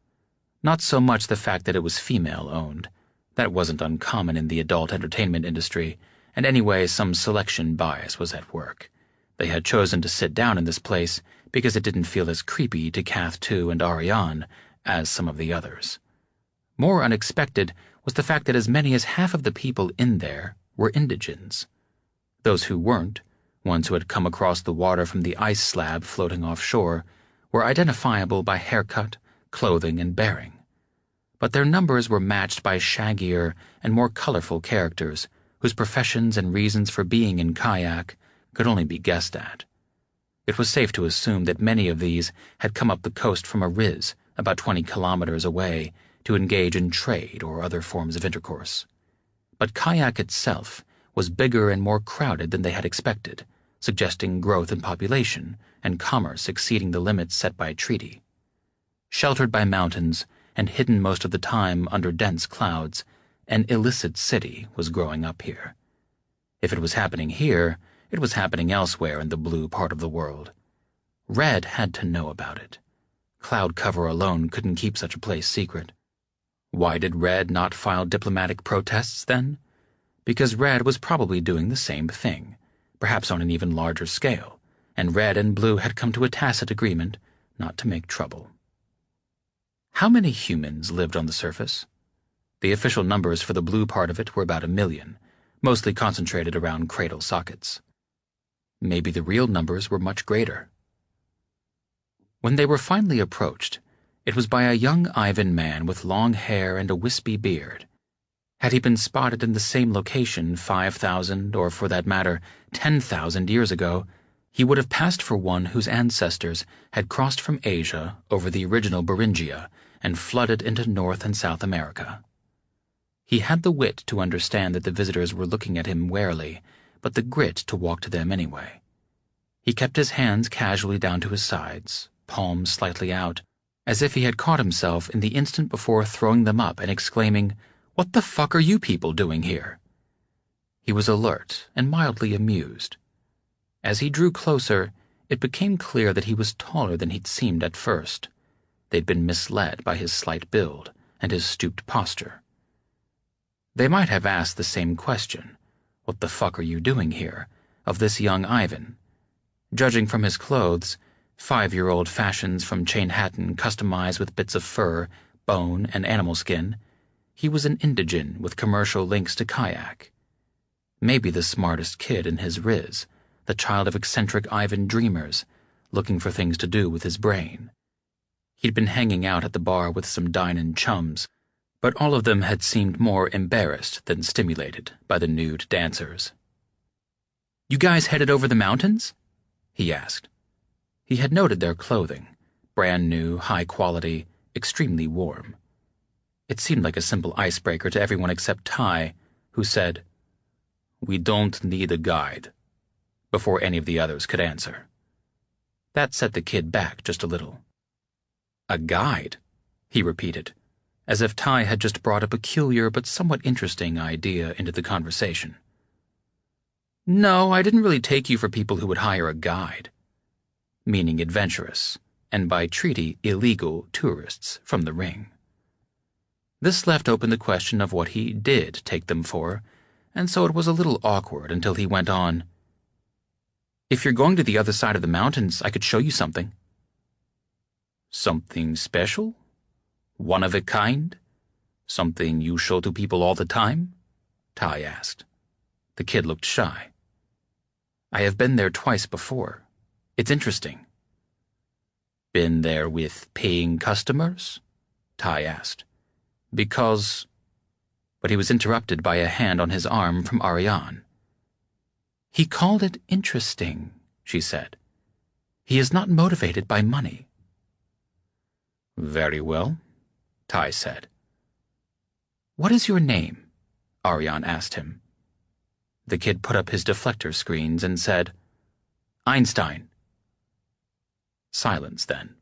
S1: Not so much the fact that it was female-owned. That wasn't uncommon in the adult entertainment industry, and anyway, some selection bias was at work. They had chosen to sit down in this place because it didn't feel as creepy to Cath 2 and Ariane as some of the others. More unexpected was the fact that as many as half of the people in there were indigents. Those who weren't, ones who had come across the water from the ice slab floating offshore, were identifiable by haircut, clothing, and bearing. But their numbers were matched by shaggier and more colorful characters whose professions and reasons for being in kayak could only be guessed at. It was safe to assume that many of these had come up the coast from a riz about 20 kilometers away to engage in trade or other forms of intercourse. But kayak itself was bigger and more crowded than they had expected, suggesting growth in population and commerce exceeding the limits set by treaty. Sheltered by mountains and hidden most of the time under dense clouds, an illicit city was growing up here. If it was happening here, it was happening elsewhere in the blue part of the world. Red had to know about it. Cloud cover alone couldn't keep such a place secret. Why did Red not file diplomatic protests then? Because Red was probably doing the same thing, perhaps on an even larger scale, and Red and Blue had come to a tacit agreement not to make trouble. How many humans lived on the surface? The official numbers for the blue part of it were about 1 million, mostly concentrated around cradle sockets. Maybe the real numbers were much greater. When they were finally approached, it was by a young Ivan man with long hair and a wispy beard. Had he been spotted in the same location 5,000, or for that matter, 10,000 years ago, he would have passed for one whose ancestors had crossed from Asia over the original Beringia and flooded into North and South America. He had the wit to understand that the visitors were looking at him warily, but the grit to walk to them anyway. He kept his hands casually down to his sides, palms slightly out, as if he had caught himself in the instant before throwing them up and exclaiming, "What the fuck are you people doing here?" He was alert and mildly amused. As he drew closer, it became clear that he was taller than he'd seemed at first. They'd been misled by his slight build and his stooped posture. They might have asked the same question, "What the fuck are you doing here?" of this young Ivan. Judging from his clothes, 5-year-old fashions from Chainhattan customized with bits of fur, bone, and animal skin, he was an indigent with commercial links to kayak. Maybe the smartest kid in his riz, the child of eccentric Ivan dreamers, looking for things to do with his brain. He'd been hanging out at the bar with some dine-in chums, but all of them had seemed more embarrassed than stimulated by the nude dancers. "You guys headed over the mountains?" he asked. He had noted their clothing, brand new, high quality, extremely warm. It seemed like a simple icebreaker to everyone except Ty, who said, "We don't need a guide," before any of the others could answer. That set the kid back just a little. "A guide?" he repeated, as if Ty had just brought a peculiar but somewhat interesting idea into the conversation. "No, I didn't really take you for people who would hire a guide," meaning adventurous, and by treaty illegal tourists from the ring. This left open the question of what he did take them for, and so it was a little awkward until he went on, "If you're going to the other side of the mountains, I could show you something." "Something special? One of a kind? Something you show to people all the time?" Ty asked. The kid looked shy. "I have been there twice before. It's interesting." "Been there with paying customers?" Ty asked. "Because—" But he was interrupted by a hand on his arm from Ariane. "He called it interesting," she said. "He is not motivated by money." "Very well," Ty said. "What is your name?" Ariane asked him. The kid put up his deflector screens and said, "Einstein." Silence then.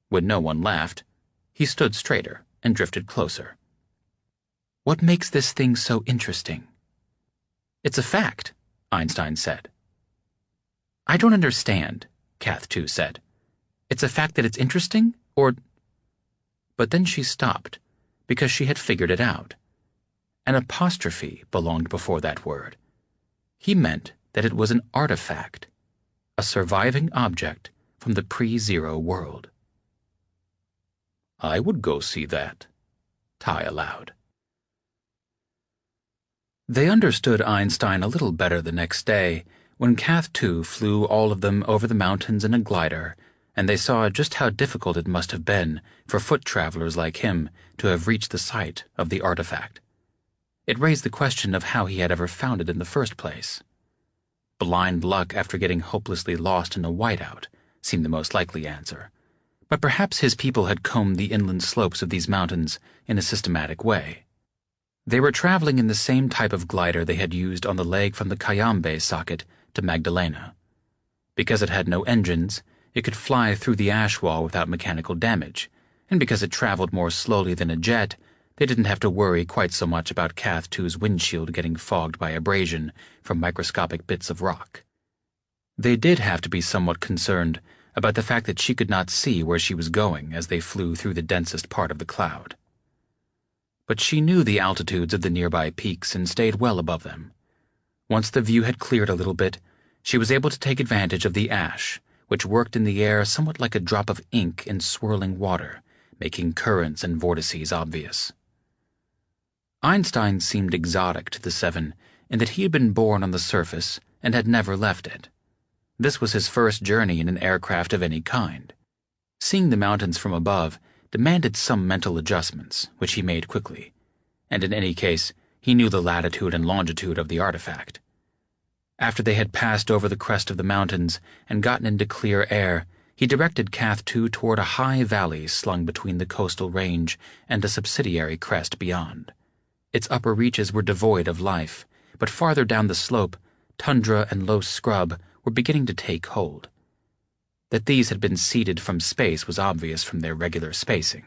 S1: When no one laughed, he stood straighter and drifted closer. "What makes this thing so interesting?" "It's a fact," Einstein said. "I don't understand," Cath 2 said. "It's a fact that it's interesting, or—" But then she stopped, because she had figured it out. An apostrophe belonged before that word. He meant that it was an artifact, a surviving object from the pre-zero world.
S2: "I would go see that," Ty allowed.
S1: They understood Einstein a little better the next day when Cath 2 flew all of them over the mountains in a glider, and they saw just how difficult it must have been for foot travelers like him to have reached the site of the artifact. It raised the question of how he had ever found it in the first place. Blind luck after getting hopelessly lost in a whiteout seemed the most likely answer, but perhaps his people had combed the inland slopes of these mountains in a systematic way. They were traveling in the same type of glider they had used on the leg from the Cayambe socket to Magdalena. Because it had no engines, it could fly through the ash wall without mechanical damage, and because it traveled more slowly than a jet, they didn't have to worry quite so much about Cath 2's windshield getting fogged by abrasion from microscopic bits of rock. They did have to be somewhat concerned about the fact that she could not see where she was going as they flew through the densest part of the cloud. But she knew the altitudes of the nearby peaks and stayed well above them. Once the view had cleared a little bit, she was able to take advantage of the ash, which worked in the air somewhat like a drop of ink in swirling water, making currents and vortices obvious. Einstein seemed exotic to the Seven in that he had been born on the surface and had never left it. This was his first journey in an aircraft of any kind. Seeing the mountains from above demanded some mental adjustments, which he made quickly, and in any case, he knew the latitude and longitude of the artifact. After they had passed over the crest of the mountains and gotten into clear air, he directed Cath 2 toward a high valley slung between the coastal range and a subsidiary crest beyond. Its upper reaches were devoid of life, but farther down the slope, tundra and low scrub were beginning to take hold. That these had been seeded from space was obvious from their regular spacing.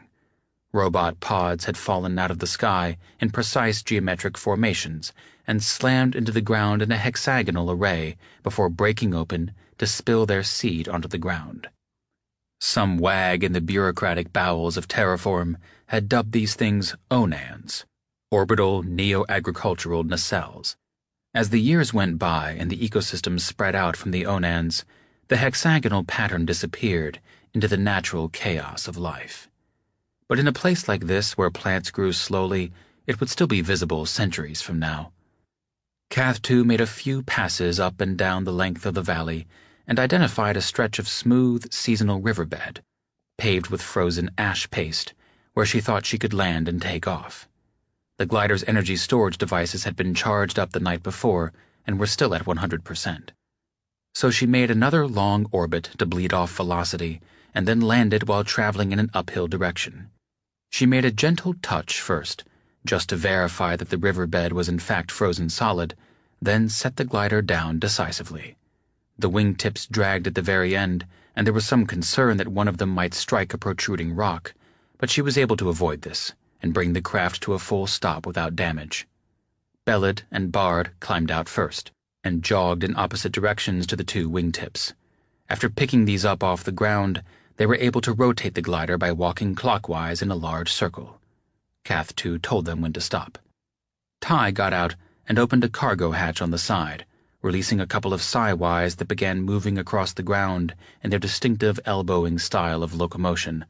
S1: Robot pods had fallen out of the sky in precise geometric formations and slammed into the ground in a hexagonal array before breaking open to spill their seed onto the ground. Some wag in the bureaucratic bowels of Terraform had dubbed these things onans, orbital neo-agricultural nacelles. As the years went by and the ecosystem spread out from the onans, the hexagonal pattern disappeared into the natural chaos of life. But in a place like this where plants grew slowly, it would still be visible centuries from now. Cath 2 made a few passes up and down the length of the valley and identified a stretch of smooth, seasonal riverbed, paved with frozen ash paste, where she thought she could land and take off. The glider's energy storage devices had been charged up the night before and were still at 100%. So she made another long orbit to bleed off velocity and then landed while traveling in an uphill direction. She made a gentle touch first, just to verify that the riverbed was in fact frozen solid, then set the glider down decisively. The wingtips dragged at the very end, and there was some concern that one of them might strike a protruding rock, but she was able to avoid this and bring the craft to a full stop without damage. Bellid and Bard climbed out first and jogged in opposite directions to the two wingtips. After picking these up off the ground, they were able to rotate the glider by walking clockwise in a large circle. Cath 2 told them when to stop. Ty got out and opened a cargo hatch on the side, releasing a couple of Psywise that began moving across the ground in their distinctive elbowing style of locomotion,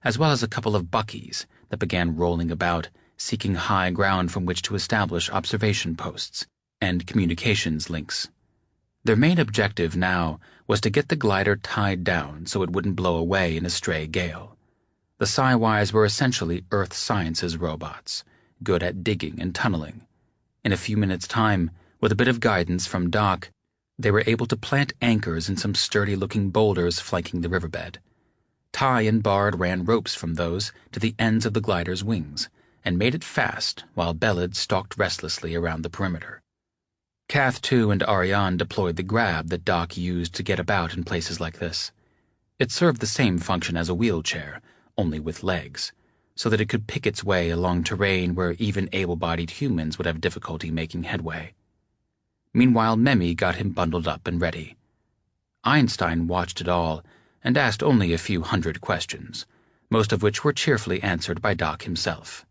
S1: as well as a couple of Buckies that began rolling about, seeking high ground from which to establish observation posts and communications links. Their main objective now was to get the glider tied down so it wouldn't blow away in a stray gale. The Psywise were essentially Earth Sciences robots, good at digging and tunneling. In a few minutes' time, with a bit of guidance from Doc, they were able to plant anchors in some sturdy-looking boulders flanking the riverbed. Ty and Bard ran ropes from those to the ends of the glider's wings, and made it fast while Belid stalked restlessly around the perimeter. Cath 2 and Ariane deployed the grab that Doc used to get about in places like this. It served the same function as a wheelchair, only with legs, so that it could pick its way along terrain where even able-bodied humans would have difficulty making headway. Meanwhile, Memi got him bundled up and ready. Einstein watched it all and asked only a few hundred questions, most of which were cheerfully answered by Doc himself.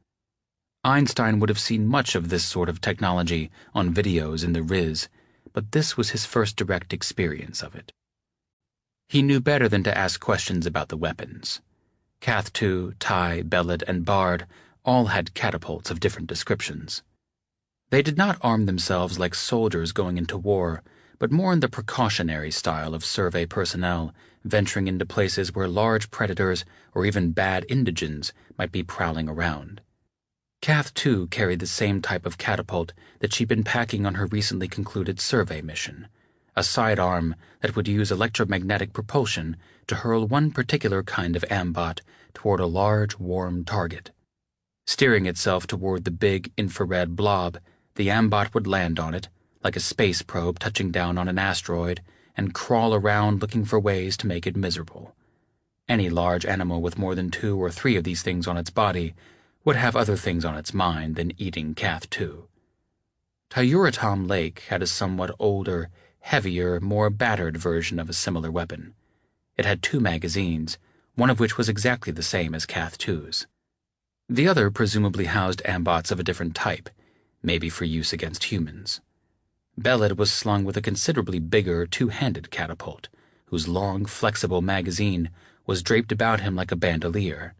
S1: Einstein would have seen much of this sort of technology on videos in the Riz, but this was his first direct experience of it. He knew better than to ask questions about the weapons. Cath 2, Ty, Belid, and Bard all had catapults of different descriptions. They did not arm themselves like soldiers going into war, but more in the precautionary style of survey personnel venturing into places where large predators or even bad indigens might be prowling around. Cath 2 carried the same type of catapult that she'd been packing on her recently concluded survey mission, a sidearm that would use electromagnetic propulsion to hurl one particular kind of ambot toward a large, warm target. Steering itself toward the big infrared blob, the ambot would land on it, like a space probe touching down on an asteroid, and crawl around looking for ways to make it miserable. Any large animal with more than 2 or 3 of these things on its body would have other things on its mind than eating Cath 2. Tyuratom Lake had a somewhat older, heavier, more battered version of a similar weapon. It had 2 magazines, one of which was exactly the same as Cath 2's. The other presumably housed ambots of a different type, maybe for use against humans. Belid was slung with a considerably bigger 2-handed catapult, whose long, flexible magazine was draped about him like a bandolier.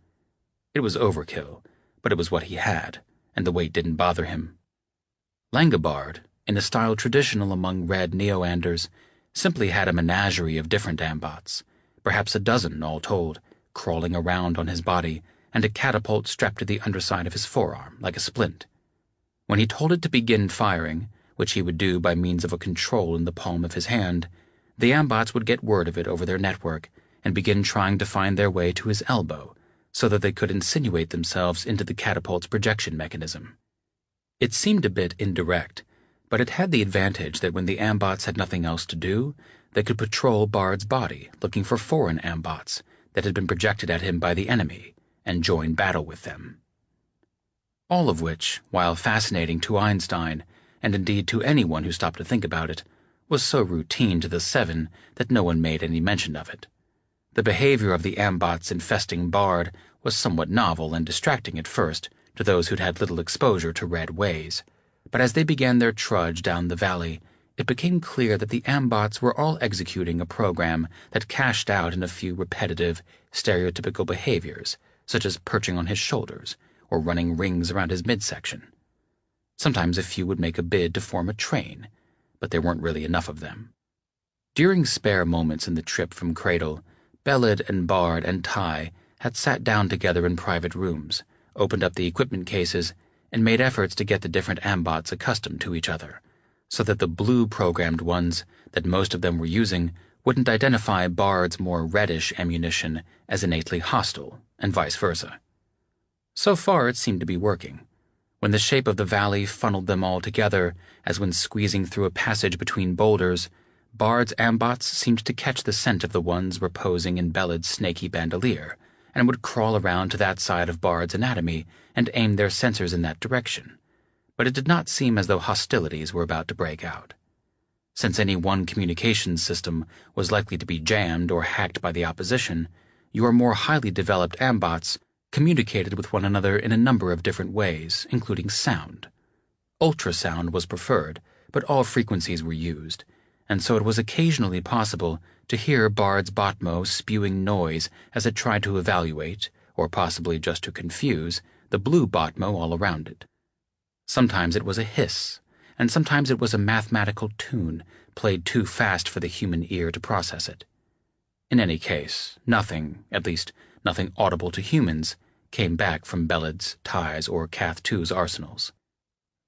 S1: It was overkill, but it was what he had, and the weight didn't bother him. Langobard, in a style traditional among red Neoanders, simply had a menagerie of different ambots, perhaps a dozen all told, crawling around on his body, and a catapult strapped to the underside of his forearm like a splint. When he told it to begin firing, which he would do by means of a control in the palm of his hand, the ambots would get word of it over their network and begin trying to find their way to his elbow, so that they could insinuate themselves into the catapult's projection mechanism. It seemed a bit indirect, but it had the advantage that when the ambots had nothing else to do, they could patrol Bard's body looking for foreign ambots that had been projected at him by the enemy and join battle with them. All of which, while fascinating to Einstein, and indeed to anyone who stopped to think about it, was so routine to the Seven that no one made any mention of it. The behavior of the ambots infesting Bard was somewhat novel and distracting at first to those who'd had little exposure to red ways, but as they began their trudge down the valley, it became clear that the ambots were all executing a program that cashed out in a few repetitive, stereotypical behaviors, such as perching on his shoulders or running rings around his midsection. Sometimes a few would make a bid to form a train, but there weren't really enough of them. During spare moments in the trip from Cradle, Belid and Bard and Ty had sat down together in private rooms, opened up the equipment cases, and made efforts to get the different ambots accustomed to each other, so that the blue-programmed ones that most of them were using wouldn't identify Bard's more reddish ammunition as innately hostile, and vice versa. So far it seemed to be working. When the shape of the valley funneled them all together, as when squeezing through a passage between boulders, Bard's ambots seemed to catch the scent of the ones reposing in Belid's snaky bandolier, and would crawl around to that side of Bard's anatomy and aim their sensors in that direction. But it did not seem as though hostilities were about to break out. Since any one communications system was likely to be jammed or hacked by the opposition, your more highly developed ambots communicated with one another in a number of different ways, including sound. Ultrasound was preferred, but all frequencies were used, and so it was occasionally possible to hear Bard's Botmo spewing noise as it tried to evaluate, or possibly just to confuse, the blue Botmo all around it. Sometimes it was a hiss, and sometimes it was a mathematical tune played too fast for the human ear to process it. In any case, nothing, at least nothing audible to humans, came back from Belid's, Ty's, or Cath 2's arsenals.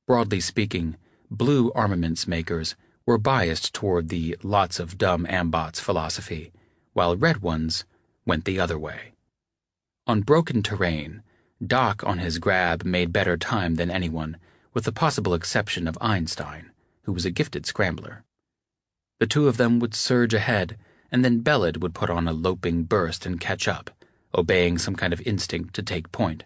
S1: Broadly speaking, blue armaments makers were biased toward the lots of dumb ambots philosophy, while red ones went the other way. On broken terrain, Doc on his grab made better time than anyone, with the possible exception of Einstein, who was a gifted scrambler. The two of them would surge ahead, and then Bellad would put on a loping burst and catch up, obeying some kind of instinct to take point.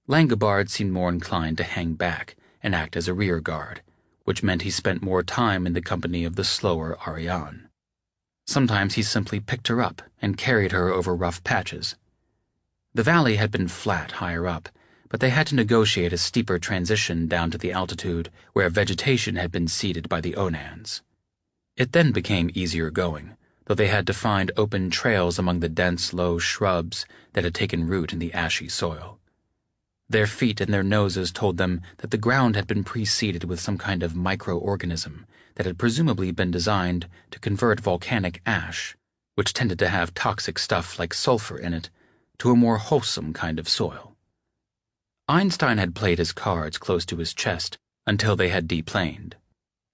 S1: Langobard seemed more inclined to hang back and act as a rear guard, which meant he spent more time in the company of the slower Ariane. Sometimes he simply picked her up and carried her over rough patches. The valley had been flat higher up, but they had to negotiate a steeper transition down to the altitude where vegetation had been seeded by the Onans. It then became easier going, though they had to find open trails among the dense, low shrubs that had taken root in the ashy soil. Their feet and their noses told them that the ground had been preceded with some kind of microorganism that had presumably been designed to convert volcanic ash, which tended to have toxic stuff like sulfur in it, to a more wholesome kind of soil. Einstein had played his cards close to his chest until they had deplaned.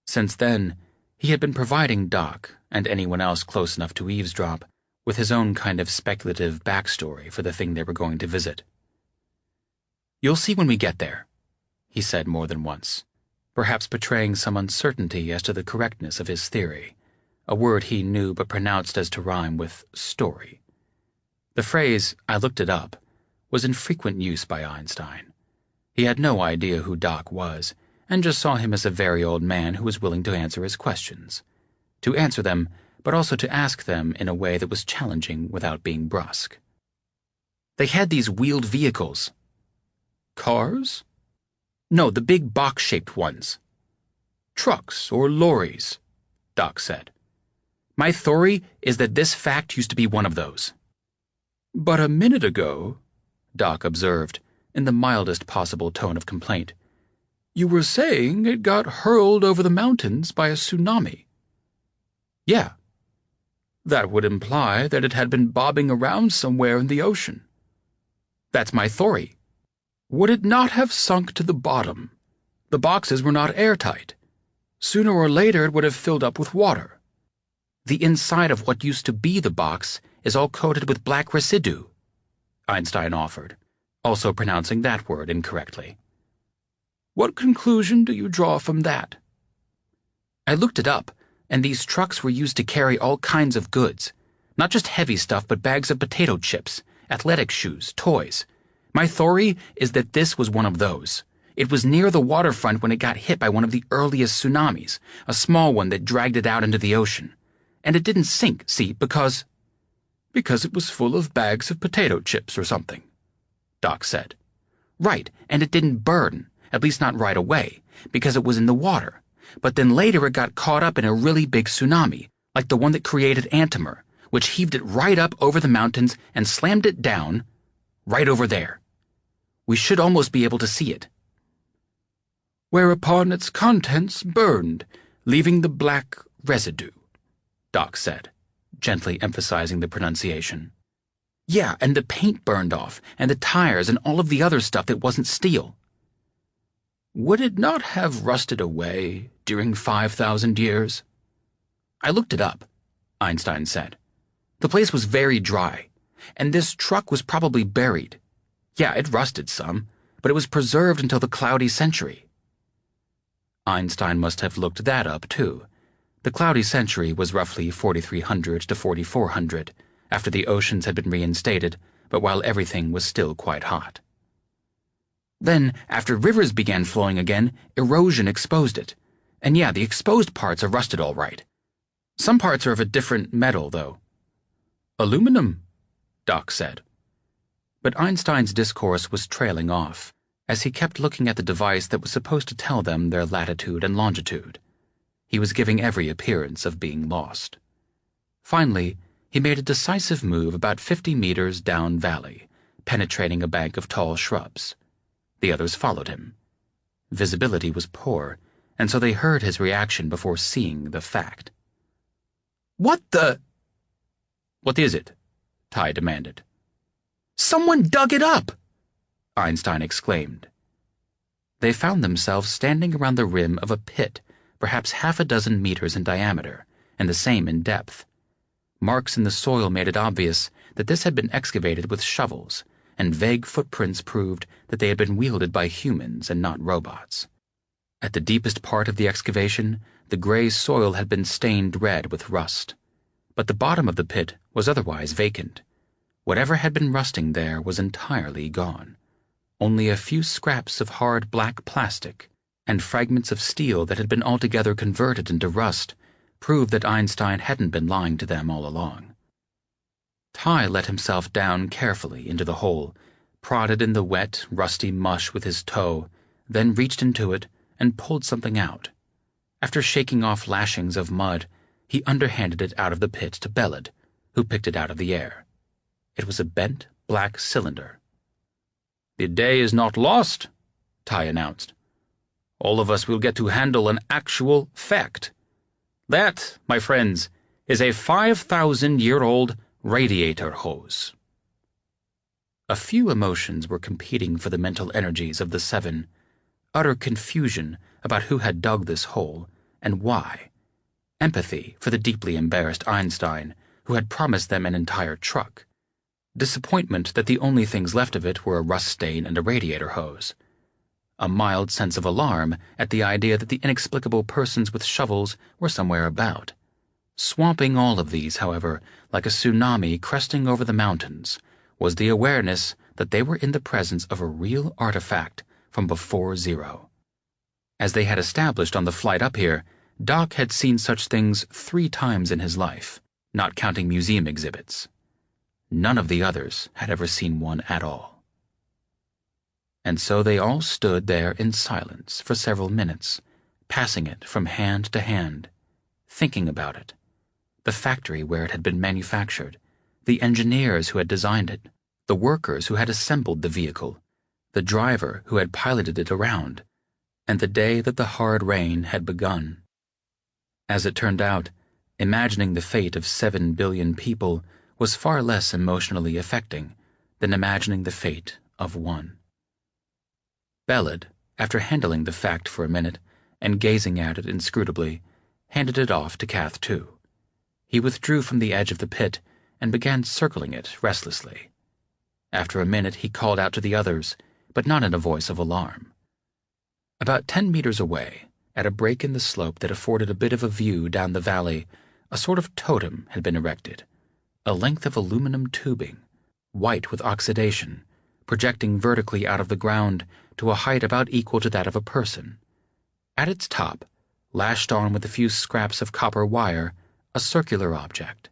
S1: Since then, he had been providing Doc, and anyone else close enough to eavesdrop, with his own kind of speculative backstory for the thing they were going to visit. "You'll see when we get there," he said more than once, perhaps betraying some uncertainty as to the correctness of his theory, a word he knew but pronounced as to rhyme with story. The phrase, "I looked it up," was in frequent use by Einstein. He had no idea who Doc was, and just saw him as a very old man who was willing to answer his questions. To answer them, but also to ask them in a way that was challenging without being brusque. "They had these wheeled vehicles." "Cars?" "No, the big box-shaped ones." "Trucks or lorries," Doc said. "My theory is that this fact used to be one of those." "But a minute ago," Doc observed, in the mildest possible tone of complaint, "you were saying it got hurled over the mountains by a tsunami." "Yeah." "That would imply that it had been bobbing around somewhere in the ocean." "That's my theory." "Would it not have sunk to the bottom? The boxes were not airtight. Sooner or later it would have filled up with water." "The inside of what used to be the box is all coated with black residue," Einstein offered, also pronouncing that word incorrectly. "What conclusion do you draw from that?" "I looked it up, and these trucks were used to carry all kinds of goods. Not just heavy stuff, but bags of potato chips, athletic shoes, toys. My theory is that this was one of those. It was near the waterfront when it got hit by one of the earliest tsunamis, a small one that dragged it out into the ocean. And it didn't sink, see, because it was full of bags of potato chips or something," Doc said. "Right, and it didn't burn, at least not right away, because it was in the water. But then later it got caught up in a really big tsunami, like the one that created Antimer, which heaved it right up over the mountains and slammed it down, right over there. We should almost be able to see it." "Whereupon its contents burned, leaving the black residue," Doc said, gently emphasizing the pronunciation. "Yeah, and the paint burned off, and the tires, and all of the other stuff that wasn't steel." "Would it not have rusted away during 5,000 years? "I looked it up," Einstein said. "The place was very dry, and this truck was probably buried. Yeah, it rusted some, but it was preserved until the cloudy century." Einstein must have looked that up, too. The cloudy century was roughly 4300 to 4400, after the oceans had been reinstated, but while everything was still quite hot. Then, after rivers began flowing again, erosion exposed it. And yeah, the exposed parts are rusted all right. Some parts are of a different metal, though. "Aluminum," Doc said. But Einstein's discourse was trailing off, as he kept looking at the device that was supposed to tell them their latitude and longitude. He was giving every appearance of being lost. Finally, he made a decisive move about 50 meters down valley, penetrating a bank of tall shrubs. The others followed him. Visibility was poor, and so they heard his reaction before seeing the fact. "What the—" "What is it?" Ty demanded. "Someone dug it up!" Einstein exclaimed. They found themselves standing around the rim of a pit, perhaps half a dozen meters in diameter, and the same in depth. Marks in the soil made it obvious that this had been excavated with shovels, and vague footprints proved that they had been wielded by humans and not robots. At the deepest part of the excavation, the gray soil had been stained red with rust. But the bottom of the pit was otherwise vacant. Whatever had been rusting there was entirely gone. Only a few scraps of hard black plastic and fragments of steel that had been altogether converted into rust proved that Einstein hadn't been lying to them all along. Ty let himself down carefully into the hole, prodded in the wet, rusty mush with his toe, then reached into it and pulled something out. After shaking off lashings of mud, he underhanded it out of the pit to Belid, who picked it out of the air. It was a bent, black cylinder.
S2: "The day is not lost," Ty announced. "All of us will get to handle an actual fact. That, my friends, is a 5,000-year-old radiator hose."
S1: A few emotions were competing for the mental energies of the seven: utter confusion about who had dug this hole and why, empathy for the deeply embarrassed Einstein, who had promised them an entire truck, disappointment that the only things left of it were a rust stain and a radiator hose, a mild sense of alarm at the idea that the inexplicable persons with shovels were somewhere about. Swamping all of these, however, like a tsunami cresting over the mountains, was the awareness that they were in the presence of a real artifact from before zero. As they had established on the flight up here, Doc had seen such things 3 times in his life, not counting museum exhibits. None of the others had ever seen one at all. And so they all stood there in silence for several minutes, passing it from hand to hand, thinking about it, the factory where it had been manufactured, the engineers who had designed it, the workers who had assembled the vehicle, the driver who had piloted it around, and the day that the hard rain had begun. As it turned out, imagining the fate of 7 billion people was far less emotionally affecting than imagining the fate of one. Belid, after handling the fact for a minute and gazing at it inscrutably, handed it off to Cath II. He withdrew from the edge of the pit and began circling it restlessly. After a minute he called out to the others, but not in a voice of alarm. About 10 meters away, at a break in the slope that afforded a bit of a view down the valley, a sort of totem had been erected, a length of aluminum tubing, white with oxidation, projecting vertically out of the ground to a height about equal to that of a person. At its top, lashed on with a few scraps of copper wire, a circular object,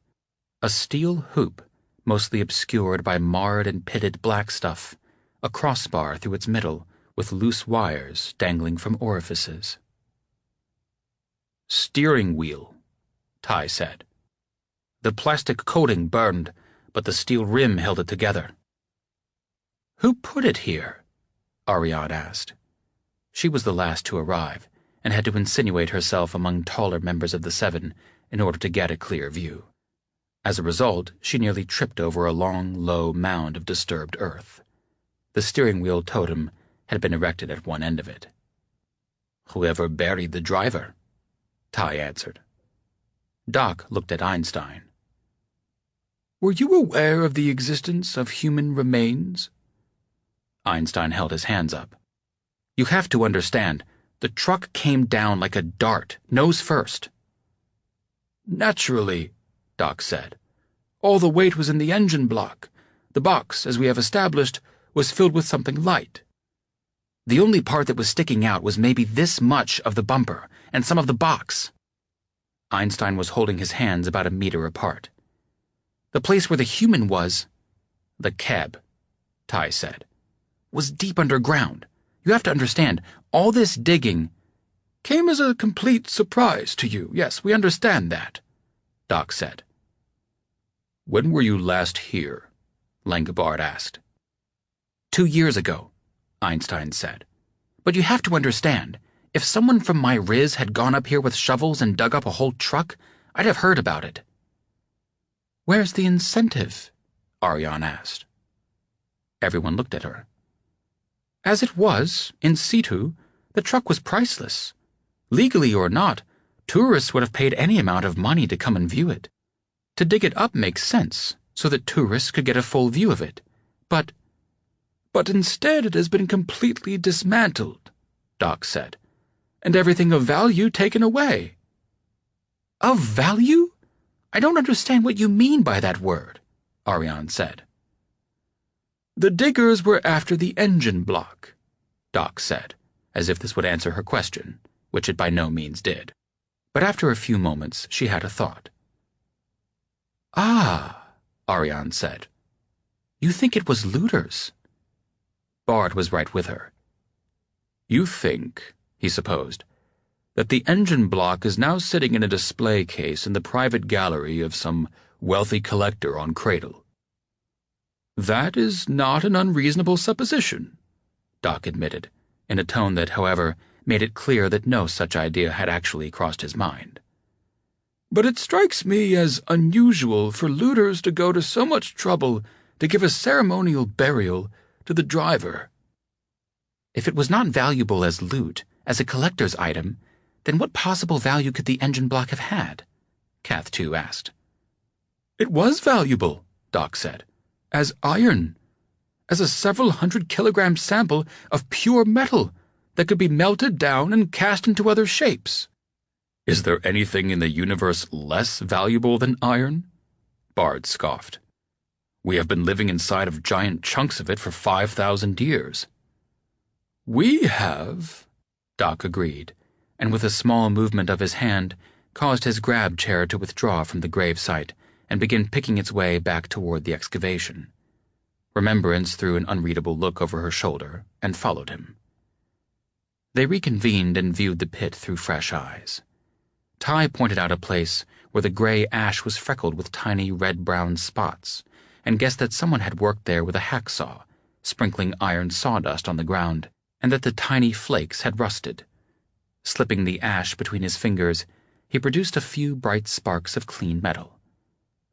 S1: a steel hoop mostly obscured by marred and pitted black stuff, a crossbar through its middle with loose wires dangling from orifices.
S2: "Steering wheel," Ty said. "The plastic coating burned, but the steel rim held it together."
S1: "Who put it here?" Ariane asked. She was the last to arrive and had to insinuate herself among taller members of the seven in order to get a clear view. As a result, she nearly tripped over a long, low mound of disturbed earth. The steering wheel totem had been erected at one end of it.
S2: "Whoever buried the driver,"
S1: Ty answered. Doc looked at Einstein.
S3: "Were you aware of the existence of human remains?"
S1: Einstein held his hands up. "You have to understand, the truck came down like a dart, nose first."
S3: "Naturally," Doc said. "All the weight was in the engine block. The box, as we have established, was filled with something light."
S1: "The only part that was sticking out was maybe this much of the bumper and some of the box." Einstein was holding his hands about a meter apart. "The place where the human was," "The cab," Ty said, "was deep underground. You have to understand, all this digging—"
S3: "Came as a complete surprise to you. Yes, we understand that," Doc said.
S2: "When were you last here?" Langobard asked.
S1: 2 years ago, Einstein said. "But you have to understand, if someone from my Riz had gone up here with shovels and dug up a whole truck, I'd have heard about it." "Where's the incentive?" Ariane asked. Everyone looked at her. "As it was, in situ, the truck was priceless. Legally or not, tourists would have paid any amount of money to come and view it. To dig it up makes sense, so that tourists could get a full view of it. But
S3: but instead it has been completely dismantled, Doc said, and everything of value taken away.
S1: Of value? I don't understand what you mean by that word, Ariane said.
S3: The diggers were after the engine block, Doc said, as if this would answer her question, which it by no means did.
S1: But after a few moments, she had a thought.
S2: Ah, Ariane said.
S1: You think it was looters?
S2: Bard was right with her. You think, he supposed, that the engine block is now sitting in a display case in the private gallery of some wealthy collector on Cradle. That is not an unreasonable supposition, Doc admitted, in a tone that, however, made it clear that no such idea had actually crossed his mind.
S3: But it strikes me as unusual for looters to go to so much trouble to give a ceremonial burial to the driver.
S1: If it was not valuable as loot, as a collector's item, then what possible value could the engine block have had? Cath 2 asked.
S3: It was valuable, Doc said, as iron, as a several 100-kilogram sample of pure metal that could be melted down and cast into other shapes.
S2: Is there anything in the universe less valuable than iron? Bard scoffed. We have been living inside of giant chunks of it for 5,000 years.
S3: We have,
S1: Doc agreed, and with a small movement of his hand, caused his grab chair to withdraw from the gravesite and begin picking its way back toward the excavation. Remembrance threw an unreadable look over her shoulder and followed him. They reconvened and viewed the pit through fresh eyes. Ty pointed out a place where the gray ash was freckled with tiny red-brown spots, and guessed that someone had worked there with a hacksaw, sprinkling iron sawdust on the ground, and that the tiny flakes had rusted. Slipping the ash between his fingers, he produced a few bright sparks of clean metal.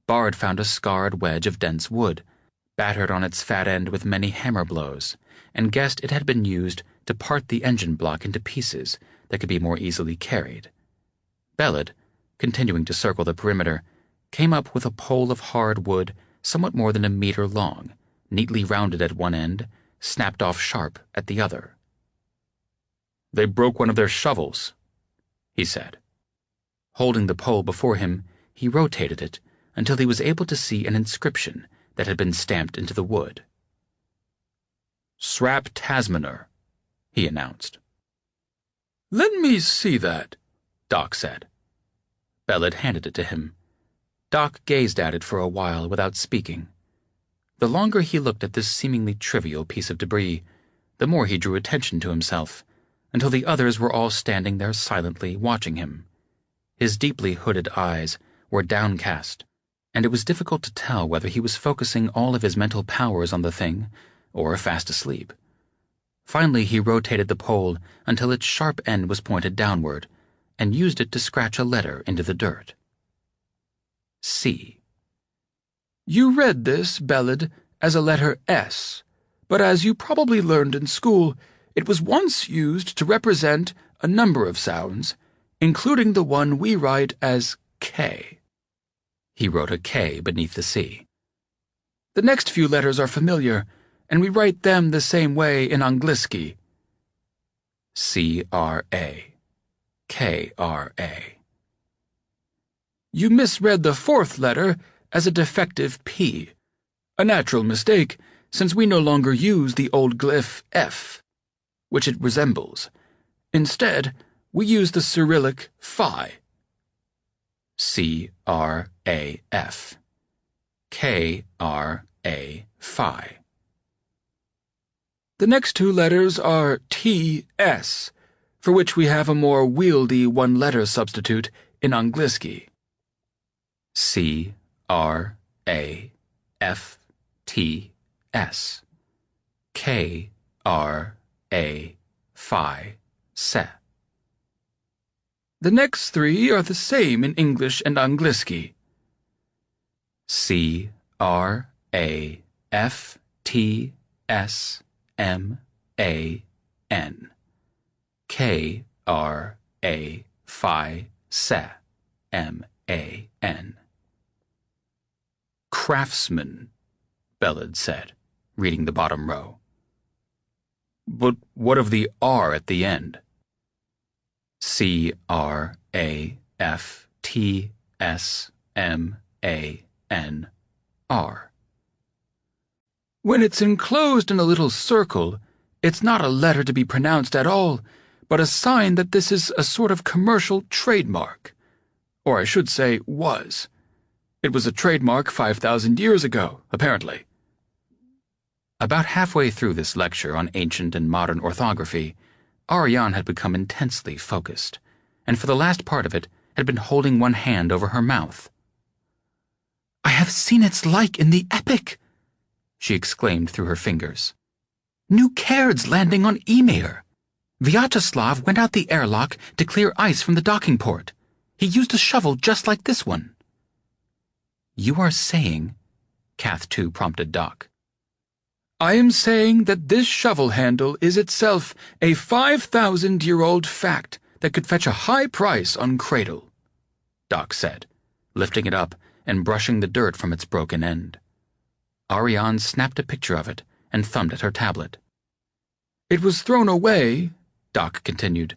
S1: Bard found a scarred wedge of dense wood, battered on its fat end with many hammer blows, and guessed it had been used to part the engine block into pieces that could be more easily carried. Bellad, continuing to circle the perimeter, came up with a pole of hard wood somewhat more than a meter long, neatly rounded at one end, snapped off sharp at the other.
S2: They broke one of their shovels, he said.
S1: Holding the pole before him, he rotated it until he was able to see an inscription that had been stamped into the wood.
S2: Srap Tasmaner, he announced.
S3: Let me see that,
S1: Doc said. Bellad handed it to him. Doc gazed at it for a while without speaking. The longer he looked at this seemingly trivial piece of debris, the more he drew attention to himself, until the others were all standing there silently watching him. His deeply hooded eyes were downcast, and it was difficult to tell whether he was focusing all of his mental powers on the thing or fast asleep. Finally, he rotated the pole until its sharp end was pointed downward, and used it to scratch a letter into the dirt. C.
S3: You read this, Bellad, as a letter S, but as you probably learned in school, it was once used to represent a number of sounds, including the one we write as K.
S1: He wrote a K beneath the C.
S3: The next few letters are familiar, and we write them the same way in Angliski.
S1: C-R-A. K-R-A.
S3: You misread the fourth letter as a defective P, a natural mistake since we no longer use the old glyph F, which it resembles. Instead, we use the Cyrillic Phi.
S1: C-R-A-F. K-R-A Phi.
S3: The next two letters are T-S, for which we have a more wieldy one-letter substitute in Angliski.
S1: C-R-A-F-T-S. K-R-A Phi Se.
S3: The next three are the same in English and Angliski.
S1: C-R-A-F-T-S-M-A-N. K-R-A Phi Se. M-A-N.
S2: Craftsman, Bellad said, reading the bottom row. But what of the R at the end? CRAFTSMANR.
S3: When it's enclosed in a little circle, it's not a letter to be pronounced at all, but a sign that this is a sort of commercial trademark. Or I should say, was. It was a trademark 5,000 years ago, apparently.
S1: About halfway through this lecture on ancient and modern orthography, Ariane had become intensely focused, and for the last part of it had been holding one hand over her mouth. "I have seen its like in the epic," she exclaimed through her fingers. "New Cairds landing on Ymir. Vyacheslav went out the airlock to clear ice from the docking port. He used a shovel just like this one." "You are saying," Cath 2 prompted Doc.
S3: I am saying that this shovel handle is itself a 5,000-year-old fact that could fetch a high price on Cradle, Doc said, lifting it up and brushing the dirt from its broken end.
S1: Ariane snapped a picture of it and thumbed at her tablet.
S3: "It was thrown away," Doc continued,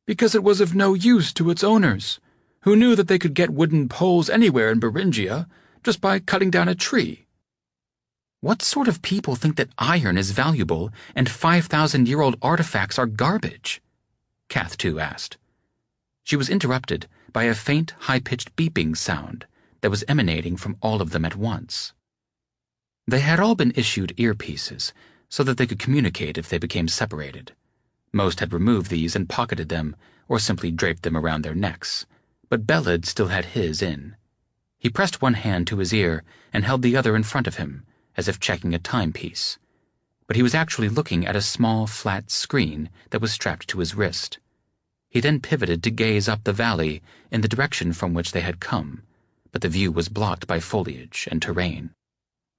S3: "because it was of no use to its owners, who knew that they could get wooden poles anywhere in Beringia just by cutting down a tree."
S1: "What sort of people think that iron is valuable and 5,000-year-old artifacts are garbage?" Cath 2 asked. She was interrupted by a faint, high-pitched beeping sound that was emanating from all of them at once. They had all been issued earpieces so that they could communicate if they became separated. Most had removed these and pocketed them or simply draped them around their necks, but Belid still had his in. He pressed one hand to his ear and held the other in front of him, as if checking a timepiece, but he was actually looking at a small, flat screen that was strapped to his wrist. He then pivoted to gaze up the valley in the direction from which they had come, but the view was blocked by foliage and terrain.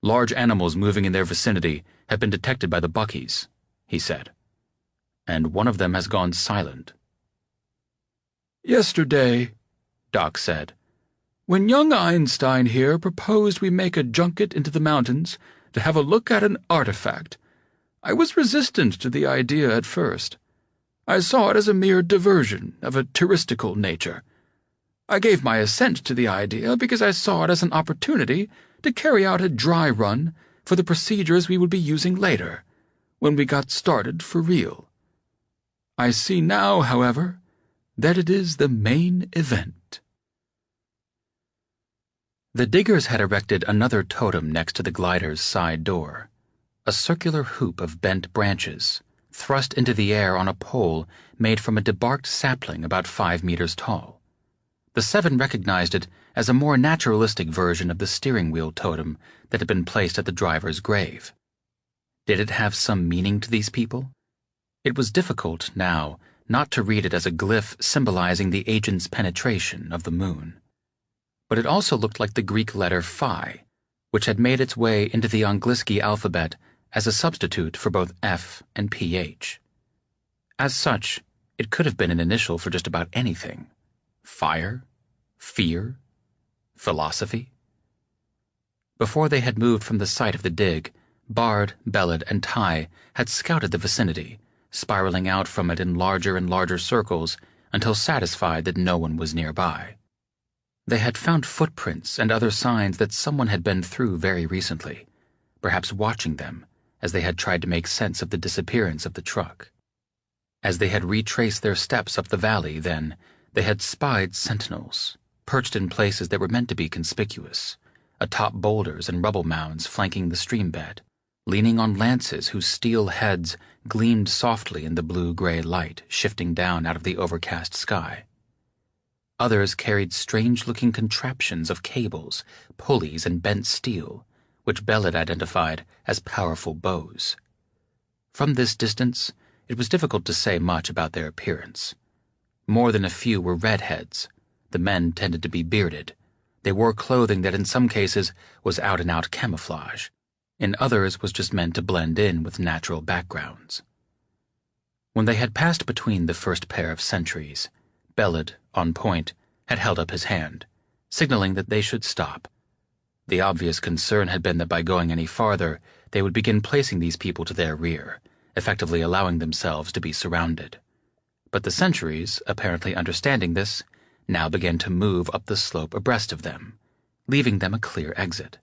S1: "Large animals moving in their vicinity have been detected by the Buckies," he said, "and one of them has gone silent."
S3: "Yesterday," Doc said, "when young Einstein here proposed we make a junket into the mountains to have a look at an artifact, I was resistant to the idea at first. I saw it as a mere diversion of a touristical nature. I gave my assent to the idea because I saw it as an opportunity to carry out a dry run for the procedures we would be using later, when we got started for real. I see now, however, that it is the main event."
S1: The diggers had erected another totem next to the glider's side door, a circular hoop of bent branches, thrust into the air on a pole made from a debarked sapling about 5 meters tall. The seven recognized it as a more naturalistic version of the steering wheel totem that had been placed at the driver's grave. Did it have some meaning to these people? It was difficult, now, not to read it as a glyph symbolizing the agent's penetration of the moon. But it also looked like the Greek letter phi, which had made its way into the Angliski alphabet as a substitute for both F and PH. As such, it could have been an initial for just about anything. Fire? Fear? Philosophy? Before they had moved from the site of the dig, Bard, Belid, and Ty had scouted the vicinity, spiraling out from it in larger and larger circles until satisfied that no one was nearby. They had found footprints and other signs that someone had been through very recently, perhaps watching them as they had tried to make sense of the disappearance of the truck. As they had retraced their steps up the valley, then, they had spied sentinels, perched in places that were meant to be conspicuous, atop boulders and rubble mounds flanking the stream bed, leaning on lances whose steel heads gleamed softly in the blue-gray light shifting down out of the overcast sky. Others carried strange-looking contraptions of cables, pulleys, and bent steel, which Belid identified as powerful bows. From this distance, it was difficult to say much about their appearance. More than a few were redheads. The men tended to be bearded. They wore clothing that in some cases was out-and-out camouflage. In others was just meant to blend in with natural backgrounds. When they had passed between the first pair of sentries, Belid, on point, had held up his hand, signaling that they should stop. The obvious concern had been that by going any farther, they would begin placing these people to their rear, effectively allowing themselves to be surrounded. But the sentries, apparently understanding this, now began to move up the slope abreast of them, leaving them a clear exit.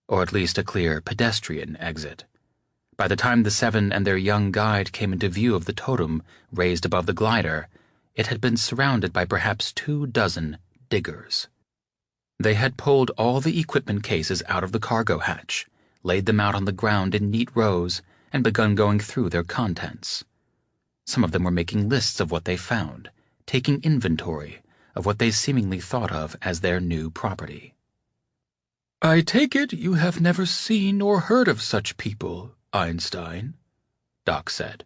S1: Or at least a clear pedestrian exit. By the time the seven and their young guide came into view of the totem raised above the glider, it had been surrounded by perhaps 24 diggers. They had pulled all the equipment cases out of the cargo hatch, laid them out on the ground in neat rows, and begun going through their contents. Some of them were making lists of what they found, taking inventory of what they seemingly thought of as their new property.
S3: "I take it you have never seen or heard of such people, Einstein," Doc said.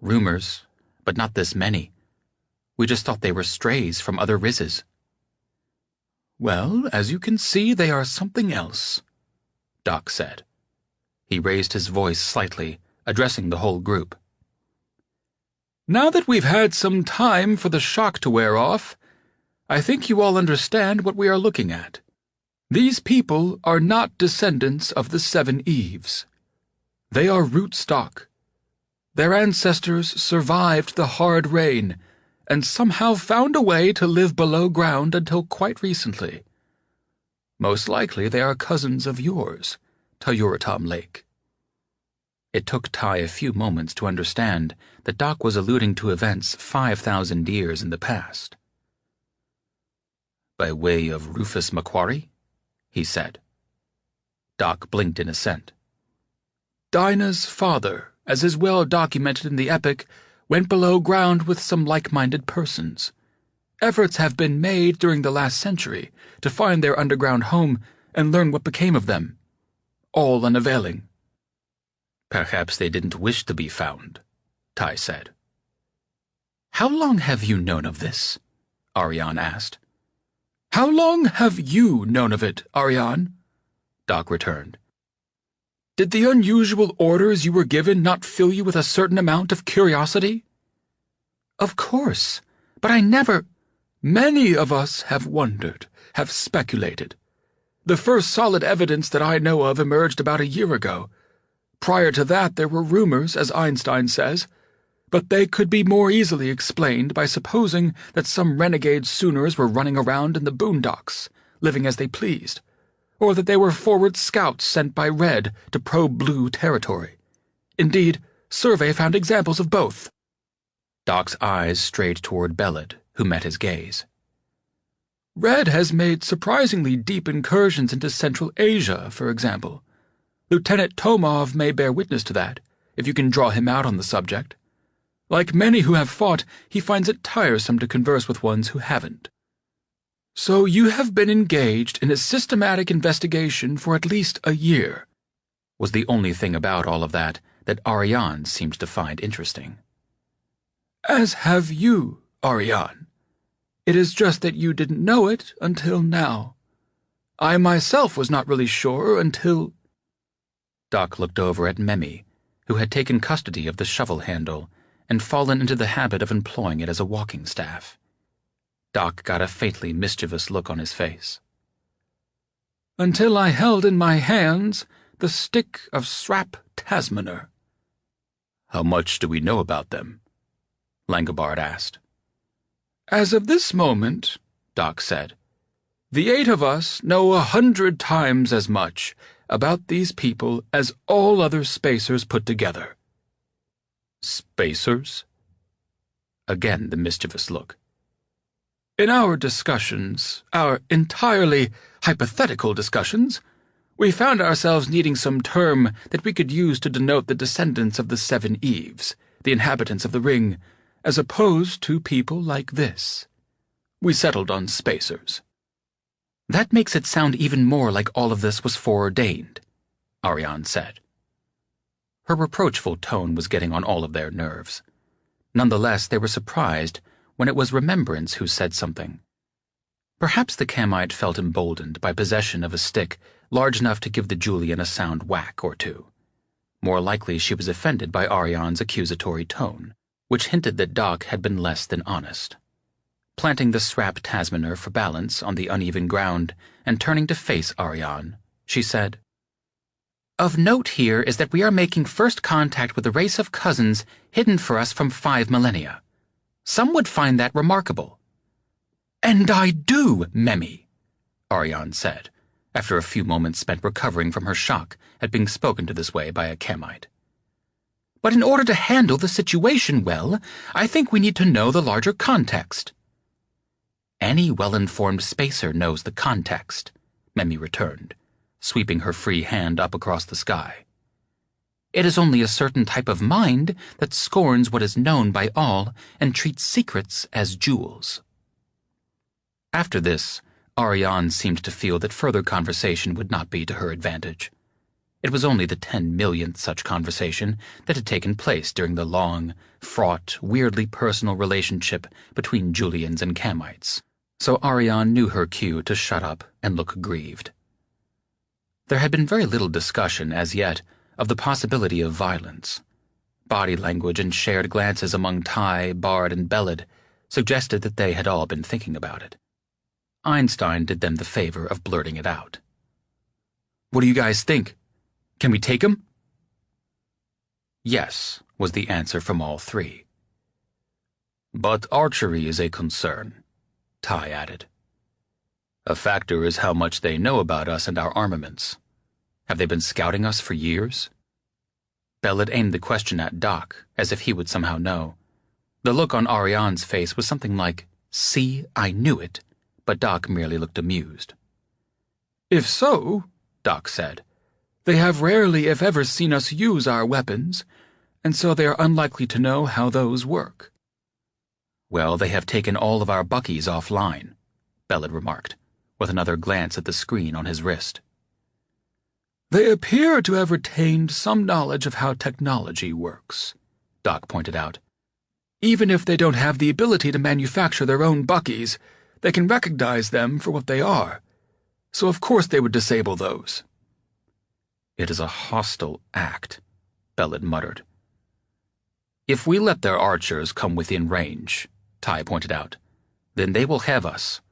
S1: "Rumors, but not this many. We just thought they were strays from other Rizzes."
S3: "Well, as you can see, they are something else," Doc said.
S1: He raised his voice slightly, addressing the whole group.
S3: "Now that we've had some time for the shock to wear off, I think you all understand what we are looking at. These people are not descendants of the seveneves. They are rootstock. Their ancestors survived the hard rain and somehow found a way to live below ground until quite recently. Most likely they are cousins of yours, Tayuratam Lake."
S1: It took Ty a few moments to understand that Doc was alluding to events 5,000 years in the past. "By way of Rufus Macquarie?" he said. Doc blinked in assent.
S3: "Dinah's father, as is well documented in the epic, went below ground with some like-minded persons. Efforts have been made during the last century to find their underground home and learn what became of them. All unavailing."
S1: "Perhaps they didn't wish to be found," Ty said. "How long have you known of this?" Ariane asked.
S3: "How long have you known of it, Ariane?" Doc returned. "Did the unusual orders you were given not fill you with a certain amount of curiosity?"
S1: "Of course, but I never—"
S3: "Many of us have wondered, have speculated. The first solid evidence that I know of emerged about a year ago. Prior to that there were rumors, as Einstein says, but they could be more easily explained by supposing that some renegade Sooners were running around in the boondocks, living as they pleased, or that they were forward scouts sent by Red to probe Blue territory. Indeed, survey found examples of both."
S1: Doc's eyes strayed toward Bellet, who met his gaze.
S3: "Red has made surprisingly deep incursions into Central Asia, for example. Lieutenant Tomov may bear witness to that, if you can draw him out on the subject. Like many who have fought, he finds it tiresome to converse with ones who haven't. So you have been engaged in a systematic investigation for at least a year,"
S1: was the only thing about all of that Ariane seemed to find interesting.
S3: "As have you, Ariane. It is just that you didn't know it until now. I myself was not really sure until—"
S1: Doc looked over at Memi, who had taken custody of the shovel handle and fallen into the habit of employing it as a walking staff. Doc got a faintly mischievous look on his face.
S3: "Until I held in my hands the stick of Srap Tasmaner."
S2: "How much do we know about them?" Langobard asked.
S3: "As of this moment," Doc said, "the 8 of us know 100 times as much about these people as all other spacers put together."
S2: "Spacers?"
S1: Again the mischievous look.
S3: "In our discussions, our entirely hypothetical discussions, we found ourselves needing some term that we could use to denote the descendants of the seveneves, the inhabitants of the ring, as opposed to people like this. We settled on spacers."
S1: "That makes it sound even more like all of this was foreordained," Ariane said. Her reproachful tone was getting on all of their nerves. Nonetheless, they were surprised when it was Remembrance who said something. Perhaps the Kamite felt emboldened by possession of a stick large enough to give the Julian a sound whack or two. More likely she was offended by Ariane's accusatory tone, which hinted that Doc had been less than honest. Planting the Srap Tasmaner for balance on the uneven ground and turning to face Ariane, she said, Of note here is that we are making first contact with a race of cousins hidden for us from 5 millennia. Some would find that remarkable.
S3: And I do, Memmi,
S1: Ariane said, after a few moments spent recovering from her shock at being spoken to this way by a Kamite.
S3: But in order to handle the situation well, I think we need to know the larger context.
S1: Any well-informed spacer knows the context, Memmi returned, sweeping her free hand up across the sky. It is only a certain type of mind that scorns what is known by all and treats secrets as jewels. After this, Ariane seemed to feel that further conversation would not be to her advantage. It was only the 10 millionth such conversation that had taken place during the long, fraught, weirdly personal relationship between Julians and Kamites, so Ariane knew her cue to shut up and look grieved. There had been very little discussion, as yet, of the possibility of violence. Body language and shared glances among Tai, Bard, and Bellid suggested that they had all been thinking about it. Einstein did them the favor of blurting it out.
S3: "What do you guys think? Can we take him?"
S1: Yes, was the answer from all three. But archery is a concern, Tai added. A factor is how much they know about us and our armaments. Have they been scouting us for years? Bellid aimed the question at Doc, as if he would somehow know. The look on Ariane's face was something like, "See, I knew it," but Doc merely looked amused.
S3: "If so," Doc said, "they have rarely if ever seen us use our weapons, and so they are unlikely to know how those work."
S1: "Well, they have taken all of our buckies offline," Bellid remarked, with another glance at the screen on his wrist.
S3: "They appear to have retained some knowledge of how technology works," Doc pointed out. "Even if they don't have the ability to manufacture their own buckies, they can recognize them for what they are. So of course they would disable those."
S1: "It is a hostile act," Bellid muttered. "If we let their archers come within range," Tai pointed out, "then they will have us.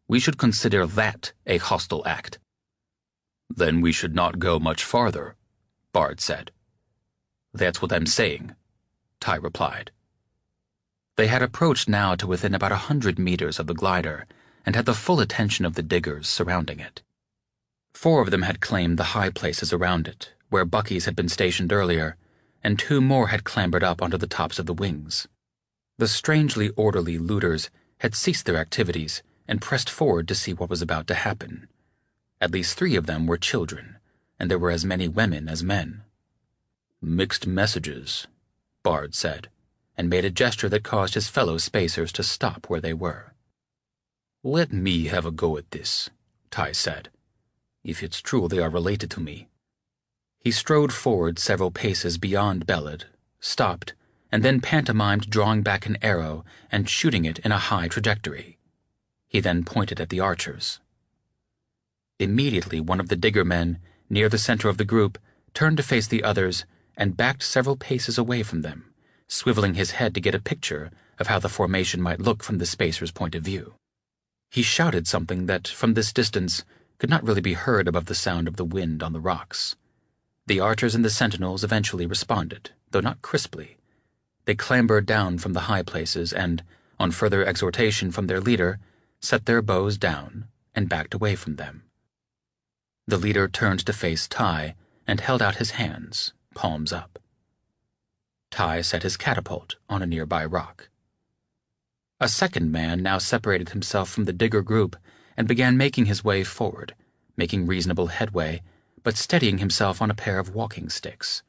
S1: We should consider that a hostile act." "Then we should not go much farther," Bard said. "That's what I'm saying," Tai replied. They had approached now to within about 100 meters of the glider and had the full attention of the diggers surrounding it. 4 of them had claimed the high places around it, where buckies had been stationed earlier, and 2 more had clambered up onto the tops of the wings. The strangely orderly looters had ceased their activities and pressed forward to see what was about to happen. At least 3 of them were children, and there were as many women as men. "Mixed messages," Bard said, and made a gesture that caused his fellow spacers to stop where they were. "Let me have a go at this," Tai said, "if it's true they are related to me." He strode forward several paces beyond Bellid, stopped, and then pantomimed drawing back an arrow and shooting it in a high trajectory. He then pointed at the archers. Immediately, one of the digger men, near the center of the group, turned to face the others and backed several paces away from them, swiveling his head to get a picture of how the formation might look from the spacer's point of view. He shouted something that, from this distance, could not really be heard above the sound of the wind on the rocks. The archers and the sentinels eventually responded, though not crisply. They clambered down from the high places and, on further exhortation from their leader, set their bows down and backed away from them. The leader turned to face Tai and held out his hands, palms up. Tai set his catapult on a nearby rock. A second man now separated himself from the digger group and began making his way forward, making reasonable headway, but steadying himself on a pair of walking sticks.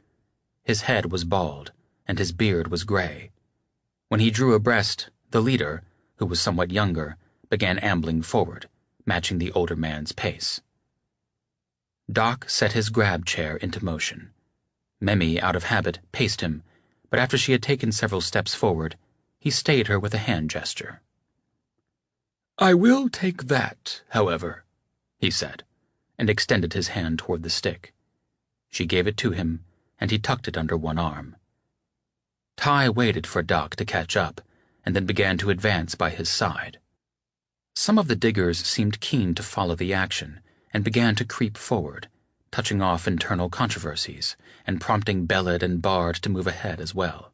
S1: His head was bald, and his beard was gray. When he drew abreast, the leader, who was somewhat younger, began ambling forward, matching the older man's pace. Doc set his grab chair into motion. Memmi, out of habit, paced him, but after she had taken several steps forward, he stayed her with a hand gesture.
S3: "I will take that, however,"
S1: he said, and extended his hand toward the stick. She gave it to him, and he tucked it under one arm. Tai waited for Doc to catch up, and then began to advance by his side. Some of the diggers seemed keen to follow the action, and began to creep forward, touching off internal controversies and prompting Bellad and Bard to move ahead as well.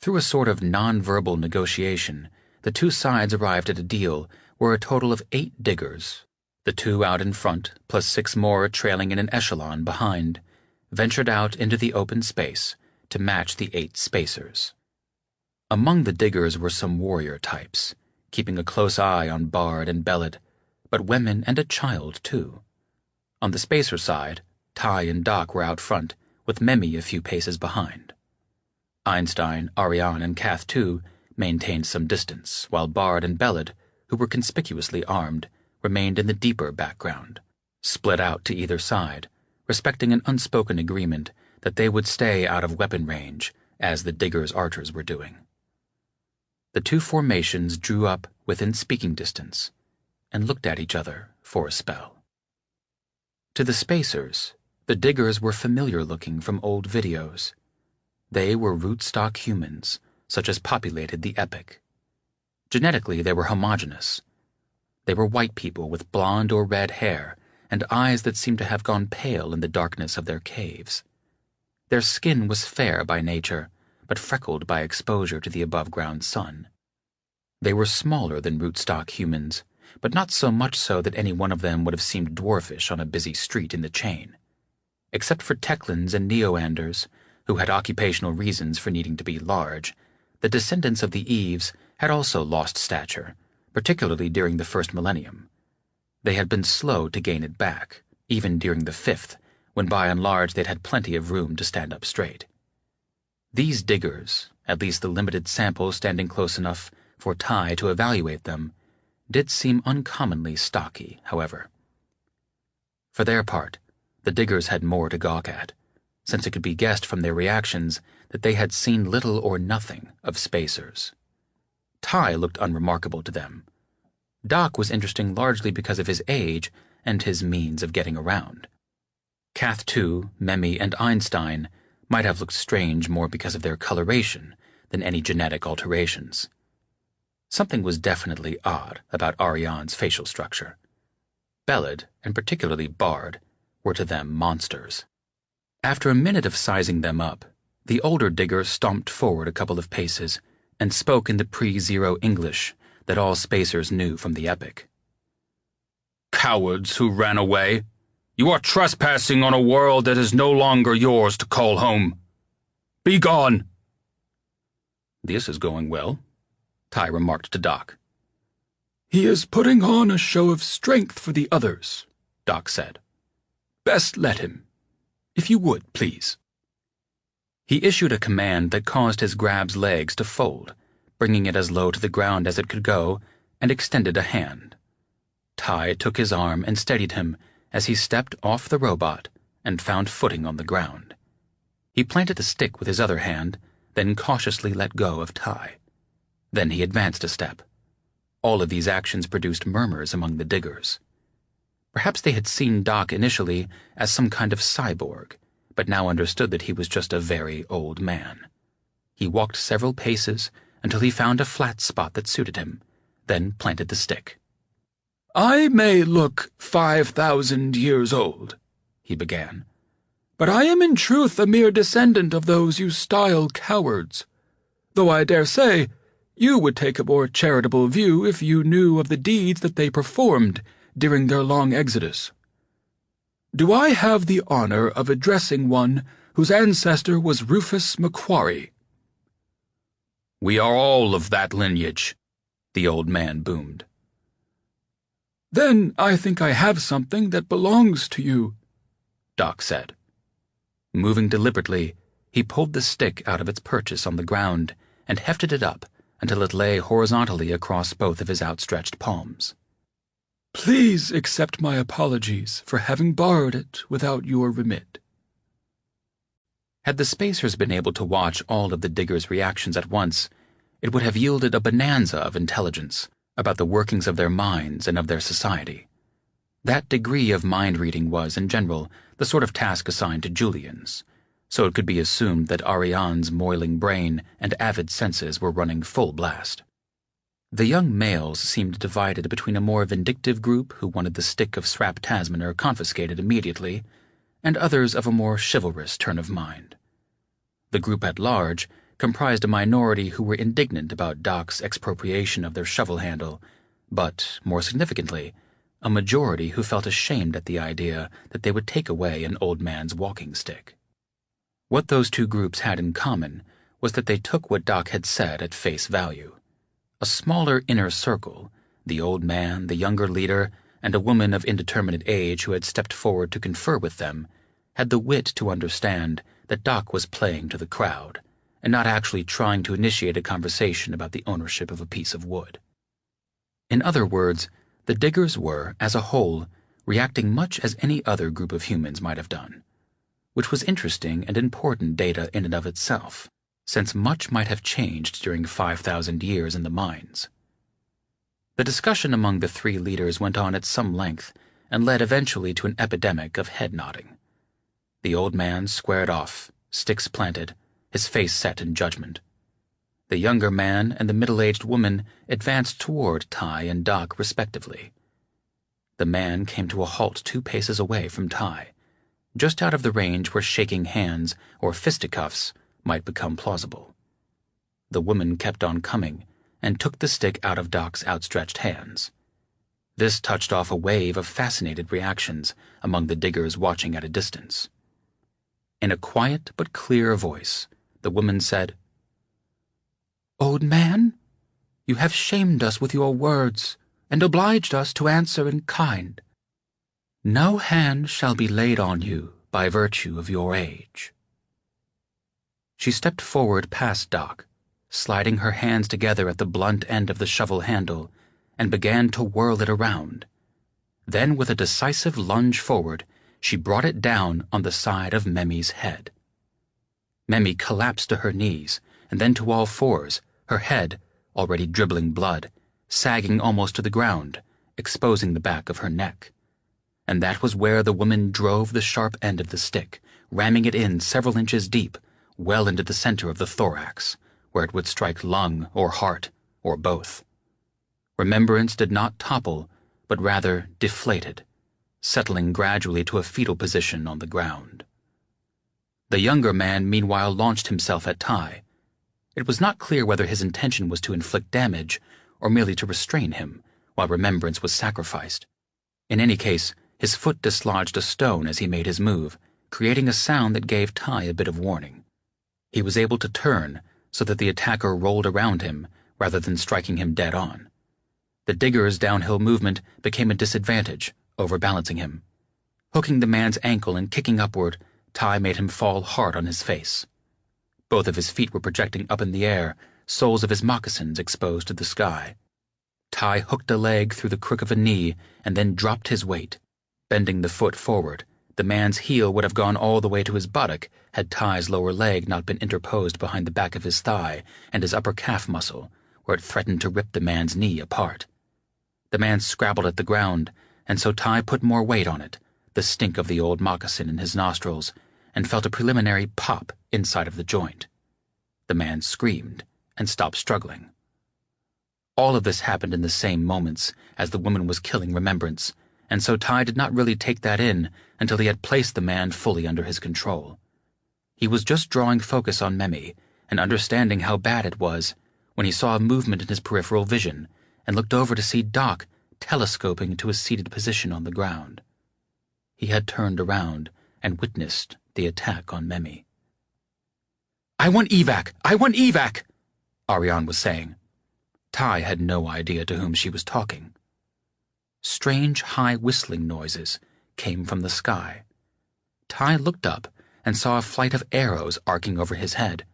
S1: Through a sort of non-verbal negotiation, the two sides arrived at a deal where a total of 8 diggers, the 2 out in front plus 6 more trailing in an echelon behind, ventured out into the open space to match the 8 spacers. Among the diggers were some warrior types, keeping a close eye on Bard and Bellad, but women and a child too. On the spacer side, Ty and Doc were out front, with Memi a few paces behind. Einstein, Ariane, and Cath too maintained some distance, while Bard and Bellad, who were conspicuously armed, remained in the deeper background, split out to either side, respecting an unspoken agreement that they would stay out of weapon range, as the diggers' archers were doing. The two formations drew up within speaking distance and looked at each other for a spell. To the spacers, the diggers were familiar-looking from old videos. They were rootstock humans, such as populated the epoch. Genetically, they were homogeneous. They were white people with blonde or red hair and eyes that seemed to have gone pale in the darkness of their caves. Their skin was fair by nature, but freckled by exposure to the above-ground sun. They were smaller than rootstock humans, but not so much so that any one of them would have seemed dwarfish on a busy street in the chain. Except for Teclins and Neoanders, who had occupational reasons for needing to be large, the descendants of the Eves had also lost stature, particularly during the first millennium. They had been slow to gain it back, even during the 5th, when by and large they'd had plenty of room to stand up straight. These diggers, at least the limited sample standing close enough for Ty to evaluate them, did seem uncommonly stocky, however. For their part, the diggers had more to gawk at, since it could be guessed from their reactions that they had seen little or nothing of spacers. Ty looked unremarkable to them. Doc was interesting largely because of his age and his means of getting around. Cath too, Memi, and Einstein might have looked strange more because of their coloration than any genetic alterations. Something was definitely odd about Ariane's facial structure. Bellad, and particularly Bard, were to them monsters. After a minute of sizing them up, the older digger stomped forward a couple of paces and spoke in the pre-zero English that all spacers knew from the epoch.
S3: Cowards who ran away, you are trespassing on a world that is no longer yours to call home. Be gone!
S1: This is going well, Ty remarked to Doc.
S3: He is putting on a show of strength for the others, Doc said. Best let him. If you would, please.
S1: He issued a command that caused his grab's legs to fold, bringing it as low to the ground as it could go, and extended a hand. Ty took his arm and steadied him as he stepped off the robot and found footing on the ground. He planted the stick with his other hand, then cautiously let go of Ty. Then he advanced a step. All of these actions produced murmurs among the diggers. Perhaps they had seen Doc initially as some kind of cyborg, but now understood that he was just a very old man. He walked several paces until he found a flat spot that suited him, then planted the stick.
S3: I may look 5,000 years old, he began, but I am in truth a mere descendant of those you style cowards, though I dare say you would take a more charitable view if you knew of the deeds that they performed during their long exodus. Do I have the honor of addressing one whose ancestor was Rufus Macquarie?
S2: We are all of that lineage, the old man boomed.
S3: Then I think I have something that belongs to you,
S1: Doc said. Moving deliberately, he pulled the stick out of its purchase on the ground and hefted it up until it lay horizontally across both of his outstretched palms.
S3: Please accept my apologies for having borrowed it without your remit.
S1: Had the spacers been able to watch all of the diggers' reactions at once, it would have yielded a bonanza of intelligence about the workings of their minds and of their society. That degree of mind-reading was, in general, the sort of task assigned to Julians, so it could be assumed that Ariane's moiling brain and avid senses were running full blast. The young males seemed divided between a more vindictive group who wanted the stick of Srap Tasmaner confiscated immediately, and others of a more chivalrous turn of mind. The group at large comprised a minority who were indignant about Doc's expropriation of their shovel handle, but, more significantly, a majority who felt ashamed at the idea that they would take away an old man's walking stick. What those two groups had in common was that they took what Doc had said at face value. A smaller inner circle, the old man, the younger leader, and a woman of indeterminate age who had stepped forward to confer with them, had the wit to understand that Doc was playing to the crowd, and not actually trying to initiate a conversation about the ownership of a piece of wood. In other words, the diggers were, as a whole, reacting much as any other group of humans might have done, which was interesting and important data in and of itself, since much might have changed during 5,000 years in the mines. The discussion among the three leaders went on at some length and led eventually to an epidemic of head-nodding. The old man squared off, sticks planted, his face set in judgment. The younger man and the middle-aged woman advanced toward Ty and Doc respectively. The man came to a halt 2 paces away from Ty, just out of the range where shaking hands or fisticuffs might become plausible. The woman kept on coming and took the stick out of Doc's outstretched hands. This touched off a wave of fascinated reactions among the diggers watching at a distance. In a quiet but clear voice, the woman said, "Old man, you have shamed us with your words and obliged us to answer in kind. No hand shall be laid on you by virtue of your age." She stepped forward past Doc, sliding her hands together at the blunt end of the shovel handle, and began to whirl it around. Then, with a decisive lunge forward, she brought it down on the side of Memi's head. Memi collapsed to her knees, and then to all fours, her head, already dribbling blood, sagging almost to the ground, exposing the back of her neck. And that was where the woman drove the sharp end of the stick, ramming it in several inches deep, well into the center of the thorax, where it would strike lung or heart, or both. Remembrance did not topple, but rather deflated, settling gradually to a fetal position on the ground. The younger man meanwhile launched himself at Ty. It was not clear whether his intention was to inflict damage or merely to restrain him while Remembrance was sacrificed. In any case, his foot dislodged a stone as he made his move, creating a sound that gave Ty a bit of warning. He was able to turn so that the attacker rolled around him rather than striking him dead on. The digger's downhill movement became a disadvantage, overbalancing him. Hooking the man's ankle and kicking upward, Ty made him fall hard on his face. Both of his feet were projecting up in the air, soles of his moccasins exposed to the sky. Ty hooked a leg through the crook of a knee and then dropped his weight. Bending the foot forward, the man's heel would have gone all the way to his buttock had Ty's lower leg not been interposed behind the back of his thigh and his upper calf muscle, where it threatened to rip the man's knee apart. The man scrabbled at the ground, and so Ty put more weight on it, the stink of the old moccasin in his nostrils, and felt a preliminary pop inside of the joint. The man screamed and stopped struggling. All of this happened in the same moments as the woman was killing Remembrance, and so Ty did not really take that in until he had placed the man fully under his control. He was just drawing focus on Memi and understanding how bad it was when he saw a movement in his peripheral vision and looked over to see Doc telescoping to a seated position on the ground. He had turned around and witnessed the attack on Memi. "I want evac! I want evac!" Ariane was saying. Ty had no idea to whom she was talking. Strange high whistling noises came from the sky. Ty looked up and saw a flight of arrows arcing over his head.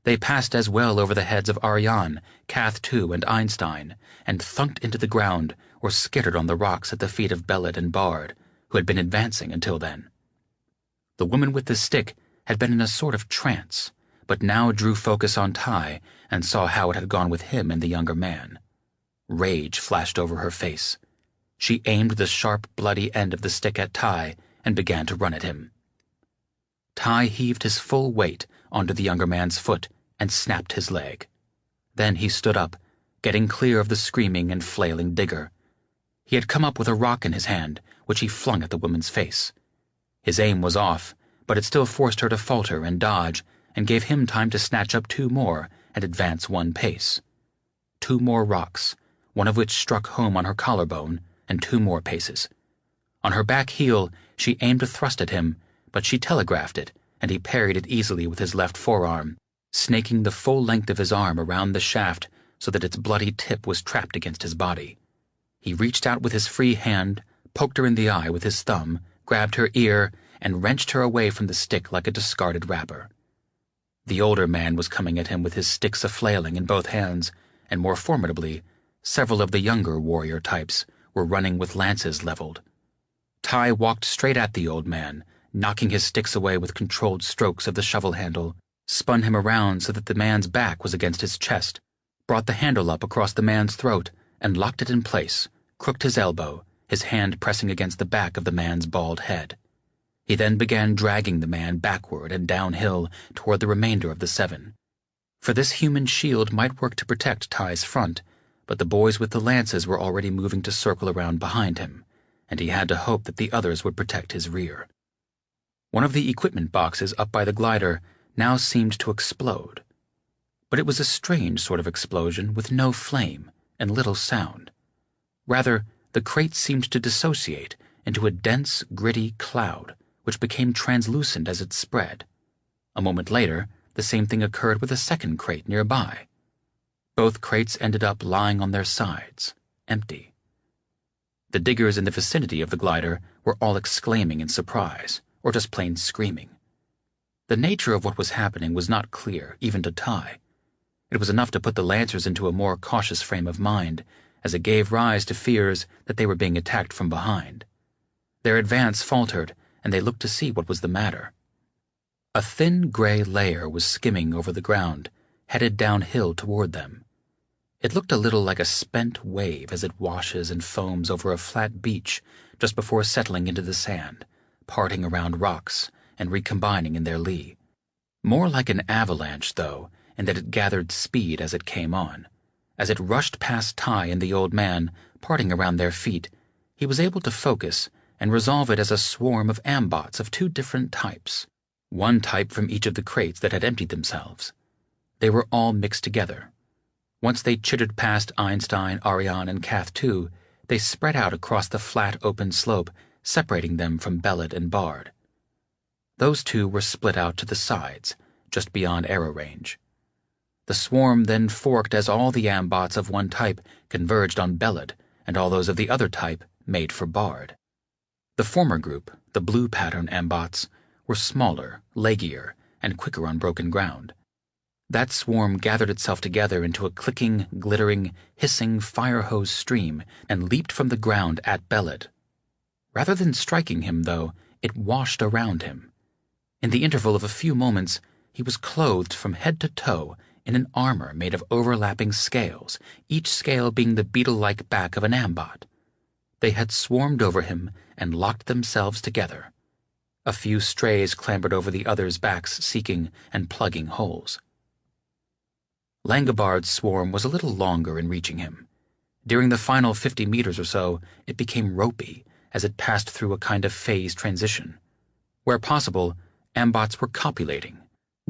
S1: They passed as well over the heads of Ariane, Cath II, and Einstein, and thunked into the ground or skittered on the rocks at the feet of Bellet and Bard, who had been advancing until then. The woman with the stick had been in a sort of trance, but now drew focus on Ty and saw how it had gone with him and the younger man. Rage flashed over her face. She aimed the sharp, bloody end of the stick at Ty and began to run at him. Ty heaved his full weight onto the younger man's foot and snapped his leg. Then he stood up, getting clear of the screaming and flailing digger. He had come up with a rock in his hand, which he flung at the woman's face. His aim was off, but it still forced her to falter and dodge, and gave him time to snatch up 2 more and advance 1 pace. 2 more rocks, one of which struck home on her collarbone, and 2 more paces. On her back heel, she aimed a thrust at him, but she telegraphed it, and he parried it easily with his left forearm, snaking the full length of his arm around the shaft so that its bloody tip was trapped against his body. He reached out with his free hand, poked her in the eye with his thumb, grabbed her ear, and wrenched her away from the stick like a discarded wrapper. The older man was coming at him with his sticks a-flailing in both hands, and more formidably, several of the younger warrior types were running with lances leveled. Ty walked straight at the old man, knocking his sticks away with controlled strokes of the shovel handle, spun him around so that the man's back was against his chest, brought the handle up across the man's throat, and locked it in place, crooked his elbow, his hand pressing against the back of the man's bald head. He then began dragging the man backward and downhill toward the remainder of the 7. For this human shield might work to protect Ty's front, but the boys with the lances were already moving to circle around behind him, and he had to hope that the others would protect his rear. One of the equipment boxes up by the glider now seemed to explode. But it was a strange sort of explosion with no flame and little sound. Rather, the crate seemed to dissociate into a dense, gritty cloud, which became translucent as it spread. A moment later, the same thing occurred with a second crate nearby. Both crates ended up lying on their sides, empty. The diggers in the vicinity of the glider were all exclaiming in surprise, or just plain screaming. The nature of what was happening was not clear, even to Ty. It was enough to put the Lancers into a more cautious frame of mind, as it gave rise to fears that they were being attacked from behind. Their advance faltered, and they looked to see what was the matter. A thin gray layer was skimming over the ground, headed downhill toward them. It looked a little like a spent wave as it washes and foams over a flat beach just before settling into the sand, parting around rocks and recombining in their lee. More like an avalanche, though, in that it gathered speed as it came on. As it rushed past Ty and the old man, parting around their feet, he was able to focus and resolve it as a swarm of ambots of 2 different types, 1 type from each of the crates that had emptied themselves. They were all mixed together. Once they chittered past Einstein, Ariane, and Cath 2, they spread out across the flat open slope, separating them from Bellad and Bard. Those 2 were split out to the sides, just beyond arrow range. The swarm then forked as all the ambots of 1 type converged on Bellad, and all those of the other type made for Bard. The former group, the blue pattern ambots, were smaller, leggier, and quicker on broken ground. That swarm gathered itself together into a clicking, glittering, hissing fire hose stream and leaped from the ground at Bellad. Rather than striking him, though, it washed around him. In the interval of a few moments, he was clothed from head to toe in an armor made of overlapping scales, each scale being the beetle-like back of an ambot. They had swarmed over him and locked themselves together. A few strays clambered over the others' backs, seeking and plugging holes. Langobard's swarm was a little longer in reaching him. During the final 50 meters or so, it became ropey as it passed through a kind of phase transition. Where possible, ambots were copulating,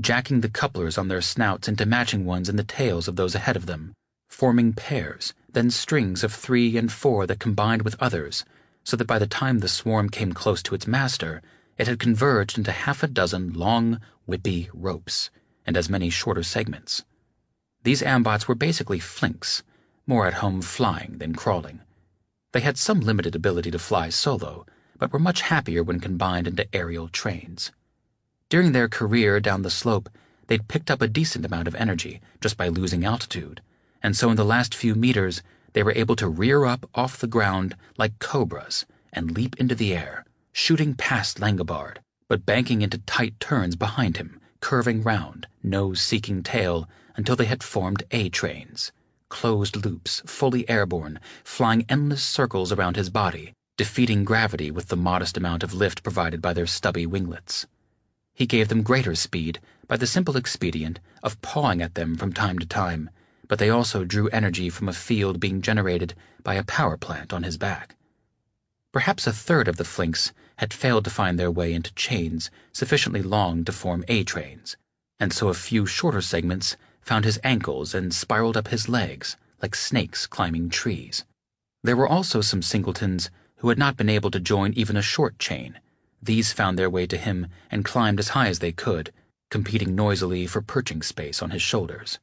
S1: jacking the couplers on their snouts into matching ones in the tails of those ahead of them, forming pairs, then strings of 3 and 4 that combined with others, so that by the time the swarm came close to its master, it had converged into 6 long, whippy ropes, and as many shorter segments. These ambots were basically flinks, more at home flying than crawling. They had some limited ability to fly solo, but were much happier when combined into aerial trains. During their career down the slope, they'd picked up a decent amount of energy just by losing altitude, and so in the last few meters, they were able to rear up off the ground like cobras and leap into the air, shooting past Langobard, but banking into tight turns behind him, curving round, nose-seeking tail, until they had formed A-trains, closed loops, fully airborne, flying endless circles around his body, defeating gravity with the modest amount of lift provided by their stubby winglets. He gave them greater speed by the simple expedient of pawing at them from time to time, but they also drew energy from a field being generated by a power plant on his back. Perhaps a third of the flinks had failed to find their way into chains sufficiently long to form A trains, and so a few shorter segments found his ankles and spiraled up his legs like snakes climbing trees. There were also some singletons who had not been able to join even a short chain. These found their way to him and climbed as high as they could, competing noisily for perching space on his shoulders.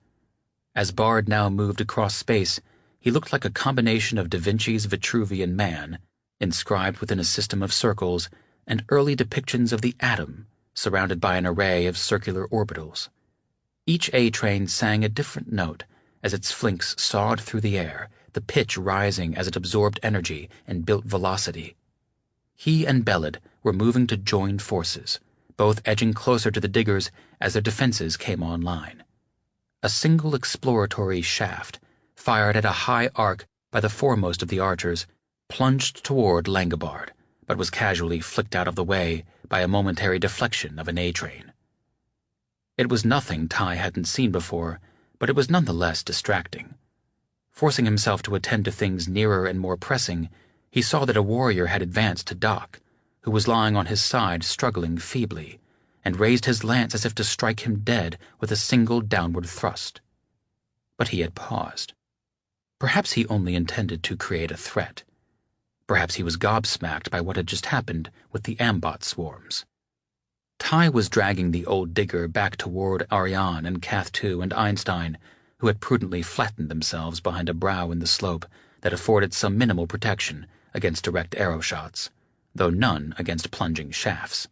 S1: As Bard now moved across space, he looked like a combination of Da Vinci's Vitruvian Man, inscribed within a system of circles, and early depictions of the atom, surrounded by an array of circular orbitals. Each A-train sang a different note as its flinks sawed through the air, the pitch rising as it absorbed energy and built velocity. He and Belid were moving to join forces, both edging closer to the diggers as their defenses came online. A single exploratory shaft, fired at a high arc by the foremost of the archers, plunged toward Langobard, but was casually flicked out of the way by a momentary deflection of an A-train. It was nothing Ty hadn't seen before, but it was nonetheless distracting. Forcing himself to attend to things nearer and more pressing, he saw that a warrior had advanced to Doc, who was lying on his side struggling feebly, and raised his lance as if to strike him dead with a single downward thrust. But he had paused. Perhaps he only intended to create a threat. Perhaps he was gobsmacked by what had just happened with the ambot swarms. Ty was dragging the old digger back toward Ariane and Cath-2 and Einstein, who had prudently flattened themselves behind a brow in the slope that afforded some minimal protection against direct arrow shots, though none against plunging shafts.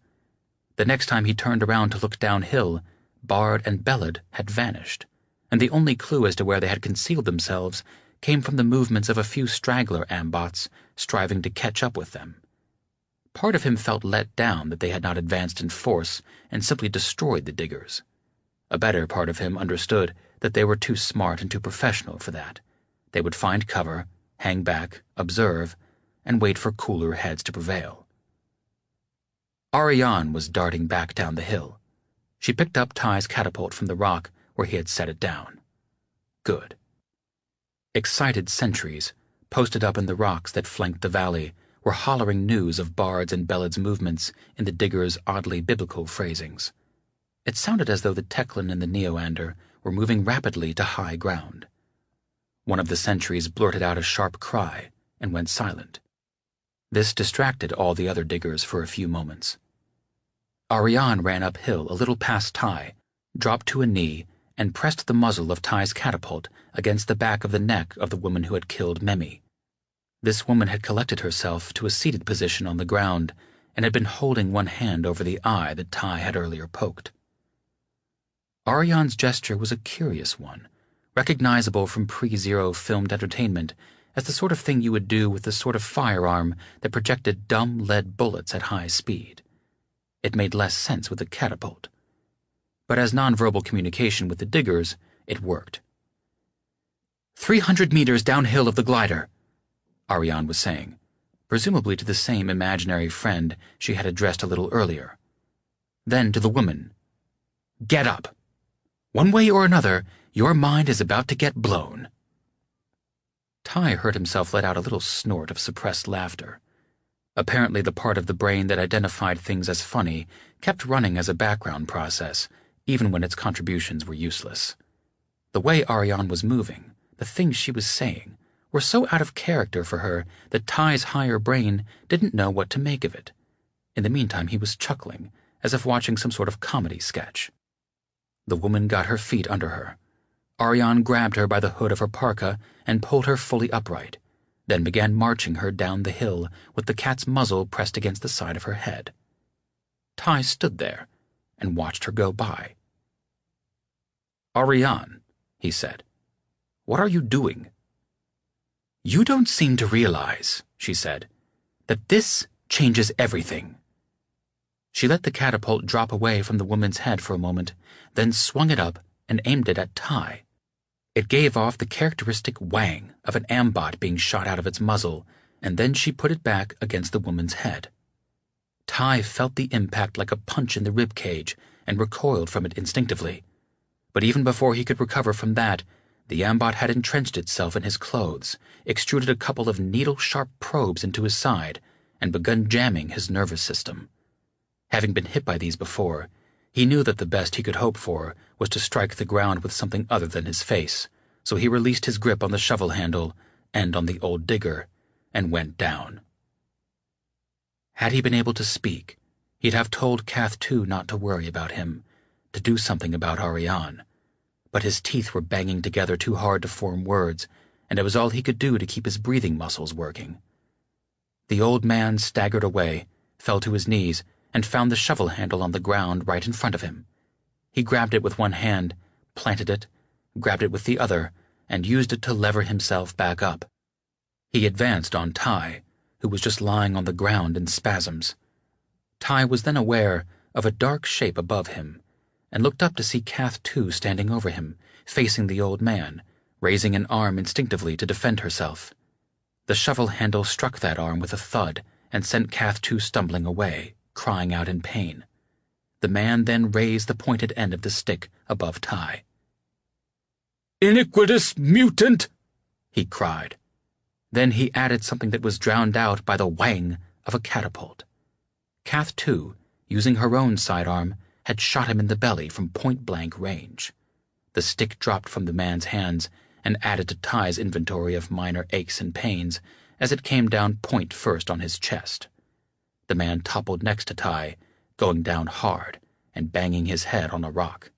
S1: The next time he turned around to look downhill, Bard and Belid had vanished, and the only clue as to where they had concealed themselves came from the movements of a few straggler ambots striving to catch up with them. Part of him felt let down that they had not advanced in force and simply destroyed the diggers. A better part of him understood that they were too smart and too professional for that. They would find cover, hang back, observe, and wait for cooler heads to prevail. Ariane was darting back down the hill. She picked up Ty's catapult from the rock where he had set it down. Good. Excited sentries, posted up in the rocks that flanked the valley, were hollering news of Bard's and Belid's movements in the diggers' oddly biblical phrasings. It sounded as though the Teclan and the Neoander were moving rapidly to high ground. One of the sentries blurted out a sharp cry and went silent. This distracted all the other diggers for a few moments. Ariane ran uphill a little past Ty, dropped to a knee, and pressed the muzzle of Ty's catapult against the back of the neck of the woman who had killed Memi. This woman had collected herself to a seated position on the ground and had been holding one hand over the eye that Ty had earlier poked. Ariane's gesture was a curious one, recognizable from pre-Zero filmed entertainment as the sort of thing you would do with the sort of firearm that projected dumb lead bullets at high speed. It made less sense with a catapult. But as nonverbal communication with the diggers, it worked. 300 meters downhill of the glider, Ariane was saying, presumably to the same imaginary friend she had addressed a little earlier. Then to the woman, "Get up. One way or another, your mind is about to get blown." Ty heard himself let out a little snort of suppressed laughter. Apparently the part of the brain that identified things as funny kept running as a background process, even when its contributions were useless. The way Ariane was moving, the things she was saying, were so out of character for her that Ty's higher brain didn't know what to make of it. In the meantime, he was chuckling, as if watching some sort of comedy sketch. The woman got her feet under her. Ariane grabbed her by the hood of her parka and pulled her fully upright, then began marching her down the hill with the cat's muzzle pressed against the side of her head. Ty stood there and watched her go by. "Ariane," he said, "what are you doing?" "You don't seem to realize," she said, "that this changes everything." She let the catapult drop away from the woman's head for a moment, then swung it up and aimed it at Ty. It gave off the characteristic whang of an ambot being shot out of its muzzle, and then she put it back against the woman's head. Ty felt the impact like a punch in the rib cage and recoiled from it instinctively. But even before he could recover from that, the ambot had entrenched itself in his clothes, extruded a couple of needle-sharp probes into his side, and begun jamming his nervous system. Having been hit by these before, he knew that the best he could hope for was to strike the ground with something other than his face, so he released his grip on the shovel handle and on the old digger, and went down. Had he been able to speak, he'd have told Cath too not to worry about him, to do something about Ariane, but his teeth were banging together too hard to form words, and it was all he could do to keep his breathing muscles working. The old man staggered away, fell to his knees, and found the shovel handle on the ground right in front of him. He grabbed it with one hand, planted it, grabbed it with the other, and used it to lever himself back up. He advanced on Ty, who was just lying on the ground in spasms. Ty was then aware of a dark shape above him, and looked up to see Cath too standing over him, facing the old man, raising an arm instinctively to defend herself. The shovel handle struck that arm with a thud and sent Cath too stumbling away, crying out in pain. The man then raised the pointed end of the stick above Ty.
S3: "Iniquitous mutant!"
S1: he cried. Then he added something that was drowned out by the whang of a catapult. Cath too, using her own sidearm, had shot him in the belly from point-blank range. The stick dropped from the man's hands and added to Ty's inventory of minor aches and pains as it came down point first on his chest. The man toppled next to Ty, going down hard and banging his head on a rock.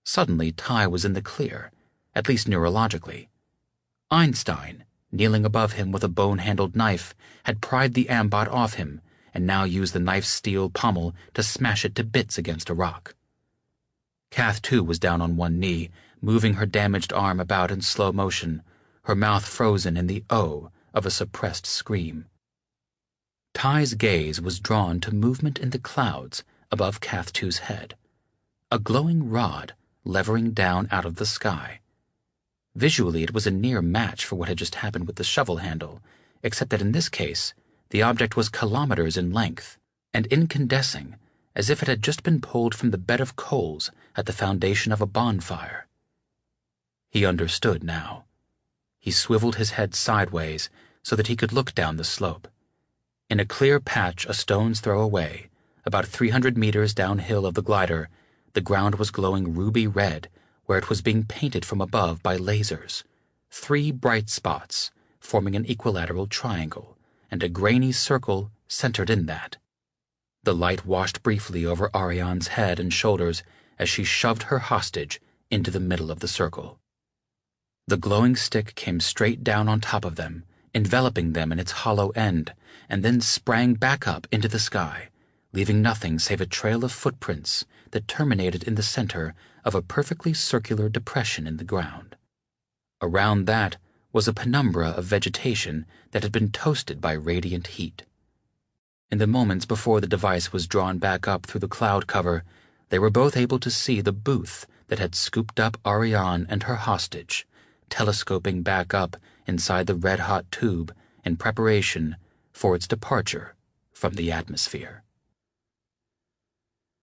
S1: Suddenly, Ty was in the clear, at least neurologically. Einstein, kneeling above him with a bone-handled knife, had pried the ambot off him and now used the knife's steel pommel to smash it to bits against a rock. Cath too was down on one knee, moving her damaged arm about in slow motion, her mouth frozen in the O of a suppressed scream. Ty's gaze was drawn to movement in the clouds above Cath too's head, a glowing rod levering down out of the sky. Visually, it was a near match for what had just happened with the shovel handle, except that in this case, the object was kilometers in length and incandescing, as if it had just been pulled from the bed of coals at the foundation of a bonfire. He understood now. He swiveled his head sideways so that he could look down the slope. In a clear patch a stone's throw away, about 300 meters downhill of the glider, the ground was glowing ruby red where it was being painted from above by lasers, 3 bright spots forming an equilateral triangle, and a grainy circle centered in that. The light washed briefly over Ariane's head and shoulders as she shoved her hostage into the middle of the circle. The glowing stick came straight down on top of them, enveloping them in its hollow end, and then sprang back up into the sky, leaving nothing save a trail of footprints that terminated in the center of a perfectly circular depression in the ground. Around that was a penumbra of vegetation that had been toasted by radiant heat. In the moments before the device was drawn back up through the cloud cover, they were both able to see the booth that had scooped up Ariane and her hostage, telescoping back up inside the red-hot tube in preparation for its departure from the atmosphere.